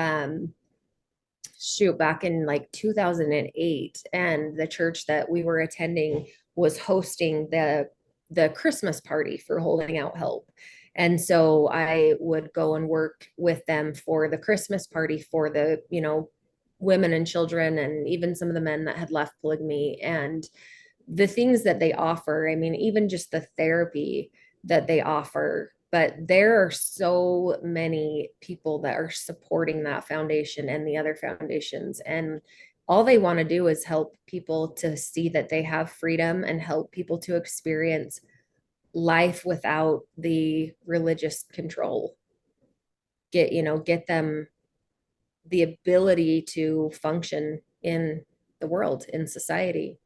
back in like 2008, and the church that we were attending was hosting the Christmas party for Holding Out Help. And so I would go and work with them for the Christmas party for the, women and children, and even some of the men that had left polygamy, and the things that they offer. I mean, even just the therapy that they offer. But there are so many people that are supporting that foundation and the other foundations. And all they want to do is help people to see that they have freedom and help people to experience life without the religious control. Get them the ability to function in the world, in society.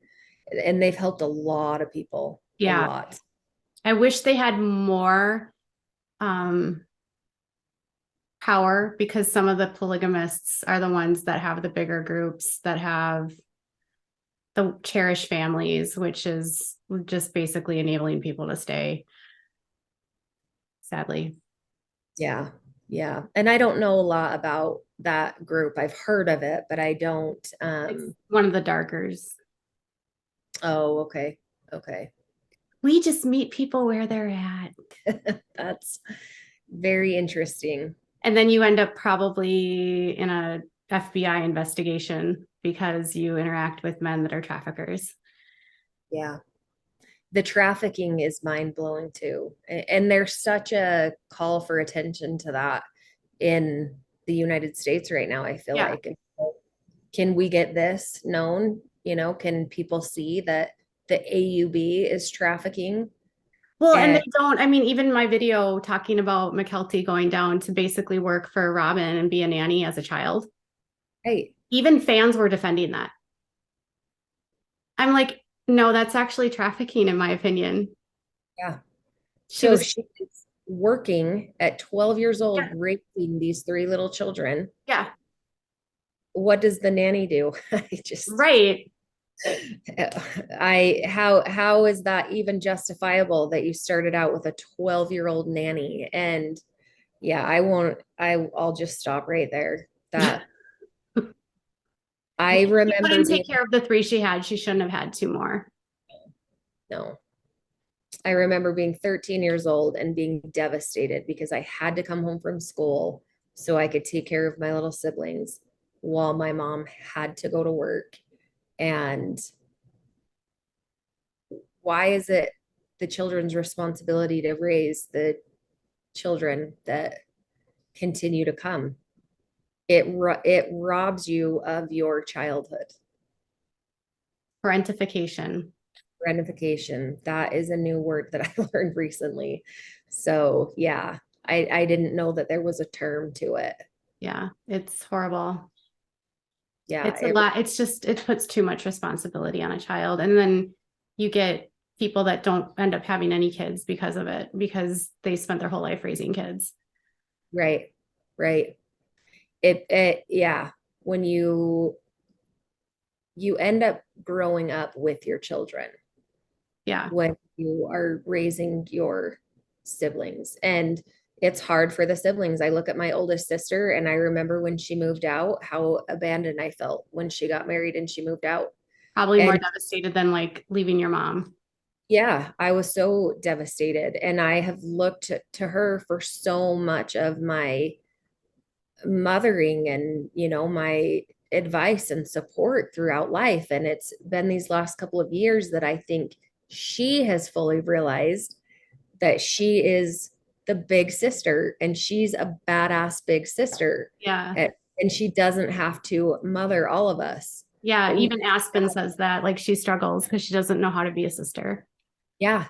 And they've helped a lot of people, a Yeah. lot. I wish they had more power, because some of the polygamists are the ones that have the bigger groups, that have the cherished families, which is just basically enabling people to stay, sadly. Yeah. Yeah. And I don't know a lot about that group. I've heard of it, but I don't. It's one of the darkers. Oh, okay. Okay. We just meet people where they're at. That's very interesting. And then you end up probably in a FBI investigation because you interact with men that are traffickers. Yeah. The trafficking is mind blowing too. And there's such a call for attention to that in the United States right now, I feel Yeah. like. Can we get this known? Can people see that the AUB is trafficking? Well, and they And don't, I mean, even my video talking about McKelty going down to basically work for Robin and be a nanny as a child, hey, even fans were defending that. I'm like, no, that's actually trafficking, in my opinion. yeah. She So was, she's working at 12 years old, yeah, raising these three little children. yeah, What does the nanny do? I just, right. how is that even justifiable that you started out with a 12-year-old nanny? And yeah, I'll just stop right there. That I She remember couldn't being, take care of the three she had. She shouldn't have had two more. no, I remember being 13 years old and being devastated because I had to come home from school so I could take care of my little siblings while my mom had to go to work. And why is it the children's responsibility to raise the children that continue to come? It robs you of your childhood. Parentification. Rentification. That is a new word that I learned recently. So yeah, I didn't know that there was a term to it. Yeah, it's horrible. Yeah, It's a lot. It's just, it puts too much responsibility on a child. And then you get people that don't end up having any kids because of it, because they spent their whole life raising kids. right, right. Yeah. When you end up growing up with your children, Yeah. when you are raising your siblings. And it's hard for the siblings. I look at my oldest sister and I remember when she moved out, how abandoned I felt when she got married and she moved out. Probably more And devastated than like leaving your mom. yeah, I was so devastated. And I have looked to her for so much of my mothering and, my advice and support throughout life. And it's been these last couple of years that I think she has fully realized that she is the big sister and she's a badass big sister. Yeah. And she doesn't have to mother all of us. Yeah. But we, Even Aspen says that, like, she struggles because she doesn't know how to be a sister. yeah.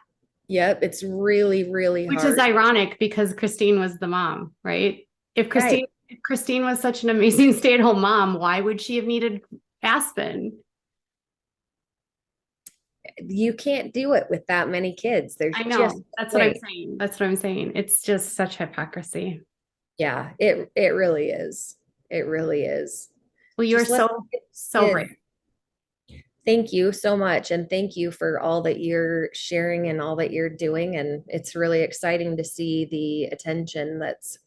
Yep. It's really, really Which hard. is ironic because Christine was the mom, right? If Right. Christine was such an amazing stay-at-home mom, why would she have needed Aspen? You can't do it with that many kids. There's I just know. That's no what I'm way. saying. That's what I'm saying. It's just such hypocrisy. Yeah, it really is. It really is. Well, you're Just let so kids. brave. Thank you so much. And thank you for all that you're sharing and all that you're doing. And it's really exciting to see the attention that's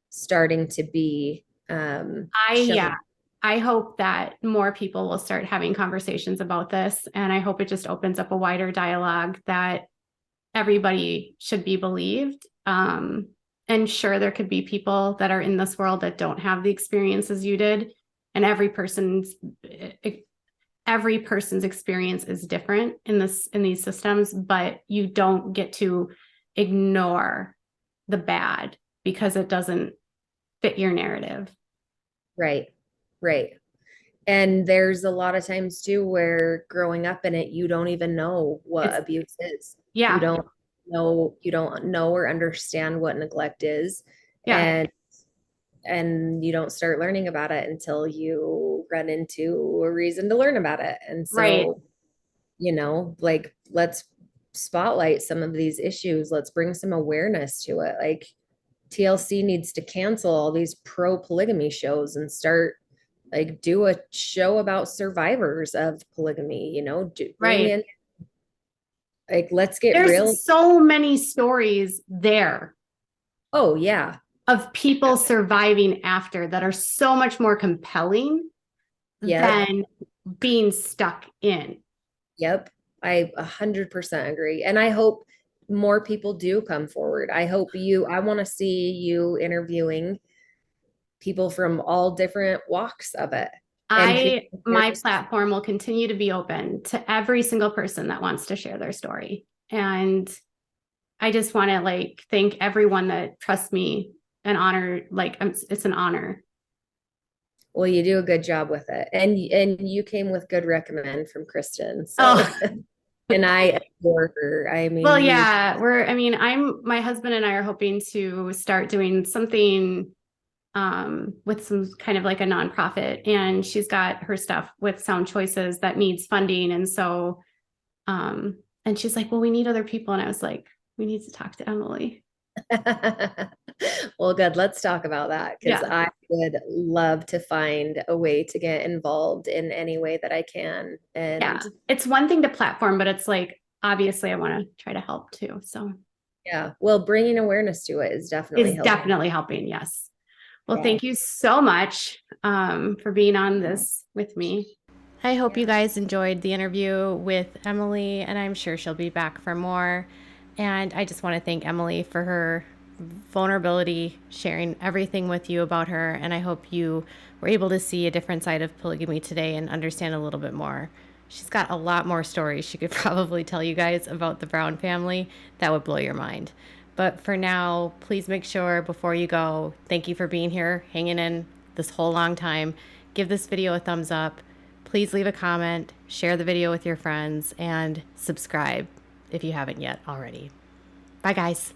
starting to be shown. Yeah, I hope that more people will start having conversations about this. And I hope it just opens up a wider dialogue that everybody should be believed. And sure, there could be people that are in this world that don't have the experiences you did. And every person's experience is different in these systems, but you don't get to ignore the bad because it doesn't fit your narrative. Right. Right. And there's a lot of times too where growing up in it, you don't even know what abuse is. Yeah. You don't know or understand what neglect is. Yeah. And you don't start learning about it until you run into a reason to learn about it. And so, Right. like, let's spotlight some of these issues. Let's bring some awareness to it. Like, TLC needs to cancel all these pro polygamy shows and start like do a show about survivors of polygamy, bring in, like, let's get There's real. so many stories there. Oh yeah. Of people surviving after that are so much more compelling than being stuck in. Yep. I 100% agree. And I hope more people do come forward. I want to see you interviewing people from all different walks of it. My platform will continue to be open to every single person that wants to share their story. And I just want to thank everyone that trusts me and honor, it's an honor. Well, you do a good job with it. And you came with good recommend from Kristen. So and I adore her. I mean, well, yeah, my husband and I are hoping to start doing something with some kind of like a nonprofit, and she's got her stuff with Sound Choices that needs funding. And so, and she's like, well, we need other people. And I was like, we need to talk to Emily. Well, good. Let's talk about that because I would love to find a way to get involved in any way that I can. And yeah, it's one thing to platform, but it's like, obviously I want to try to help too. So yeah, well, bringing awareness to it is definitely helping. Yes. Well, thank you so much for being on this with me. I hope you guys enjoyed the interview with Emily, and I'm sure she'll be back for more. And I just want to thank Emily for her vulnerability, sharing everything with you about her. And I hope you were able to see a different side of polygamy today and understand a little bit more. She's got a lot more stories she could probably tell you guys about the Brown family that would blow your mind. But for now, please make sure before you go, thank you for being here, hanging in this whole long time. Give this video a thumbs up. Please leave a comment, share the video with your friends, and subscribe if you haven't yet already. Bye, guys.